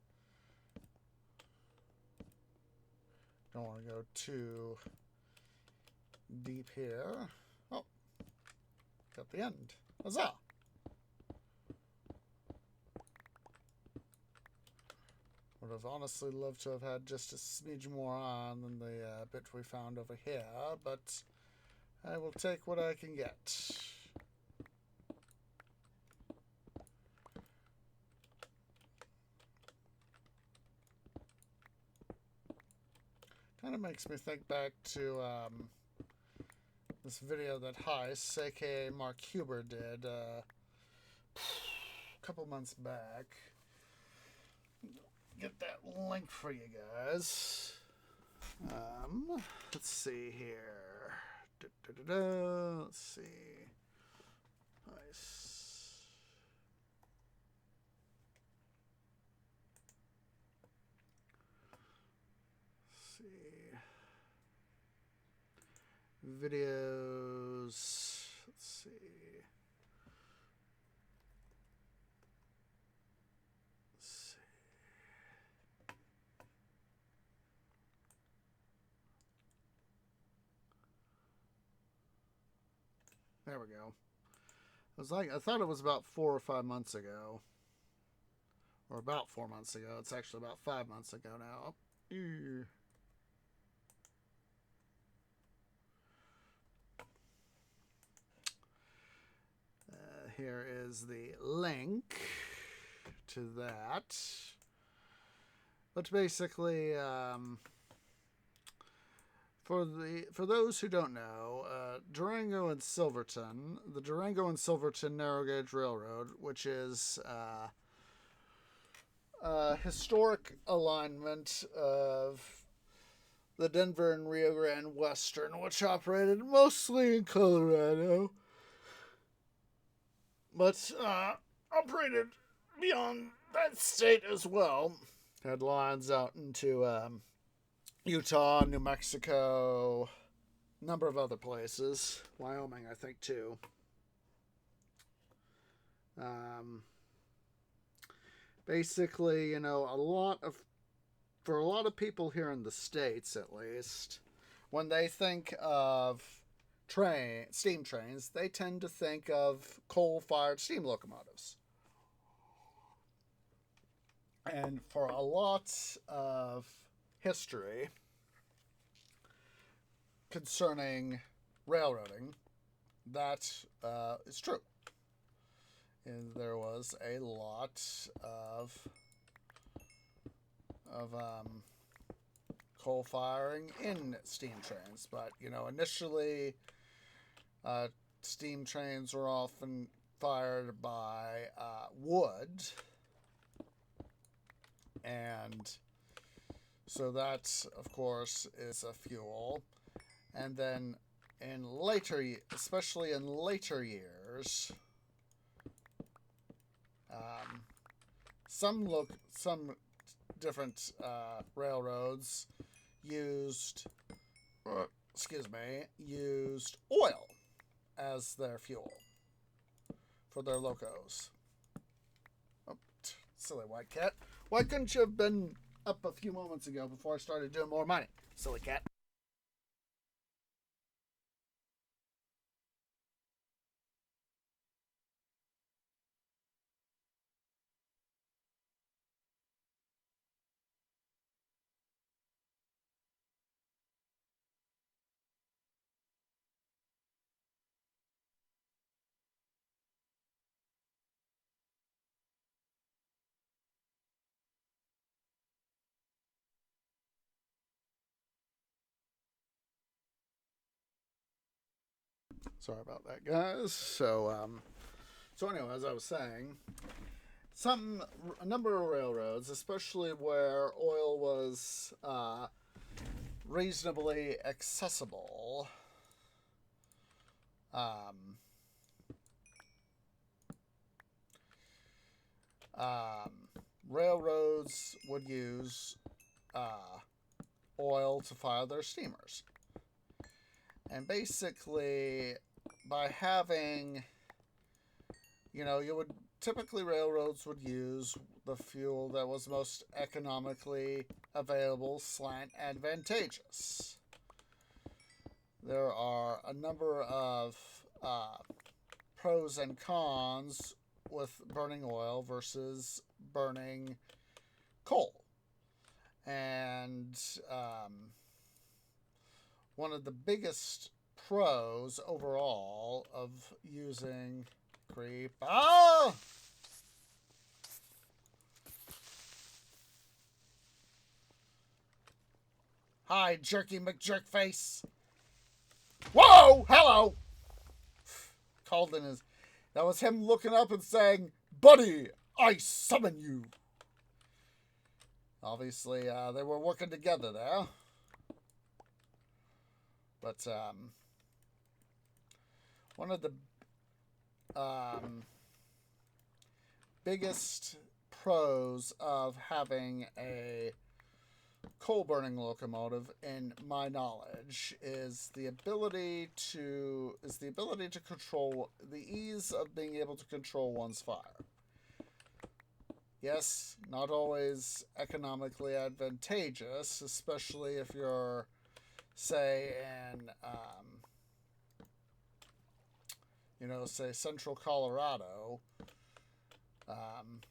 Don't want to go too deep here. Oh, got the end. Huzzah! Would have honestly loved to have had just a smidge more on than the bit we found over here, but I will take what I can get. Kind of makes me think back to this video that Heist, aka Mark Huber, did a couple months back. Get that link for you guys. Let's see here. Let's see. Nice. Videos. Let's see. There we go. I thought it was about 4 or 5 months ago. Or about 4 months ago. It's actually about 5 months ago now. Here is the link to that. But basically, for those who don't know, Durango and Silverton, the Durango and Silverton Narrow Gauge Railroad, which is a historic alignment of the Denver and Rio Grande Western, which operated mostly in Colorado, but operated beyond that state as well. Had lines out into Utah, New Mexico, a number of other places. Wyoming, I think, too. Basically, you know, for a lot of people here in the States, at least, when they think of steam trains, they tend to think of coal-fired steam locomotives. And for a lot of history concerning railroading, that is true. And there was a lot of coal firing in steam trains, but you know, initially steam trains were often fired by wood, and so that, of course, is a fuel. And then especially in later years, some different railroads used, used oil as their fuel for their locos. Oh, silly white cat. Why couldn't you have been up a few moments ago before I started doing more mining? Silly cat. Sorry about that, guys. So anyway, as I was saying, a number of railroads, especially where oil was reasonably accessible, um, um, railroads would use oil to fire their steamers. And basically, by having, you would typically railroads would use the fuel that was most economically available / advantageous. There are a number of pros and cons with burning oil versus burning coal. And one of the biggest pros overall of using creep. Hi, Jerky McJerkface. Whoa! Hello! Called in his. That was him looking up and saying, "Buddy, I summon you." Obviously, they were working together there. But one of the biggest pros of having a coal burning locomotive, in my knowledge, is the ability to control the ease of being able to control one's fire. Yes, not always economically advantageous, especially if you're, say, in say central Colorado,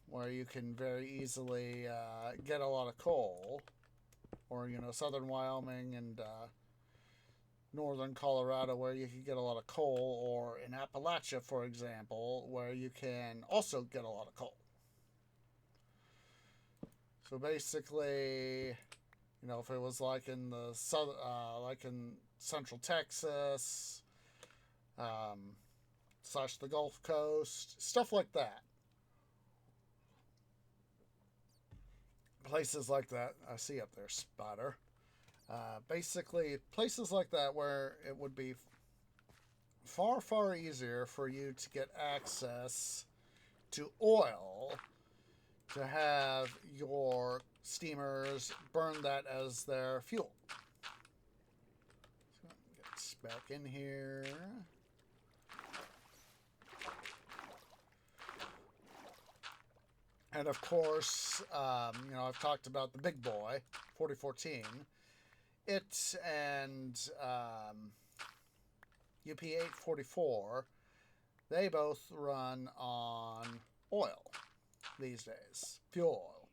where you can very easily get a lot of coal, or southern Wyoming and northern Colorado, where you can get a lot of coal, or in Appalachia, for example, where you can also get a lot of coal. So basically, if it was like in the like in central Texas, / the Gulf Coast, stuff like that. Places like that. I see up there, Spider. Basically, places like that where it would be far, far easier for you to get access to oil, to have your steamers burn that as their fuel. So get back in here. And of course, I've talked about the big boy, 4014. It and UP844, they both run on oil these days, fuel oil.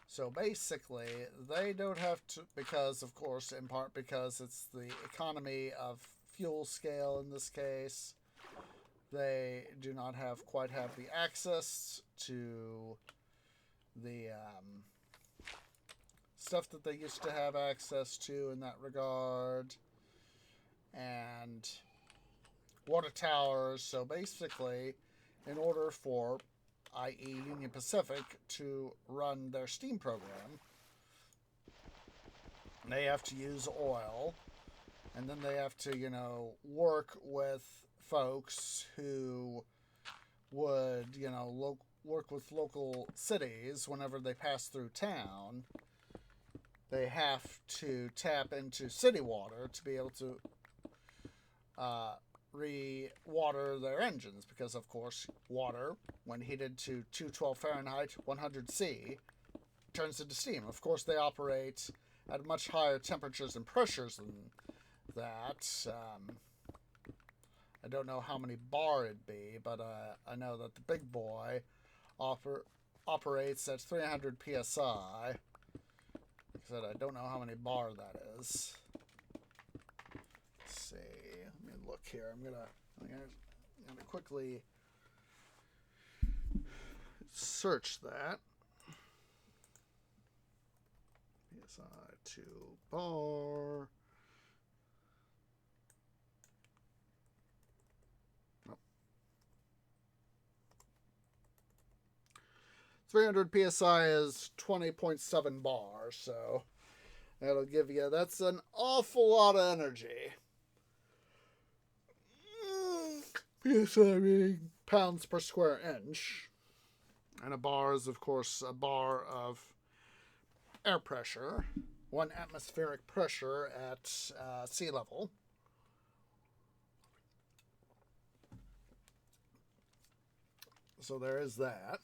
So basically, they don't have to, because, of course, in part because it's the economy of fuel scale in this case, they do not quite have the access to the stuff that they used to have access to in that regard, and water towers. So basically, in order for, i.e. Union Pacific, to run their steam program, they have to use oil, and then they have to, work with folks who would, work with local cities whenever they pass through town. They have to tap into city water to be able to re-water their engines, because of course water, when heated to 212 Fahrenheit 100 C, turns into steam. Of course they operate at much higher temperatures and pressures than that. I don't know how many bar it'd be, but I know that the big boy operates at 300 psi. Like I said, I don't know how many bar that is. Let's see. Let me look here. I'm gonna quickly search that. PSI to bar. 300 psi is 20.7 bars, so that'll give you, that's an awful lot of energy. PSI being pounds per square inch. And a bar is, of course, a bar of air pressure, 1 atmospheric pressure at sea level. So there is that.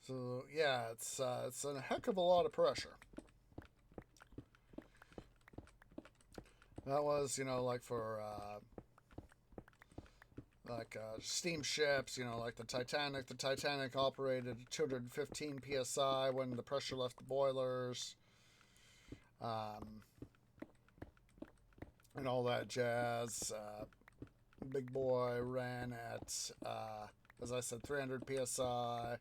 So yeah, it's a heck of a lot of pressure. That was, like for steamships, like the Titanic. The Titanic operated at 215 psi when the pressure left the boilers, and all that jazz. Big boy ran at, as I said, 300 psi.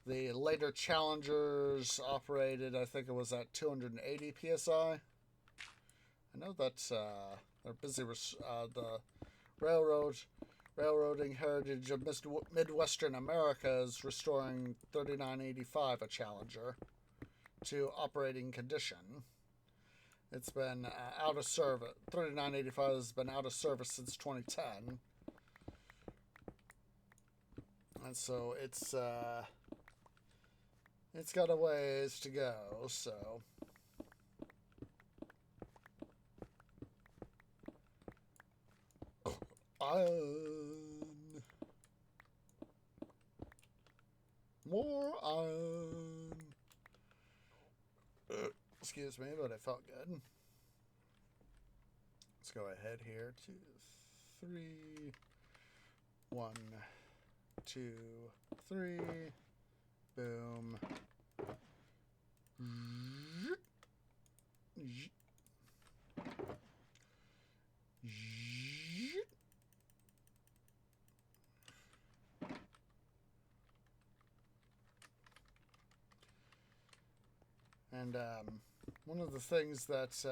The later Challengers operated, I think it was at 280 psi. I know that they're busy with the railroading heritage of Midwestern America is restoring 3985, a Challenger, to operating condition. It's been out of service. 3985 has been out of service since 2010. And so it's got a ways to go, so. Iron. More iron. Excuse me, but it felt good. Let's go ahead here. 2, 3. 1, 2, 3. Boom. And one of the things that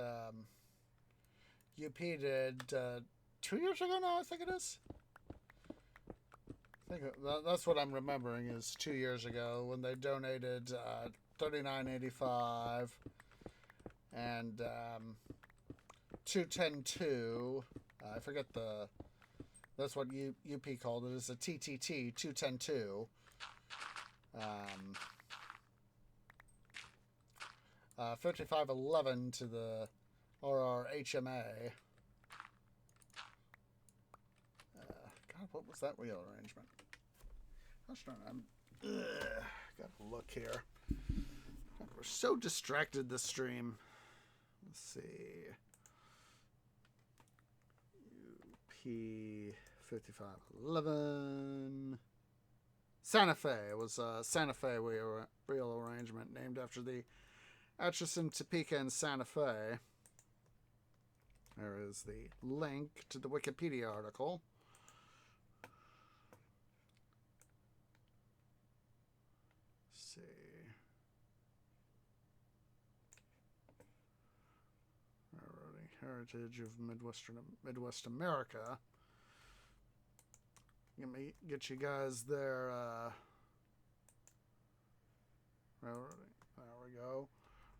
UP did 2 years ago now, I think it is. I think that's what I'm remembering is 2 years ago when they donated $39.85 and 210.2. I forget that's what UP called it. It's a TTT 210.2. 5511 to the RRHMA. God, what was that wheel arrangement? Gosh darn, gotta look here. God, we're so distracted this stream. Let's see. UP 5511. Santa Fe. It was a Santa Fe wheel arrangement named after the Atchison, Topeka, and Santa Fe. There is the link to the Wikipedia article. Let's see. Railroading heritage of Midwest America. Let me get you guys there. Railroading. There we go.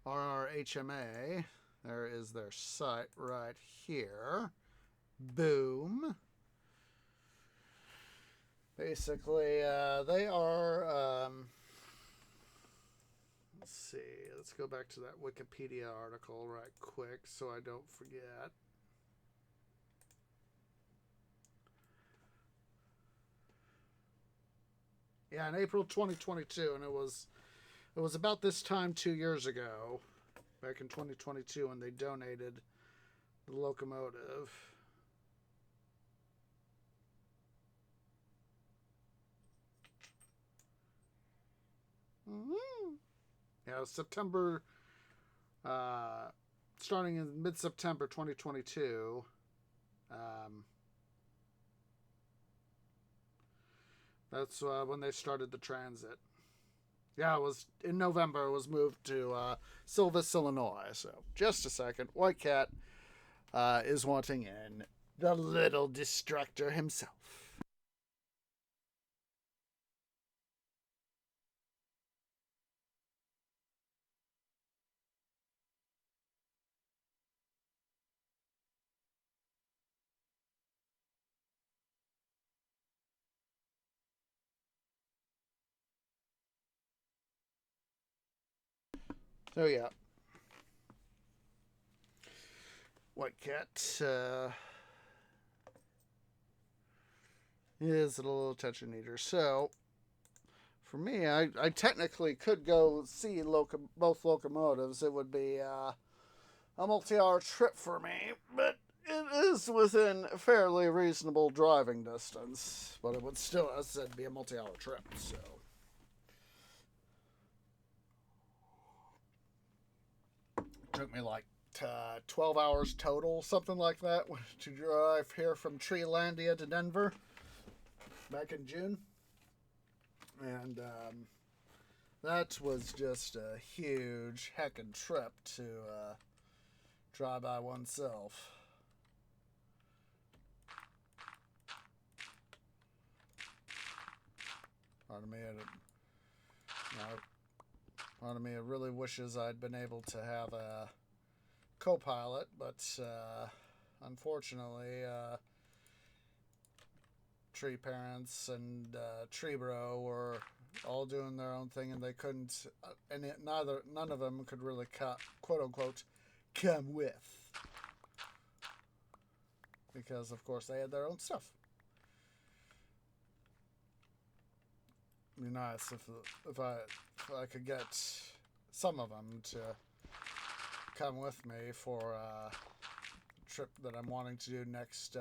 RRHMA. There is their site right here. Boom. Basically, they are, let's see, let's go back to that Wikipedia article right quick so I don't forget. Yeah, in April 2022, and it was about this time 2 years ago, back in 2022, when they donated the locomotive. Mm-hmm. Yeah, September, starting in mid-September 2022. That's when they started the transit. Yeah, it was in November. It was moved to Silvis, Illinois. So, just a second. White Cat is wanting in. The little distractor himself. So, yeah. White Cat is a little attention eater. So, for me, I technically could go see both locomotives. It would be a multi-hour trip for me, but it is within a fairly reasonable driving distance. But it would still, as I said, be a multi-hour trip. So, it took me like 12 hours total, something like that, to drive here from Treelandia to Denver back in June. And that was just a huge heckin' trip to drive by oneself. Part of me really wishes I'd been able to have a co-pilot, but unfortunately, Tree Parents and Tree Bro were all doing their own thing, and they couldn't, none of them could really quote unquote come with, because of course they had their own stuff. It'd be nice if I could get some of them to come with me for a trip that I'm wanting to do next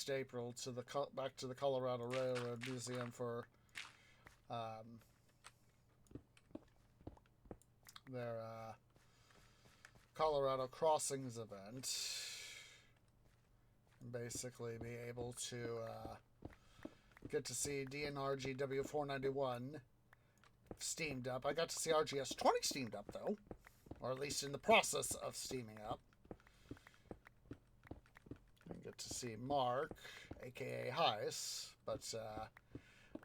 April to back to the Colorado Railroad Museum for their Colorado Crossings event, and basically be able to get to see DNRGW 491 steamed up. I got to see RGS 20 steamed up though, or at least in the process of steaming up. I get to see Mark, aka Heiss, but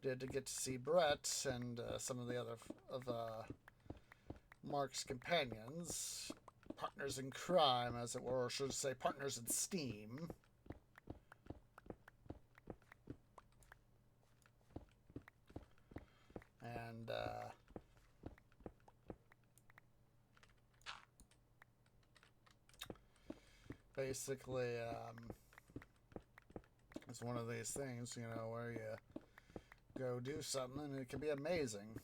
did get to see Brett and some of the other of Mark's companions, partners in crime, as it were, or should I say partners in steam. And basically, it's one of these things, where you go do something and it can be amazing.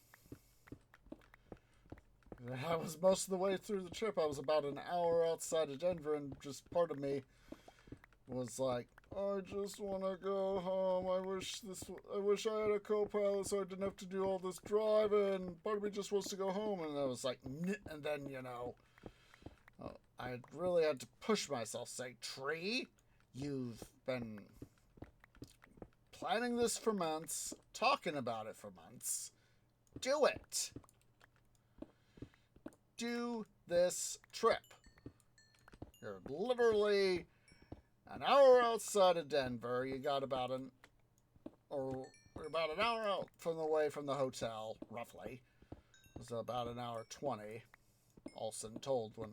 I was most of the way through the trip. I was about an hour outside of Denver, and just part of me was like, I just want to go home. I wish I had a co-pilot so I didn't have to do all this driving. Part of me just wants to go home. And I was like, and then, I really had to push myself, say, Tree, you've been planning this for months, talking about it for months. Do it. Do this trip. You're literally an hour outside of Denver. You got about an hour out from the hotel, roughly. It was about an hour 20, all said and told. When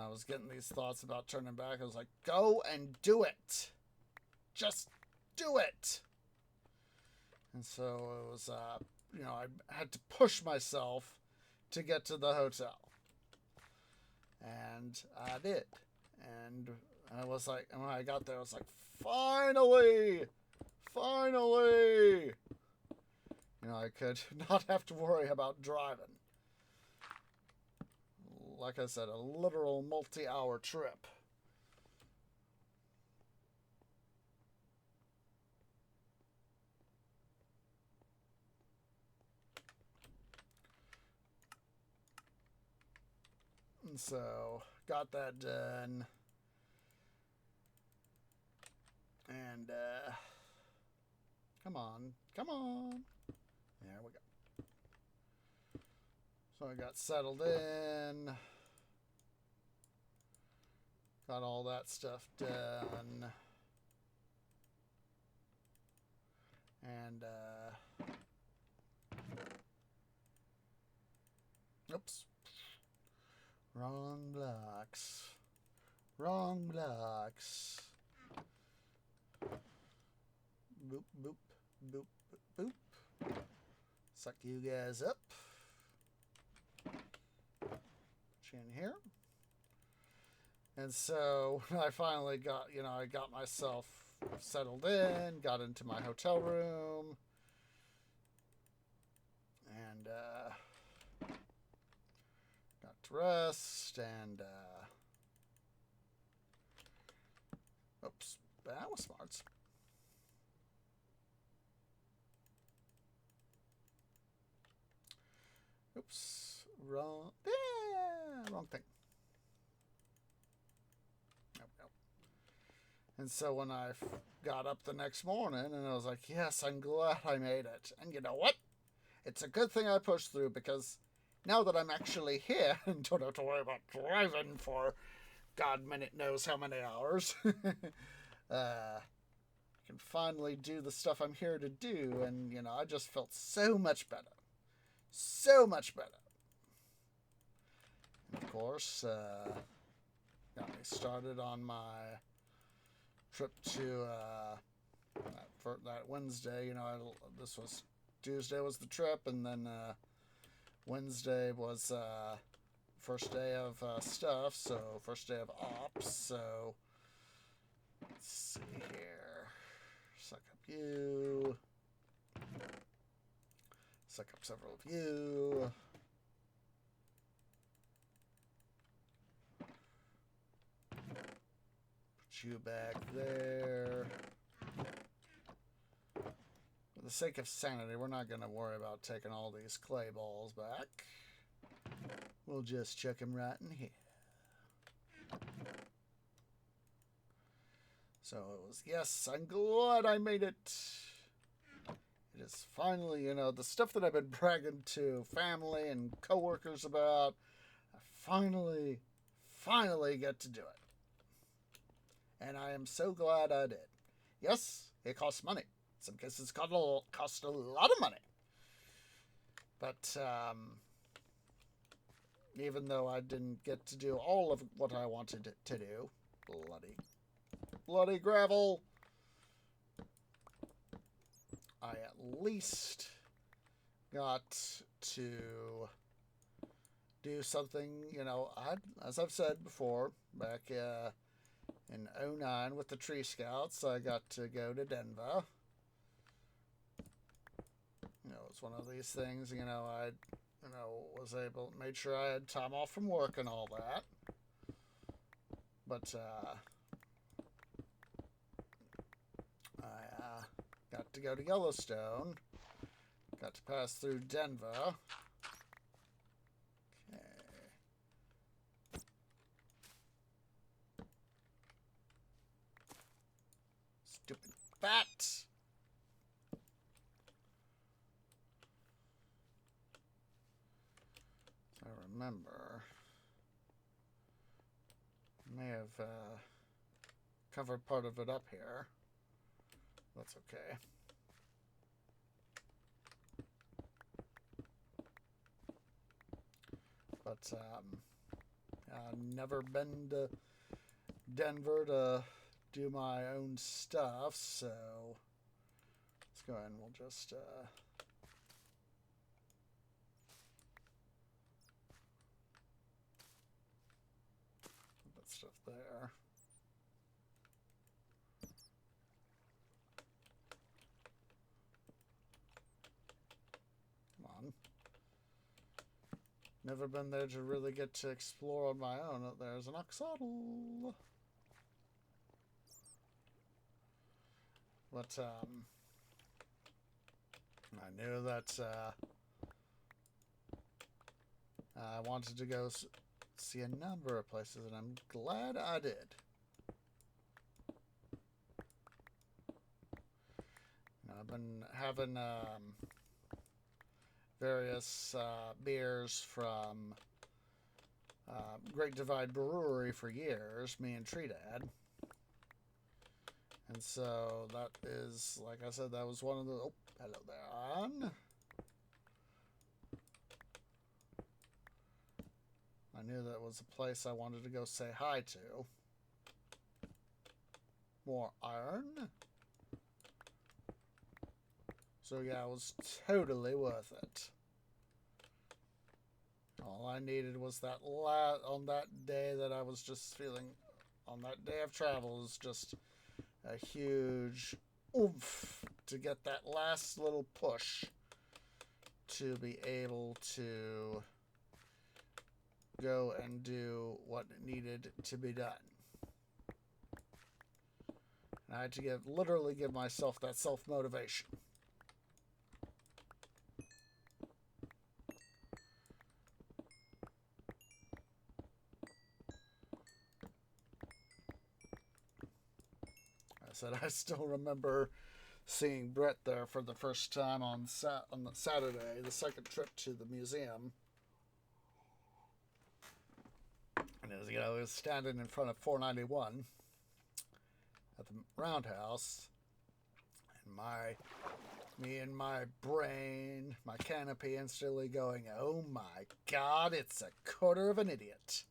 I was getting these thoughts about turning back, I was like, go and do it. Just do it. And so it was, I had to push myself to get to the hotel. And I did. And I was like, and when I got there, I was like, finally! Finally! I could not have to worry about driving. Like I said, a literal multi-hour trip. And so, got that done. And, come on. There we go. So I got settled in. Got all that stuff done. And, oops. Wrong blocks. Boop, boop, boop, boop, boop. Suck you guys up. Put you in here. And so I finally got, I got myself settled in, got into my hotel room, and got to rest, and oops, that was smart. Oops, wrong thing. Nope. And so when I got up the next morning, and I was like, yes, I'm glad I made it. And you know what? It's a good thing I pushed through, because now that I'm actually here and don't have to worry about driving for God knows how many hours, I can finally do the stuff I'm here to do. And, I just felt so much better. So much better. And of course, got me started on my trip to for that Wednesday. This was Tuesday was the trip, and then Wednesday was first day of stuff. So first day of ops. So let's see here. Suck up you. Suck up several of you. Put you back there. For the sake of sanity, we're not going to worry about taking all these clay balls back. We'll just chuck them right in here. So it was, yes, I'm glad I made it. It is finally, the stuff that I've been bragging to family and coworkers about, I finally get to do it. And I am so glad I did. Yes, it costs money. In some cases, it cost a lot of money. But even though I didn't get to do all of what I wanted to do, bloody gravel, I at least got to do something, as I've said before, back in 2009 with the Tree Scouts, I got to go to Denver. It's one of these things, I was made sure I had time off from work and all that. But I got to go to Yellowstone. Got to pass through Denver. Okay. Stupid bat. I remember. May have covered part of it up here. That's okay. But I've never been to Denver to do my own stuff, so let's go ahead and we'll just put that stuff there. Come on. Never been there to really get to explore on my own. Oh, there's an oxodal. But, I knew that, I wanted to go see a number of places, and I'm glad I did. I've been having, various, beers from, Great Divide Brewery for years, me and Trinidad. And so that is, like I said, that was one of the... Oh, hello there, Ann. I knew that was a place I wanted to go say hi to. More iron. So yeah, it was totally worth it. All I needed was that on that day that I was just feeling... On that day of travel was just... a huge oomph to get that last little push to be able to go and do what needed to be done. And I had to literally give myself that self-motivation. I still remember seeing Brett there for the first time on the Saturday, the second trip to the museum. And he was standing in front of 491 at the roundhouse, and me and my brain, my canopy, instantly going, "Oh my God, it's a quarter of an idiot."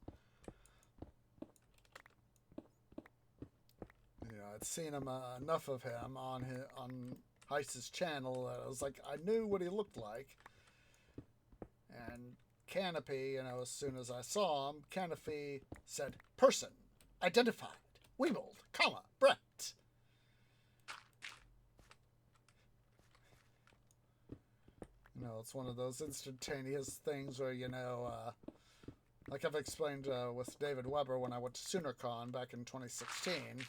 I'd seen him enough of him on Heist's channel that I was like, I knew what he looked like. And Canopy, as soon as I saw him, Canopy said, "Person identified, Weebold, comma, Brett." It's one of those instantaneous things where, like I've explained with David Weber when I went to SoonerCon back in 2016.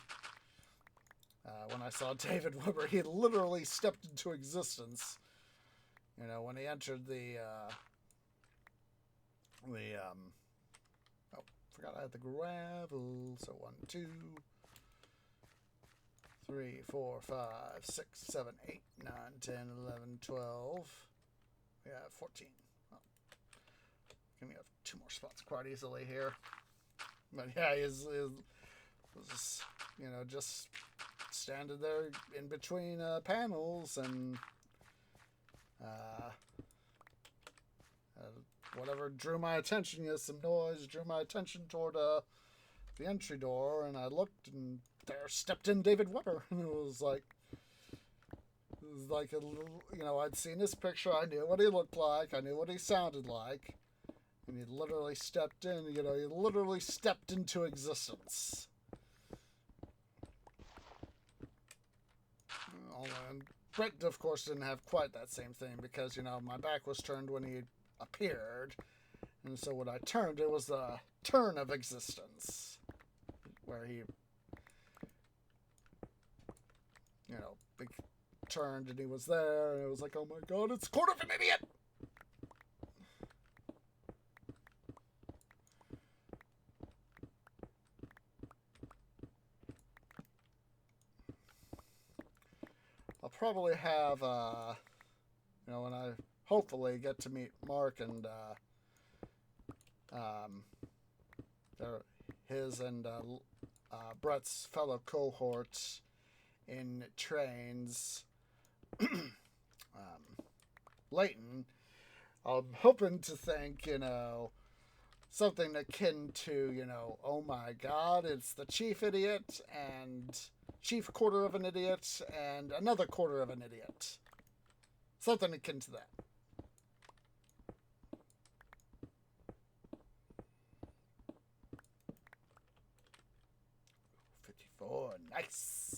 When I saw David Weber, he literally stepped into existence. When he entered forgot I had the gravel. So 1, 2, 3, 4, 5, 6, 7, 8, 9, 10, 11, 12. Yeah, 14. Oh. Give me 2 more spots quite easily here. But yeah, he was just standing there in between panels, and whatever drew my attention, some noise drew my attention toward the entry door, and I looked, and there stepped in David Weber, and it was like a little, I'd seen his picture, I knew what he looked like, I knew what he sounded like, and he literally stepped in, he literally stepped into existence. And Brett, of course, didn't have quite that same thing because, my back was turned when he appeared. And so when I turned, it was the turn of existence. Where he, big turned and he was there. And it was like, oh my God, it's quarter of an idiot! I'll probably have, when I hopefully get to meet Mark and his and Brett's fellow cohorts in trains, Layton. I'm hoping to think, something akin to, you know, oh my god, it's the chief idiot and chief quarter of an idiot and another quarter of an idiot. Something akin to that. $54, nice.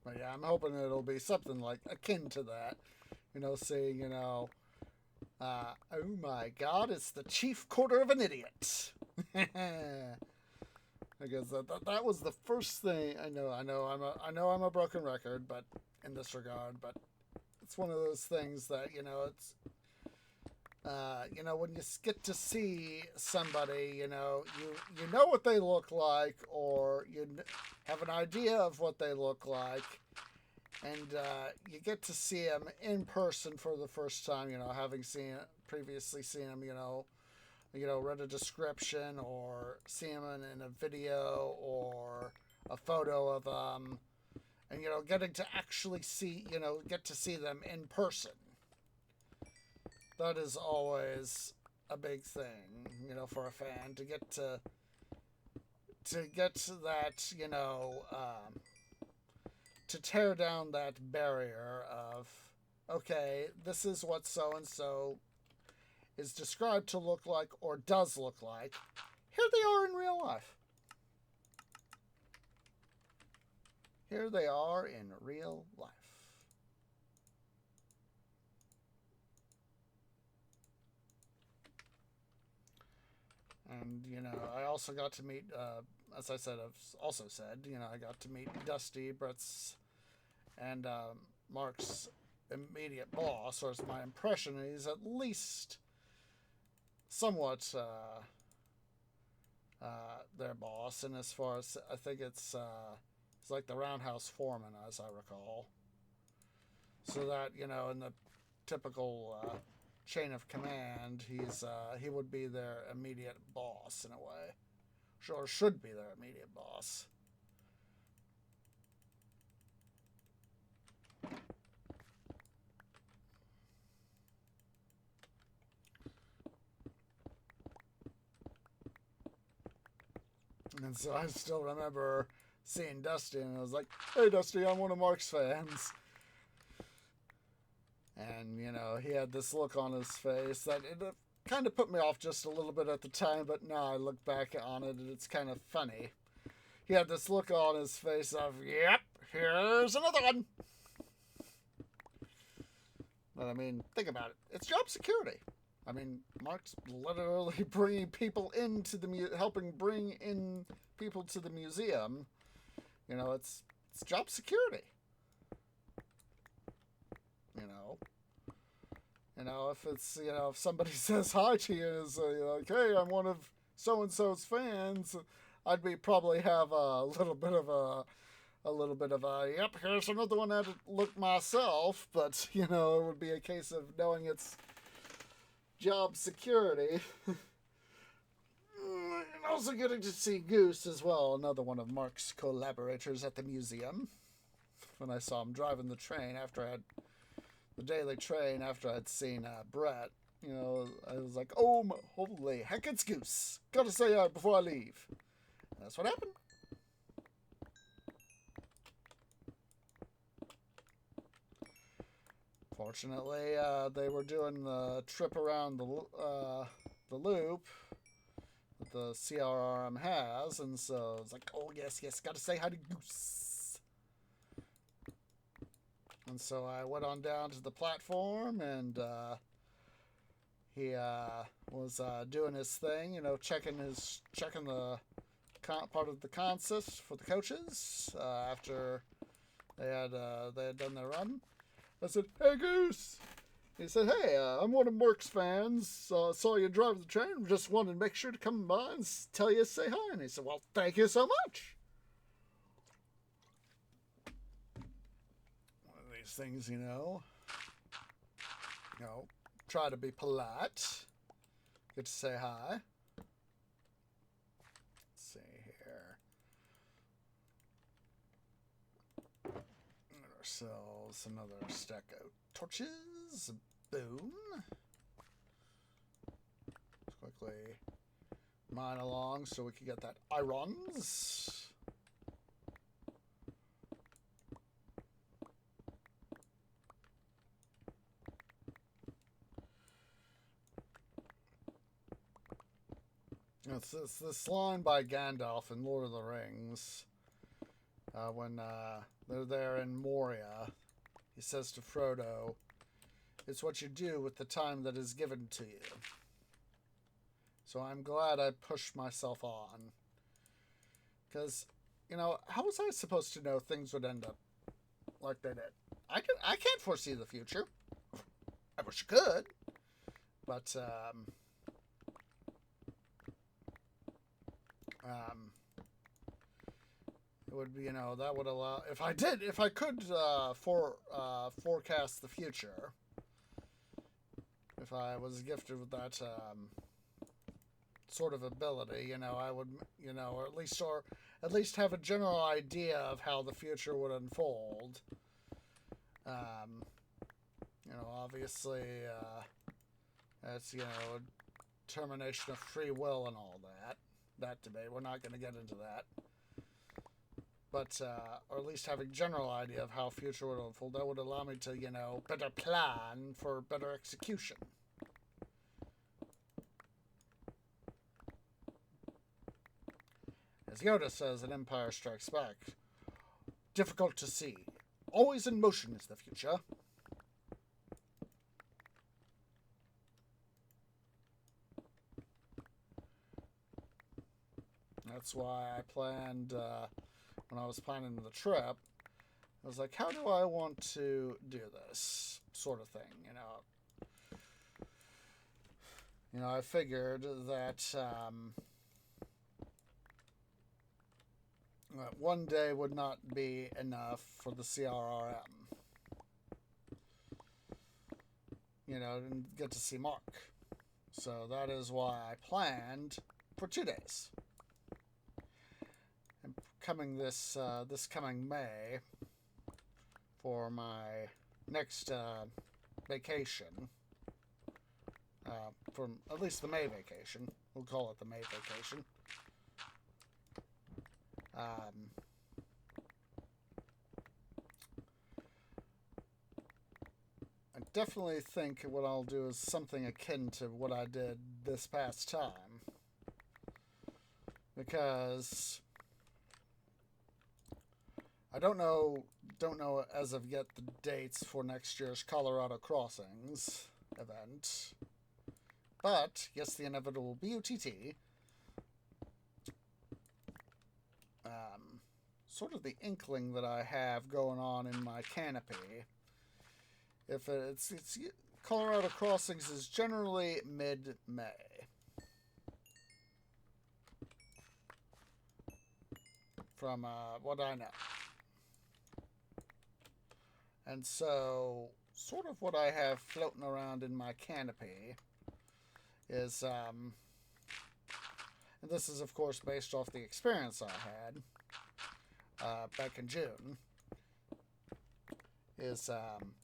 But yeah, I'm hoping it'll be something like akin to that. You know, saying, you know, oh my god, it's the chief quarter of an idiot. I guess that was the first thing. I know I'm a broken record, but in this regard, but it's one of those things that, you know, it's you know, when you get to see somebody, you know what they look like, or you have an idea of what they look like, and you get to see them in person for the first time, you know, having previously seen them, you know, read a description or see them in a video or a photo of them, and, you know, getting to actually get to see them in person. That is always a big thing, you know, for a fan, to get that, you know, to tear down that barrier of, okay, this is what so-and-so is described to look like or does look like. Here they are in real life. Here they are in real life. And, you know, I also got to meet, as I said, I've also said, you know, I got to meet Dusty, Brett's, and Mark's immediate boss, or it's my impression he's at least somewhat their boss. And as far as, I think it's like the roundhouse foreman, as I recall. So that, you know, in the typical chain of command, he would be their immediate boss in a way. Sure, should be their immediate boss. And so I still remember seeing Dusty, and I was like, hey Dusty, I'm one of Mark's fans. And, you know, he had this look on his face that it kind of put me off just a little bit at the time, but now I look back on it and it's kind of funny. He had this look on his face of, yep, here's another one. But I mean, think about it. It's job security. I mean, Mark's literally bringing people into helping bring in people to the museum. You know, it's job security. You know, if it's, you know, if somebody says hi to you and is like, hey, I'm one of so-and-so's fans, I'd probably have a little bit of a, yep, here's another one I'd look myself, but, you know, it would be a case of knowing it's job security. And also getting to see Goose as well, another one of Mark's collaborators at the museum. When I saw him driving the train the daily train after I'd seen Brett, you know, I was like, oh, holy heck, it's Goose. Gotta say hi before I leave. And that's what happened. Fortunately, they were doing the trip around the loop that the CRRM has, and so it's like, oh, yes, gotta say hi to Goose. And so I went on down to the platform, and he was doing his thing, you know, checking the part of the consist for the coaches after they had done their run. I said, hey, Goose. He said, hey, I'm one of Mark's fans. Saw you drive the train. Just wanted to make sure to come by and tell you to say hi. And he said, well, thank you so much. One of these things, you know, try to be polite. Get to say hi. ourselves another stack of torches. Boom. Let's quickly mine along so we can get that irons. It's this line by Gandalf in Lord of the Rings. When they're there in Moria, he says to Frodo, "It's what you do with the time that is given to you." So I'm glad I pushed myself on. Because, you know, how was I supposed to know things would end up like they did? I can't foresee the future. I wish I could. But, it would be, you know, that would allow, if I could forecast the future, if I was gifted with that sort of ability, you know, I would, you know, or at least have a general idea of how the future would unfold. You know, obviously, that's, you know, determination of free will and all that debate. We're not going to get into that. But, or at least having general idea of how future would unfold, that would allow me to, you know, better plan for better execution. As Yoda says in Empire Strikes Back, difficult to see. Always in motion is the future. That's why I planned, when I was planning the trip, I was like, how do I want to do this sort of thing, you know? You know, I figured that one day would not be enough for the CRRM. You know, didn't get to see Mark. So that is why I planned for 2 days. And coming this coming May, for my next vacation, from at least the May vacation, we'll call it the May vacation. I definitely think what I'll do is something akin to what I did this past time, because I don't know as of yet the dates for next year's Colorado Crossings event, but yes, the inevitable BUTT. Sort of the inkling that I have going on in my canopy. If it's Colorado Crossings is generally mid-May. From what I know. And so, sort of what I have floating around in my canopy is, and this is of course based off the experience I had back in June, is,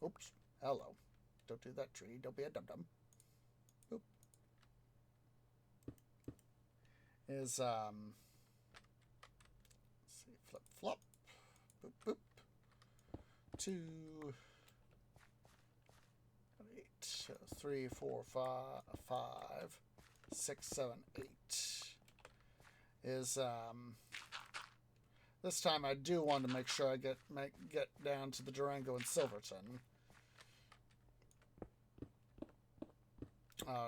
oops, hello, don't do that, tree, don't be a dum-dum, oop, is, let's see, flip-flop, boop, boop, 2, 8, 3, 4, 5, 6, 7, 8, is, this time I do want to make sure I get down to the Durango and Silverton.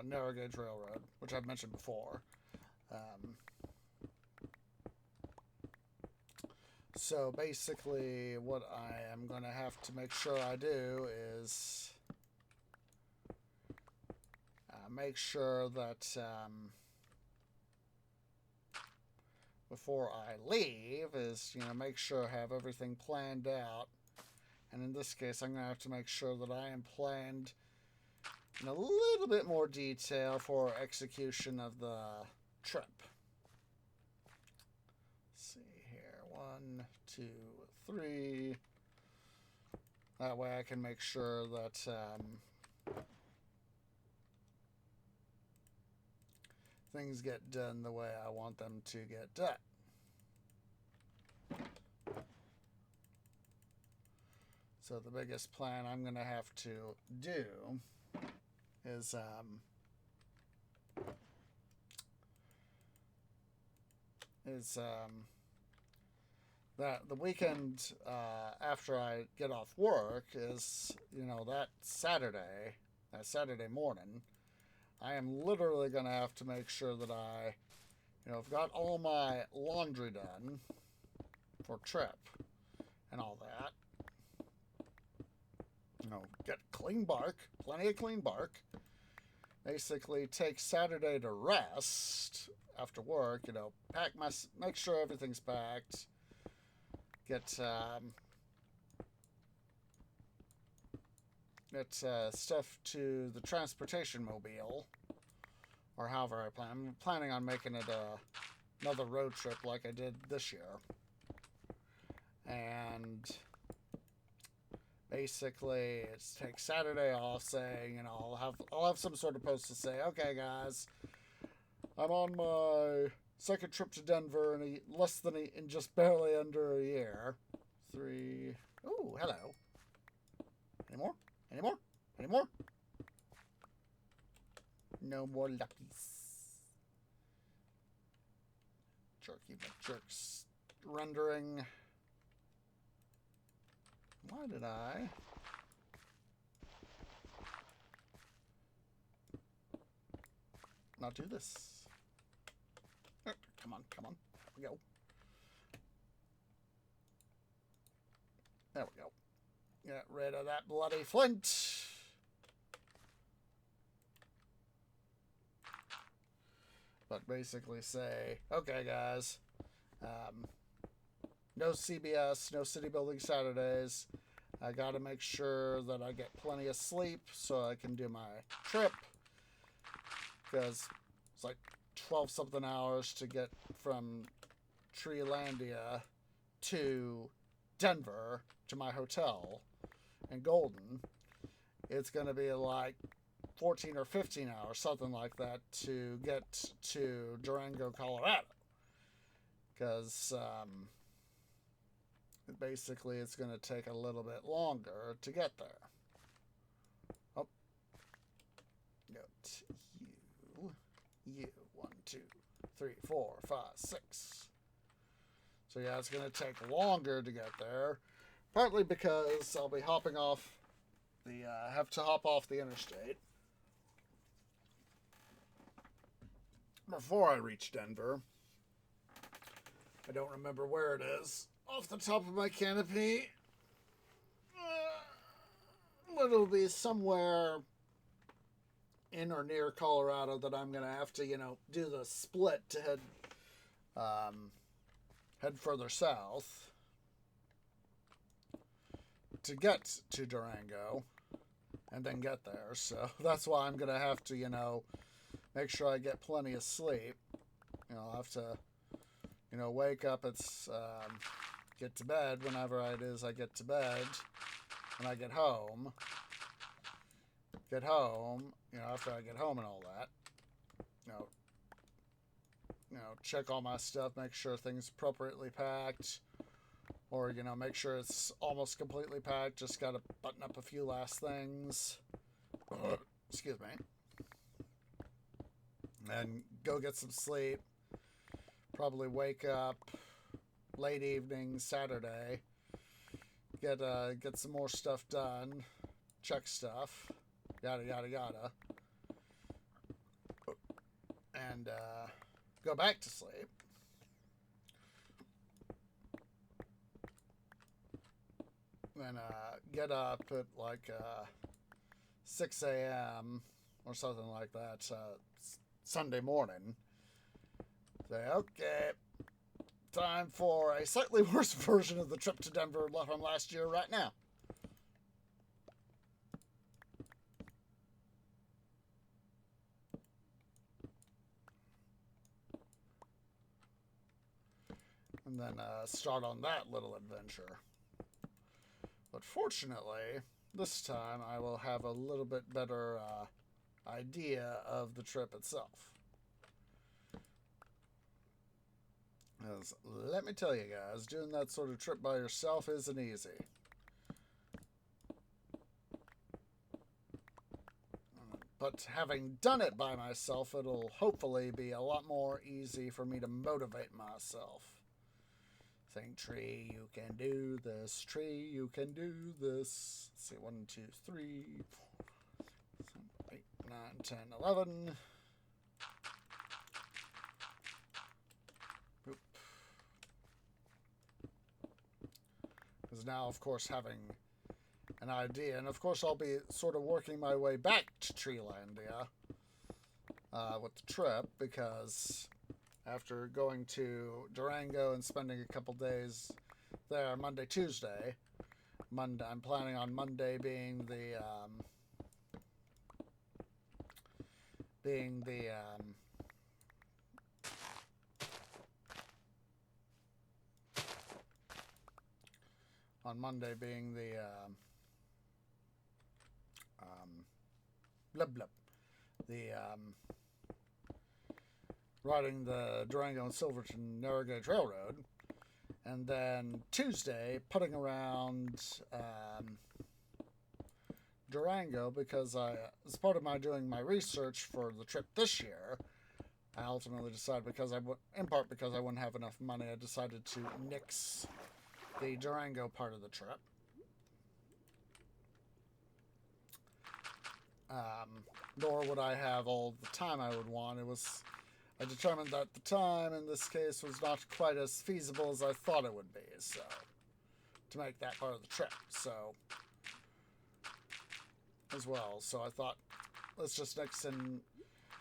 Narrow gauge railroad, which I've mentioned before. So basically what I am going to have to make sure I do is make sure that before I leave is, you know, make sure I have everything planned out. And in this case, I'm going to have to make sure that I am planned in a little bit more detail for execution of the trip. Let's see here. 1, 2, 3. That way I can make sure that things get done the way I want them to get done. So the biggest plan I'm going to have to do is that the weekend after I get off work is, you know, that Saturday morning, I am literally going to have to make sure that I, you know, I've got all my laundry done for trip and all that. You know, get clean bark, plenty of clean bark. Basically take Saturday to rest after work, you know, make sure everything's packed. Get stuff to the transportation mobile, or however I plan. I'm planning on making it another road trip like I did this year. And basically, it's take Saturday off, saying, you know, I'll have some sort of post to say, okay, guys, I'm on my second trip to Denver in just barely under a year. 3. Oh, hello. Any more? Any more? Any more? No more luckies. Jerky jerks rendering. Why did I? Not do this? Come on, come on. There we go. There we go. Get rid of that bloody flint. But basically say, okay, guys, no CBS, no city building Saturdays. I got to make sure that I get plenty of sleep so I can do my trip. Because it's like 12-something hours to get from Treelandia to Denver to my hotel in Golden. It's going to be like 14 or 15 hours, something like that, to get to Durango, Colorado. Because basically it's going to take a little bit longer to get there. Oh. Note you. 1, 2, 3, 4, 5, 6. So yeah, it's going to take longer to get there. Partly because I'll be hopping off have to hop off the interstate before I reach Denver. I don't remember where it is off the top of my canopy. It'll be somewhere in or near Colorado that I'm going to have to, you know, do the split to head further south to get to Durango and then get there. So that's why I'm going to have to, you know, make sure I get plenty of sleep. You know, I'll have to, you know, wake up, get to bed whenever it is I get to bed. When I get home, you know, after I get home and all that, you know, check all my stuff, make sure things appropriately packed, or, you know, make sure it's almost completely packed, just got to button up a few last things. Excuse me. And go get some sleep. Probably wake up late evening Saturday. Get some more stuff done. Check stuff. Yada, yada, yada. And go back to sleep. Then get up at like 6 a.m. or something like that Sunday morning. Say, okay, time for a slightly worse version of the trip to Denver from last year right now. And then start on that little adventure. But But fortunately, this time I will have a little bit better idea of the trip itself. Because let me tell you guys, doing that sort of trip by yourself isn't easy. But having done it by myself, it'll hopefully be a lot more easy for me to motivate myself. Saying, tree, you can do this. Tree, you can do this. Let's see, 1, 2, 3, 4, 7, 8, 9, 10, 11. Oop. Because now, of course, having an idea, and of course I'll be sort of working my way back to Treelandia with the trip, because after going to Durango and spending a couple days there Monday, Tuesday, I'm planning on Monday being the riding the Durango and Silverton Narrow Gauge Railroad, and then Tuesday putting around Durango, because as part of my doing my research for the trip this year, I ultimately decided, in part because I wouldn't have enough money, I decided to nix the Durango part of the trip. Nor would I have all the time I would want. I determined that the time in this case was not quite as feasible as I thought it would be, so to make that part of the trip, so as well. So I thought, let's just nix in.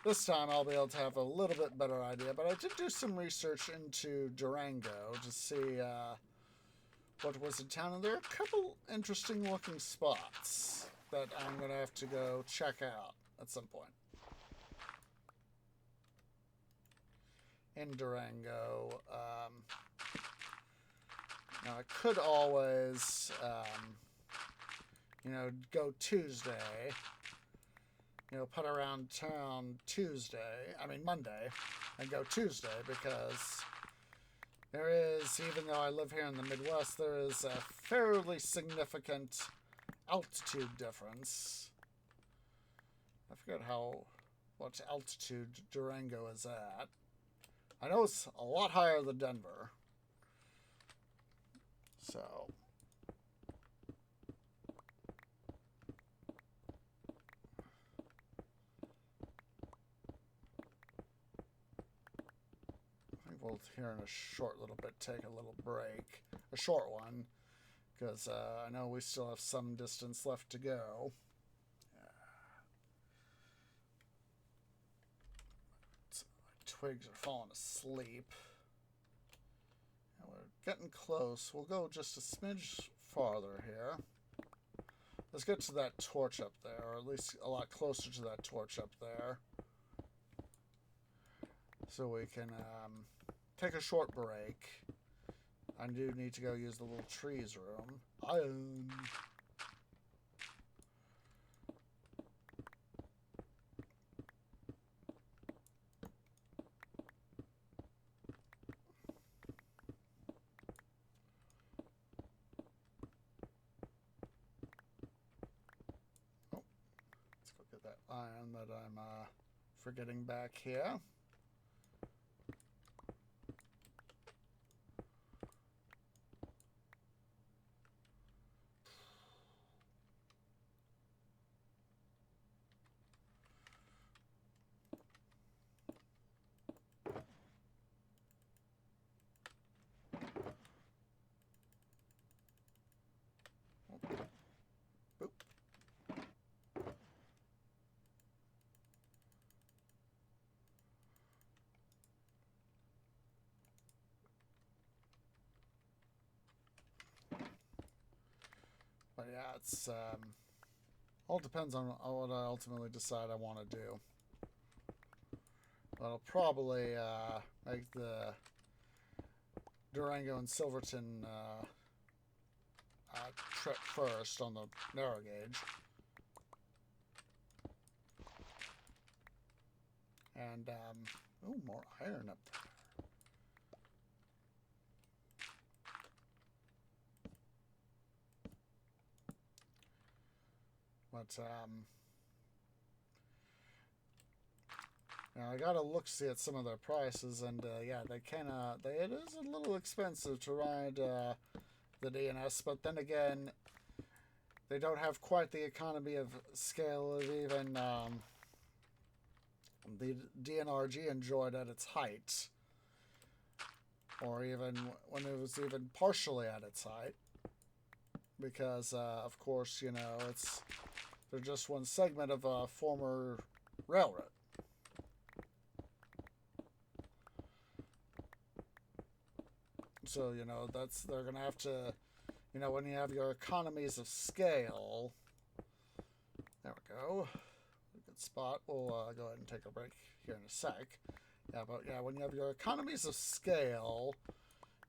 This time I'll be able to have a little bit better idea, but I did do some research into Durango to see what was in town, and there are a couple interesting looking spots that I'm going to have to go check out at some point in Durango. Now I could always, go Tuesday, put around town Monday, and go Tuesday, because there is, even though I live here in the Midwest, there is a fairly significant altitude difference. I forget what altitude Durango is at. I know it's a lot higher than Denver. So I think we'll here in a short little bit take a little break. A short one, because I know we still have some distance left to go. Twigs are falling asleep. And we're getting close. We'll go just a smidge farther here. Let's get to that torch up there, or at least a lot closer to that torch up there, so we can take a short break. I do need to go use the little trees room. Iron. Let's go get that iron that I'm forgetting back here. But yeah, it's all depends on what I ultimately decide I want to do. But I'll probably make the Durango and Silverton trip first on the narrow gauge. And, oh, more iron up there. But, now I gotta look-see at some of their prices, and, yeah, it is a little expensive to ride, the DNS, but then again, they don't have quite the economy of scale of even, the DNRG enjoyed at its height, or even when it was even partially at its height, because of course, you know, they're just one segment of a former railroad. So, you know, they're gonna have to, you know, when you have your economies of scale. There we go. Good spot. We'll go ahead and take a break here in a sec. Yeah, but yeah, when you have your economies of scale,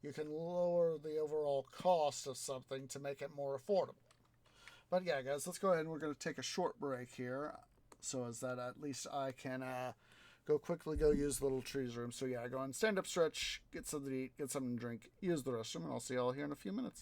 you can lower the overall cost of something to make it more affordable. But yeah, guys, let's go ahead and we're going to take a short break here, so as that at least I can quickly go use the little trees room. So yeah, go on, stand up, stretch, get something to eat, get something to drink, use the restroom, and I'll see you all here in a few minutes.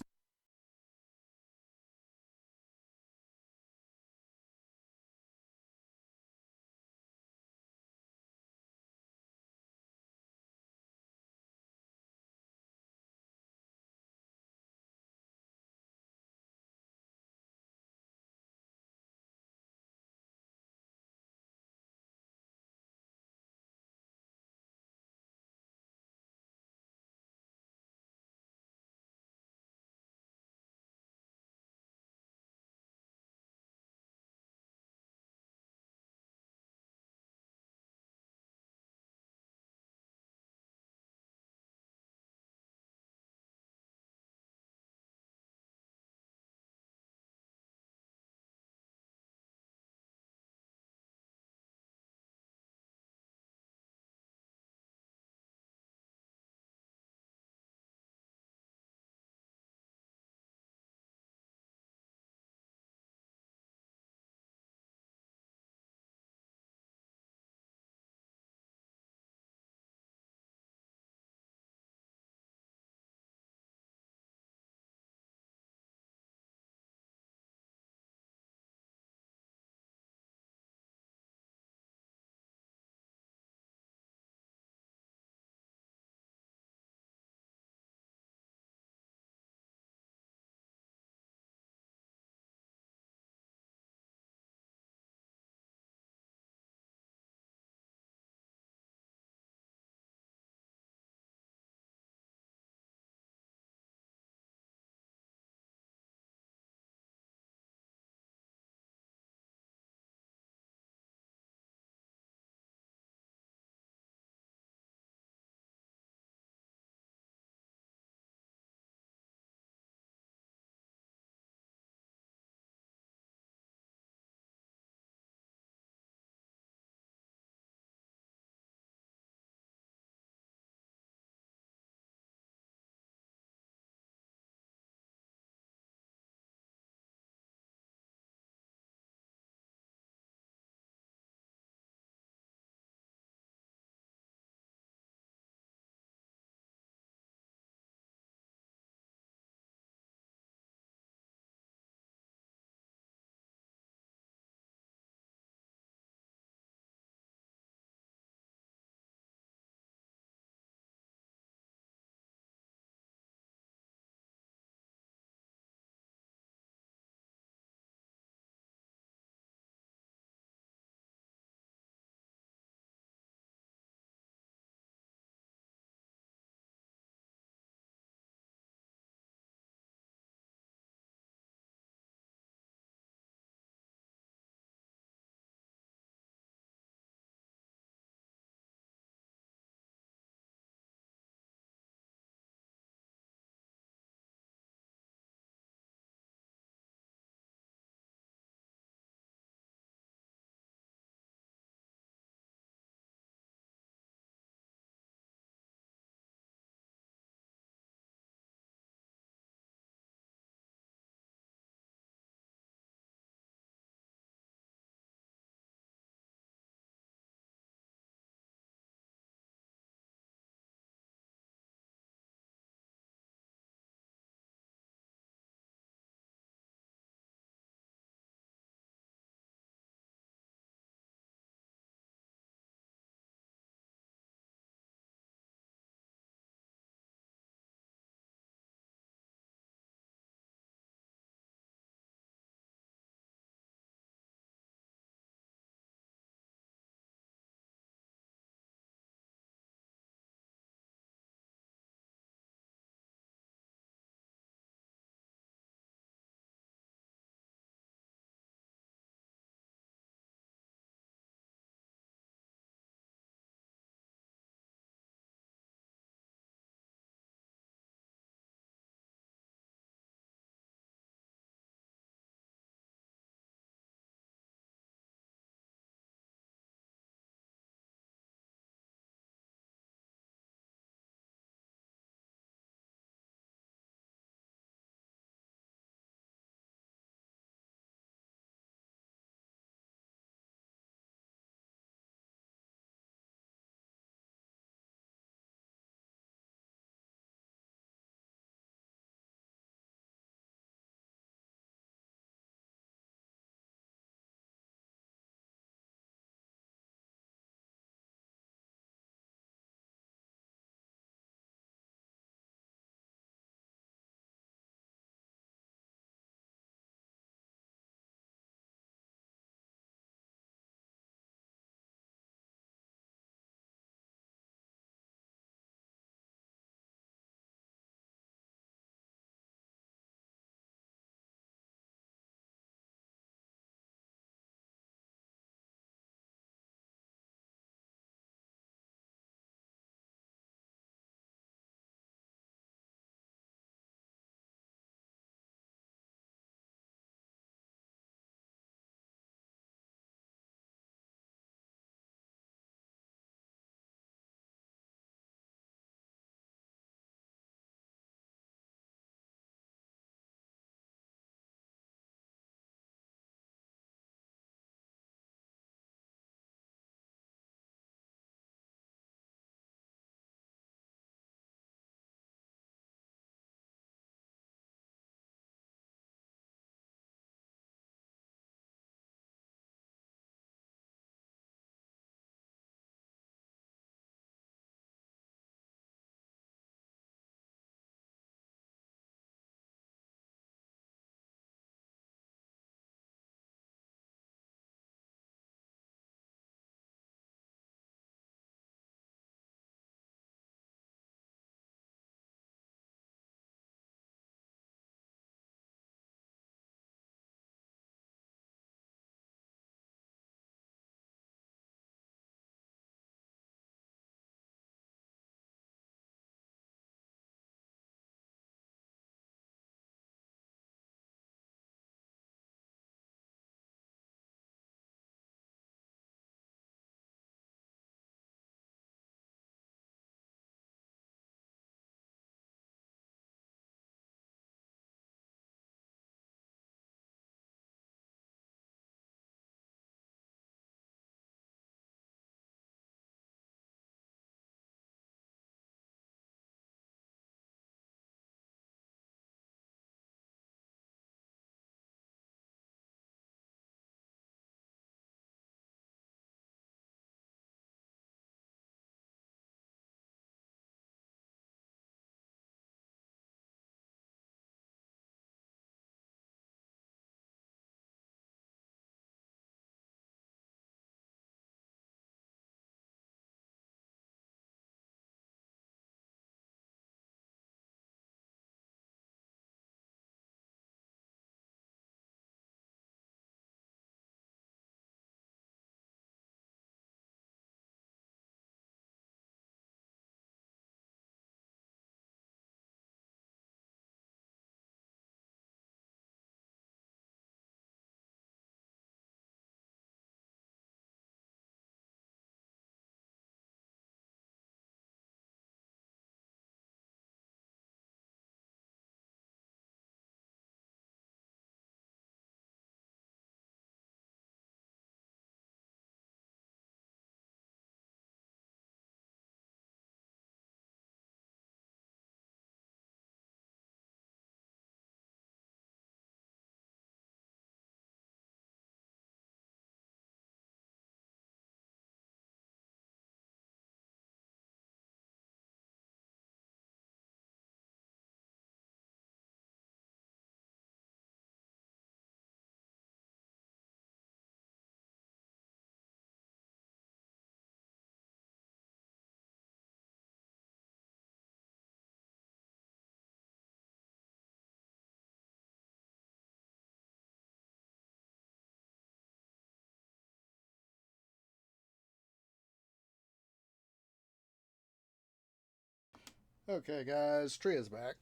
Okay, guys, tree is back.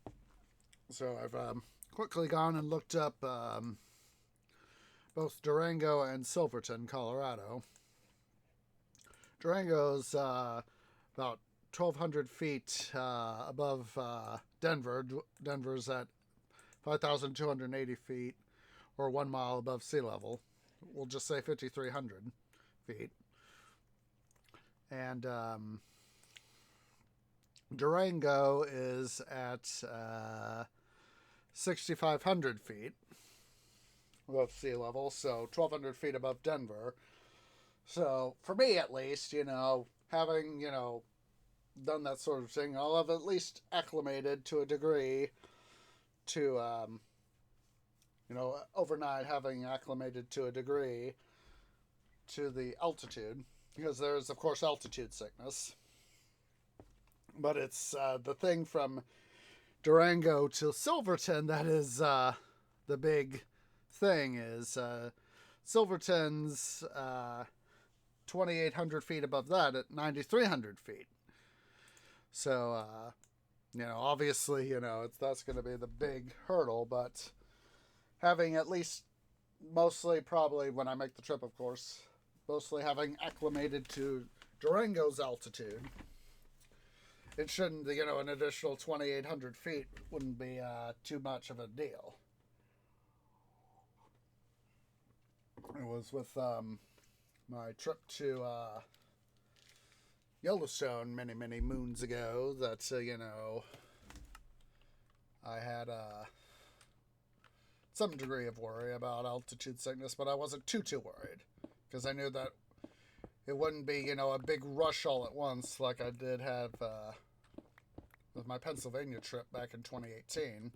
So I've quickly gone and looked up both Durango and Silverton, Colorado. Durango's about 1,200 feet above Denver. Denver's at 5,280 feet, or 1 mile above sea level. We'll just say 5,300 feet. And Durango is at 6,500 feet above sea level, so 1,200 feet above Denver. So, for me at least, having, done that sort of thing, I'll have at least acclimated to a degree to, overnight having acclimated to a degree to the altitude, because there's, of course, altitude sickness. But it's the thing from Durango to Silverton that is the big thing is Silverton's 2,800 feet above that at 9,300 feet. So, obviously, that's going to be the big hurdle, but having at least mostly probably when I make the trip, of course, mostly having acclimated to Durango's altitude, it shouldn't, an additional 2,800 feet wouldn't be too much of a deal. It was with my trip to Yellowstone many, many moons ago that, I had some degree of worry about altitude sickness, but I wasn't too worried because I knew that it wouldn't be, a big rush all at once like I did have with my Pennsylvania trip back in 2018.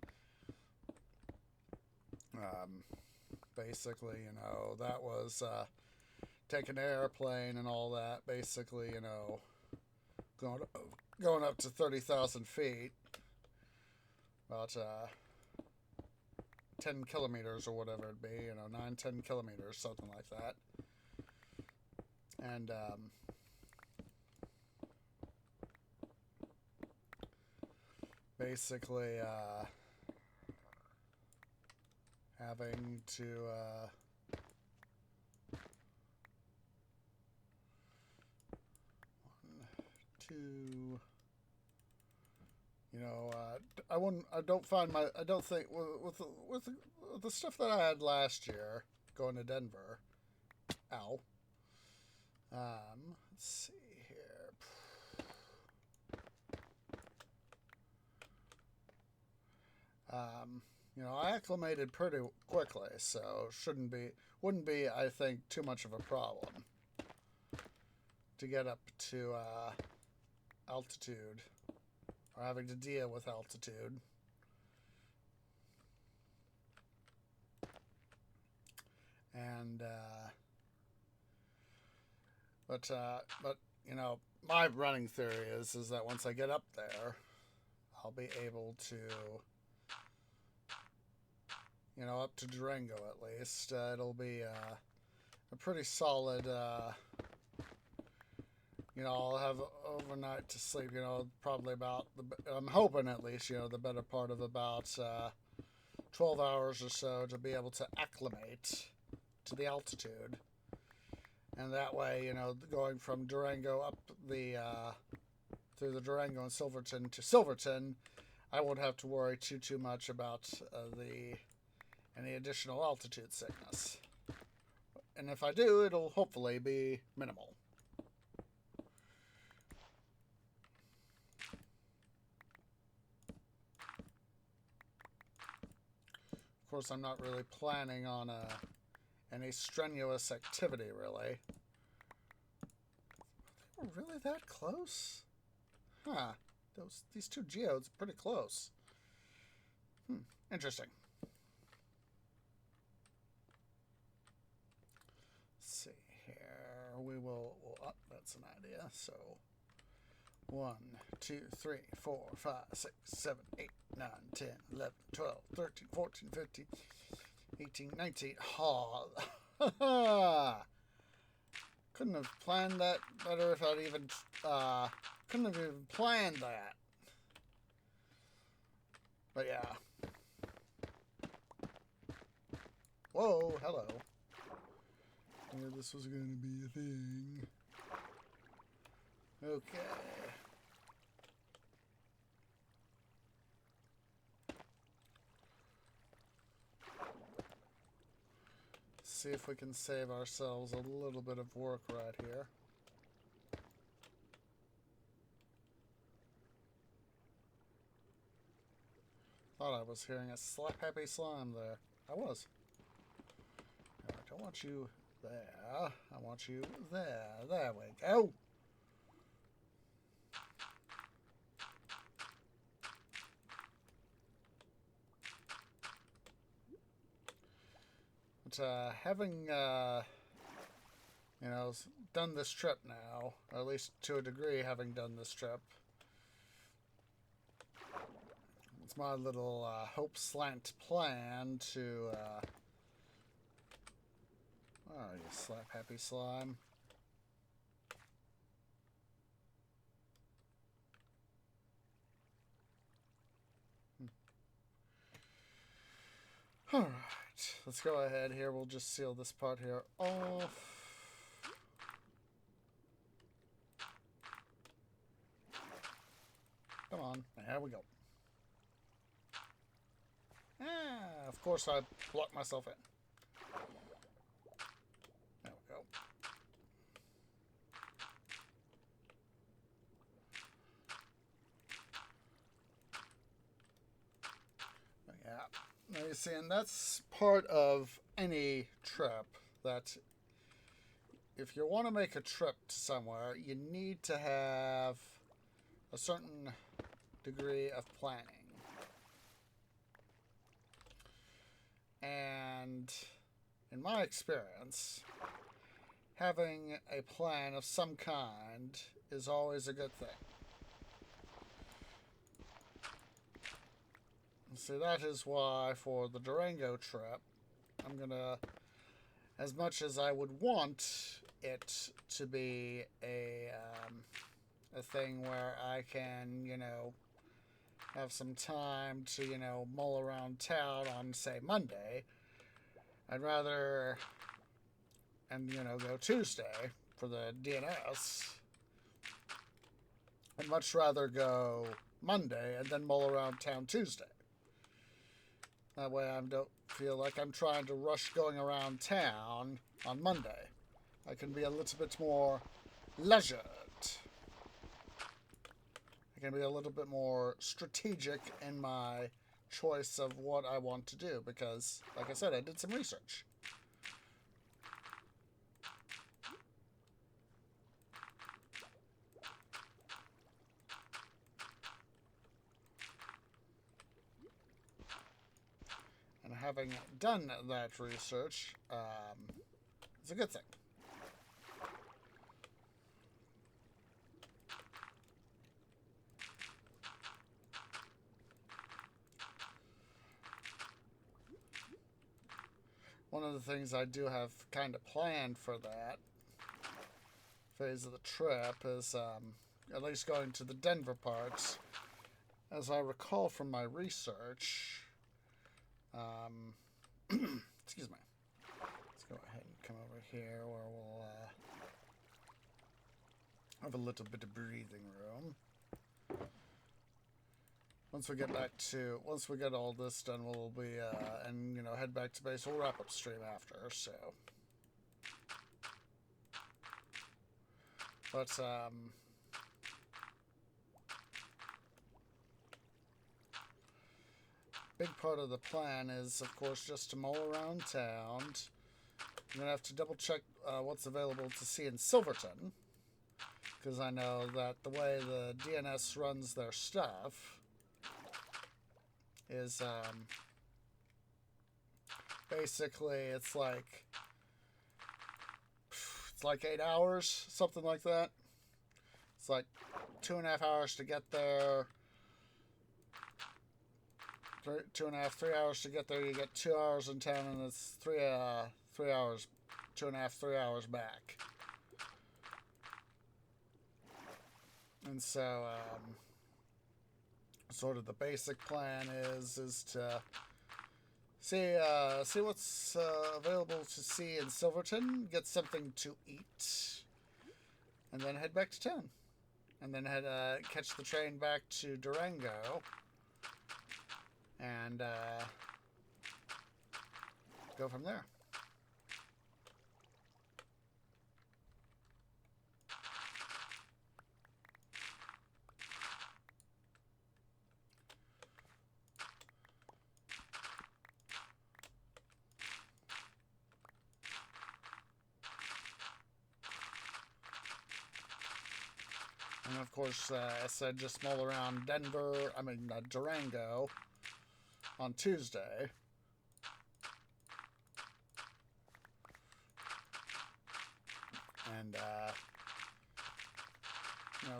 Basically, that was taking an airplane and all that, basically, going up to 30,000 feet, about 10 kilometers or whatever it'd be, 9-10 kilometers, something like that. And basically having to I don't think with the stuff that I had last year going to Denver. Let's see here. I acclimated pretty quickly, so wouldn't be, I think, too much of a problem to get up to altitude, or having to deal with altitude. And but my running theory is that once I get up there, I'll be able to, up to Durango at least. It'll be a pretty solid. I'll have overnight to sleep. Probably about I'm hoping at least. The better part of about 12 hours or so to be able to acclimate to the altitude. And that way, going from Durango up through the Durango and Silverton to Silverton, I won't have to worry too much about any additional altitude sickness. And if I do, it'll hopefully be minimal. Of course, I'm not really planning on any strenuous activity, really. They were really that close? Huh. These two geodes are pretty close. Interesting. Let's see here. That's an idea. So, 1, 2, 3, 4, 5, 6, 7, 8, 9, 10, 11, 12, 13, 14, 15, 18, 19. Couldn't have planned that better if I'd even, couldn't have even planned that. But yeah. Whoa, hello. Yeah, this was going to be a thing. Okay. See if we can save ourselves a little bit of work right here. Thought I was hearing a slap-happy slime there. I was. I don't want you there. I want you there. There we go. But having, you know, done this trip now, or at least to a degree having done this trip, it's my little hope slant plan to, oh, you slap happy slime. Alright, let's go ahead here. We'll just seal this part here off. Come on, there we go. Ah, of course I blocked myself in. There we go. Yeah. Now you see, and that's part of any trip, that if you want to make a trip to somewhere, you need to have a certain degree of planning. And in my experience, having a plan of some kind is always a good thing. So that is why for the Durango trip, I'm gonna, as much as I would want it to be a thing where I can, you know, have some time to, you know, mull around town on, say, Monday, I'd rather, and, you know, go Tuesday for the DNS. I'd much rather go Monday and then mull around town Tuesday. That way I don't feel like I'm trying to rush going around town on Monday. I can be a little bit more leisured. I can be a little bit more strategic in my choice of what I want to do because, like I said, I did some research. And having done that research, it's a good thing. One of the things I do have kind of planned for that phase of the trip is at least going to the Denver parts. As I recall from my research, excuse me. Let's go ahead and come over here where we'll have a little bit of breathing room. Once we get all this done, we'll be, and, you know, head back to base. We'll wrap up stream after, so. But, big part of the plan is, of course, just to mull around town. I'm going to have to double check what's available to see in Silverton, because I know that the way the DNS runs their stuff is basically it's like 8 hours, something like that. It's like 2.5 hours to get there, 2.5, 3 hours to get there. You get 2 hours in town, and it's 3 hours, 2.5, 3 hours back. And so sort of the basic plan is to see what's available to see in Silverton, get something to eat, and then head back to town. And then catch the train back to Durango and go from there. And of course, I said just mull around Durango on Tuesday. And,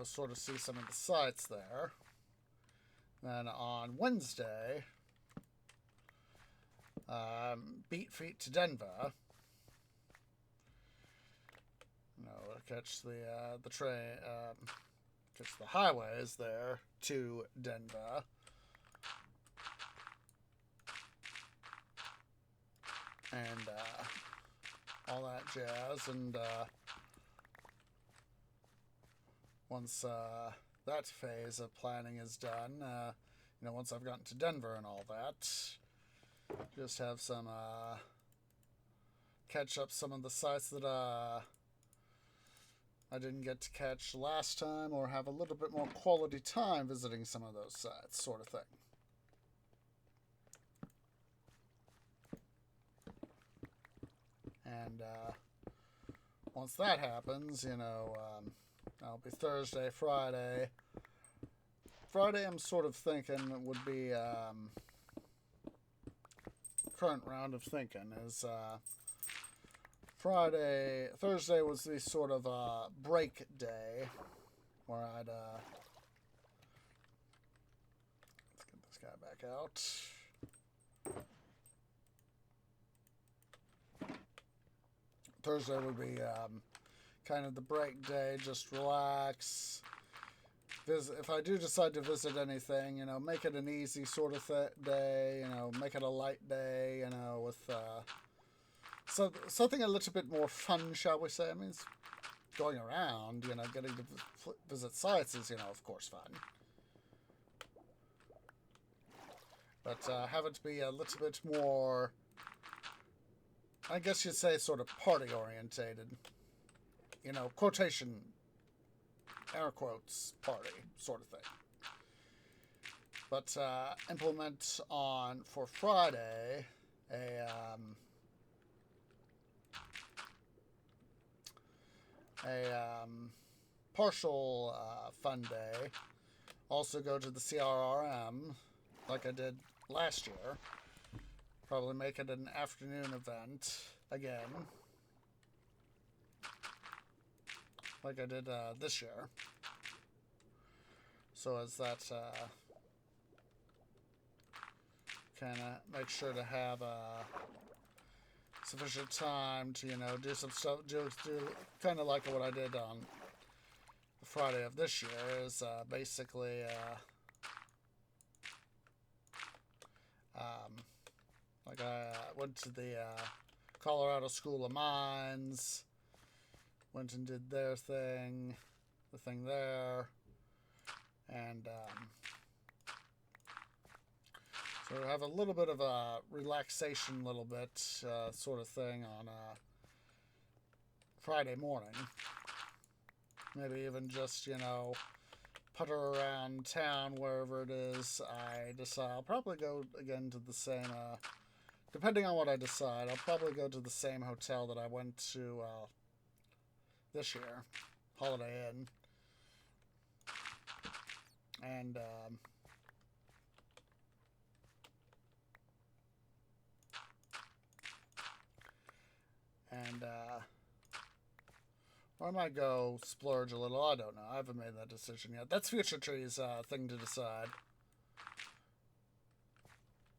sort of see some of the sights there. Then on Wednesday, beat feet to Denver. Catch the train, catch the highways there to Denver. And all that jazz. And once that phase of planning is done, once I've gotten to Denver and all that, just have some catch up some of the sites that I didn't get to catch last time, or have a little bit more quality time visiting some of those sites, sort of thing. And once that happens, I'll be Thursday, Friday. Friday, I'm sort of thinking would be current round of thinking is Thursday was the sort of break day where I'd let's get this guy back out. Thursday would be kind of the break day, just relax. If I do decide to visit anything, make it an easy sort of day, make it a light day, with something a little bit more fun, shall we say. I mean, it's going around, getting to visit sites is, of course, fun. But have it be a little bit more, I guess you'd say, sort of party-orientated. Quotation, air quotes, party sort of thing. But implement for Friday a partial fun day. Also go to the CRRM like I did last year. Probably make it an afternoon event again, like I did this year. So as that kind of make sure to have sufficient time to do some stuff, do kind of like what I did on the Friday of this year is basically like I went to the Colorado School of Mines, went and did their thing, the thing there, and so have a little bit of a relaxation, sort of thing on Friday morning. Maybe even just, putter around town wherever it is I decide. I'll probably go again to the same, depending on what I decide, I'll probably go to the same hotel that I went to this year, Holiday Inn. And or I might go splurge a little. I don't know. I haven't made that decision yet. That's Future Tree's thing to decide.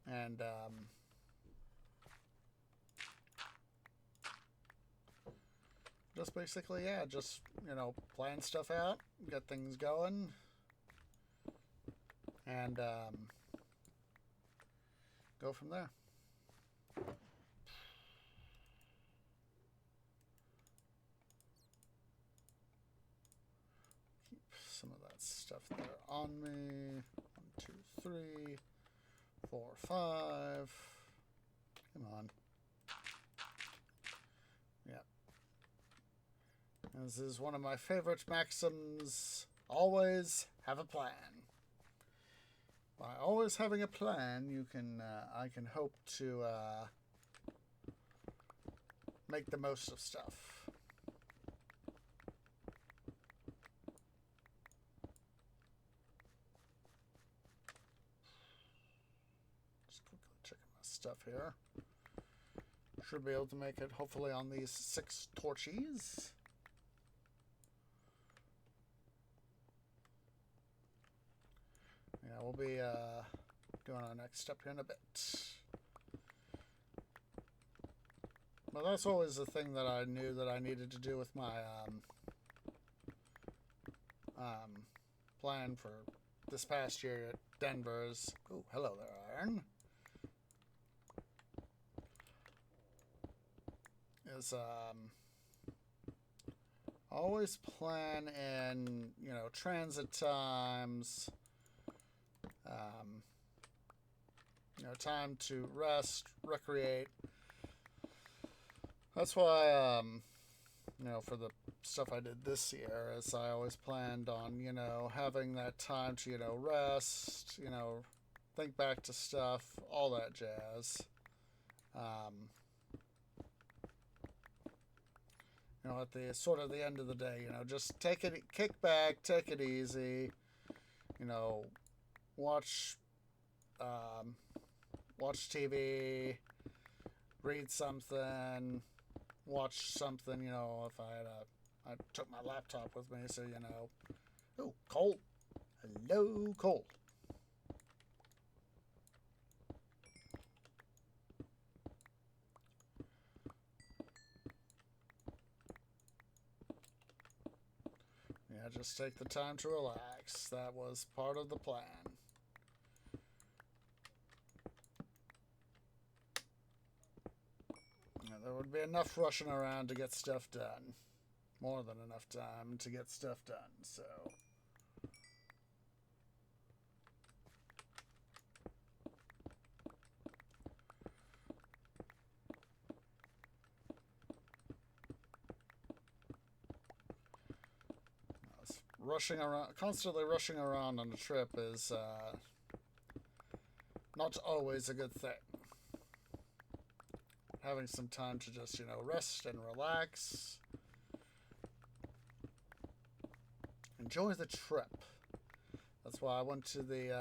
And just basically, just plan stuff out, get things going, and go from there. Keep some of that stuff there on me. 1, 2, 3, 4, 5. Come on. Yeah. This is one of my favorite maxims. Always have a plan. By always having a plan, you can I can hope to make the most of stuff. Just quickly checking my stuff here. Should be able to make it hopefully on these 6 torches. Yeah, we'll be doing our next step here in a bit. But that's always the thing that I knew that I needed to do with my plan for this past year at Denver's. Oh, hello there, Iron. Is always plan in, you know, transit times, you know, time to rest, recreate. That's why, you know, for the stuff I did this year, is I always planned on, you know, having that time to, you know, rest, you know, think back to stuff, all that jazz. You know, at the sort of the end of the day, you know, just kick back, take it easy, you know, watch TV, read something, watch something, you know, if I took my laptop with me, so, you know, oh, coal, hello, coal. Yeah, just take the time to relax. That was part of the plan. Yeah, there would be enough rushing around to get stuff done. More than enough time to get stuff done, so... Rushing around, constantly rushing around on a trip is not always a good thing. Having some time to just, you know, rest and relax. Enjoy the trip. That's why I went to the,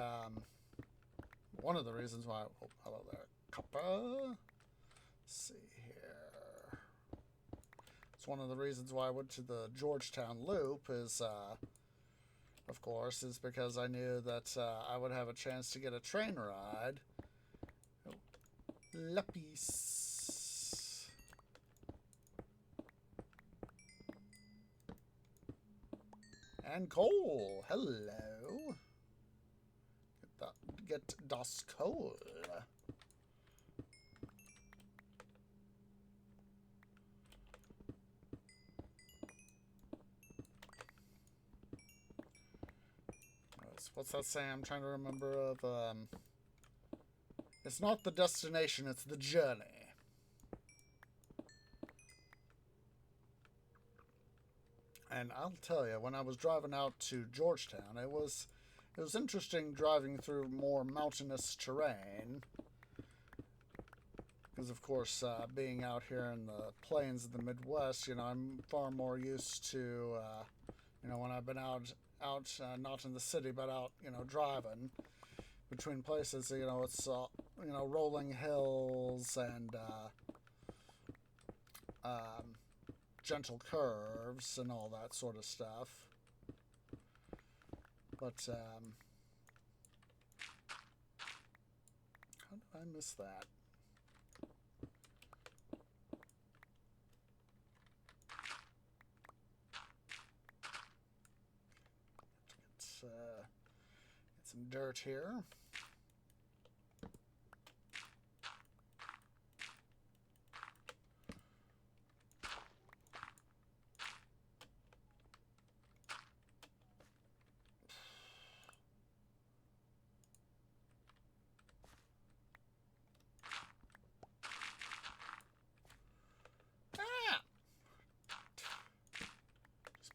one of the reasons why, oh, hello there, copper. Let's see here. It's one of the reasons why I went to the Georgetown Loop is, of course, is because I knew that I would have a chance to get a train ride. Oh, lapis. And coal. Hello. Get das coal. What's that saying? I'm trying to remember of, it's not the destination, it's the journey. And I'll tell you, when I was driving out to Georgetown, it was interesting driving through more mountainous terrain. Because, of course, being out here in the plains of the Midwest, you know, I'm far more used to, you know, when I've been out not in the city, but out, you know, driving between places, you know, it's, you know, rolling hills and gentle curves and all that sort of stuff. But, how did I miss that? Get some dirt here.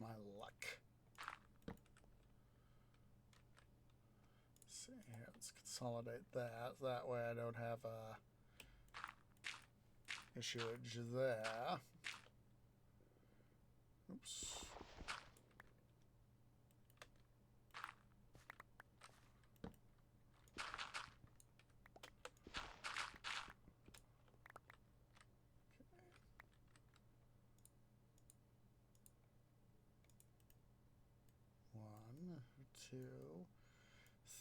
My luck. Let's see here. Let's consolidate that. That way I don't have a issuage there. Oops. Two,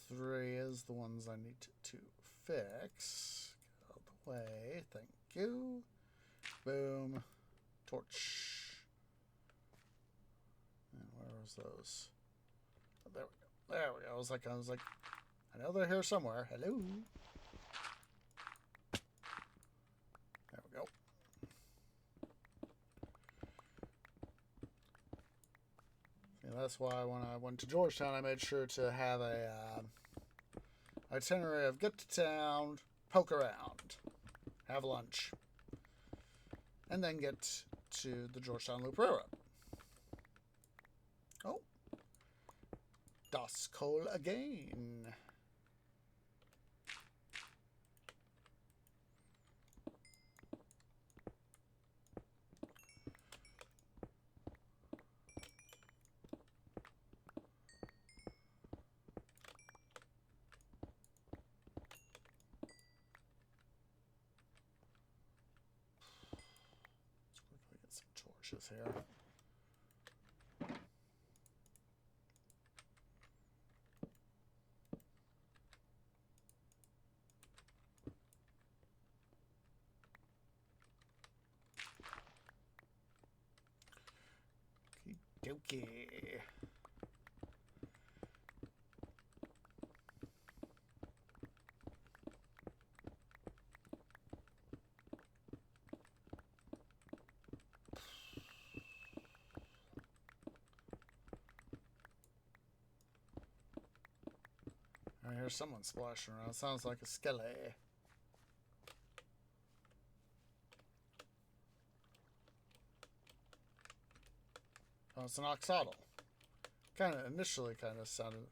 three is the ones I need to fix. Get out of the way. Thank you. Boom. Torch. And where was those? Oh, there we go. There we go. I was like, I know they're here somewhere. Hello. There we go. That's why when I went to Georgetown, I made sure to have a itinerary of get to town, poke around, have lunch, and then get to the Georgetown Loop Railroad. Oh, das Coal again. Here. Okey-dokey. I hear someone splashing around. Sounds like a skelly. Oh, it's an oxodal. Initially kind of sounded.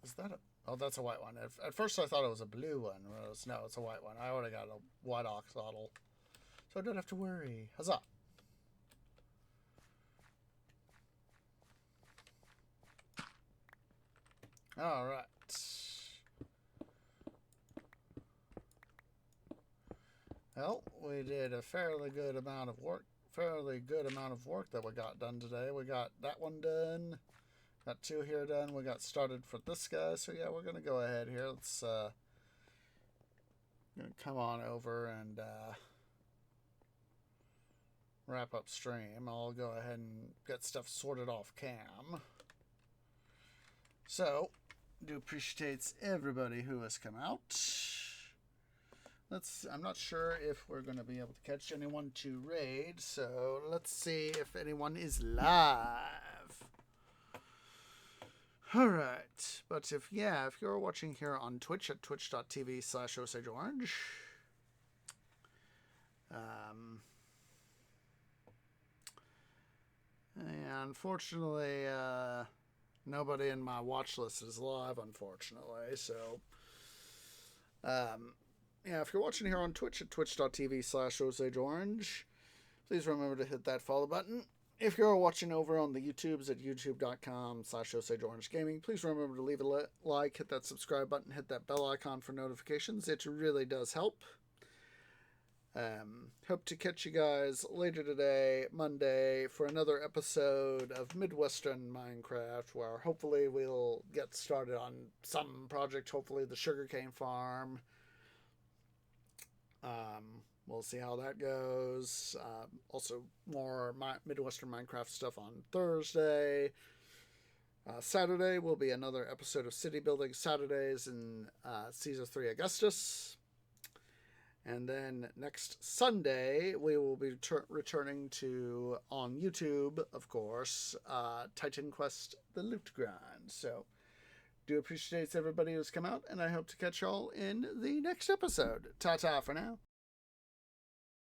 Is that a? Oh, that's a white one. At first I thought it was a blue one. No, it's a white one. I already got a white oxodal, so I don't have to worry. Huzzah! All right. Well, we did a fairly good amount of work that we got done today. We got that one done. Got two here done. We got started for this guy. So yeah, we're gonna go ahead here. Let's gonna come on over and wrap up stream. I'll go ahead and get stuff sorted off cam. So, do appreciate everybody who has come out. I'm not sure if we're going to be able to catch anyone to raid, so let's see if anyone is live. Alright, but if you're watching here on Twitch at twitch.tv/OsageOrange, unfortunately, nobody in my watch list is live, unfortunately, so, if you're watching here on Twitch at twitch.tv/OsageOrange, please remember to hit that follow button. If you're watching over on the YouTubes at youtube.com/OsageOrangeGaming, please remember to leave a like, hit that subscribe button, hit that bell icon for notifications. It really does help. Hope to catch you guys later today, Monday, for another episode of Midwestern Minecraft, where hopefully we'll get started on some project, hopefully the sugarcane farm. We'll see how that goes. Also, more Midwestern Minecraft stuff on Thursday. Saturday will be another episode of City Building Saturdays in Caesar 3 Augustus. And then next Sunday, we will be returning to, on YouTube, of course, Titan Quest The Loot Grind. So, do appreciate everybody who's come out, and I hope to catch y'all in the next episode. Ta-ta for now.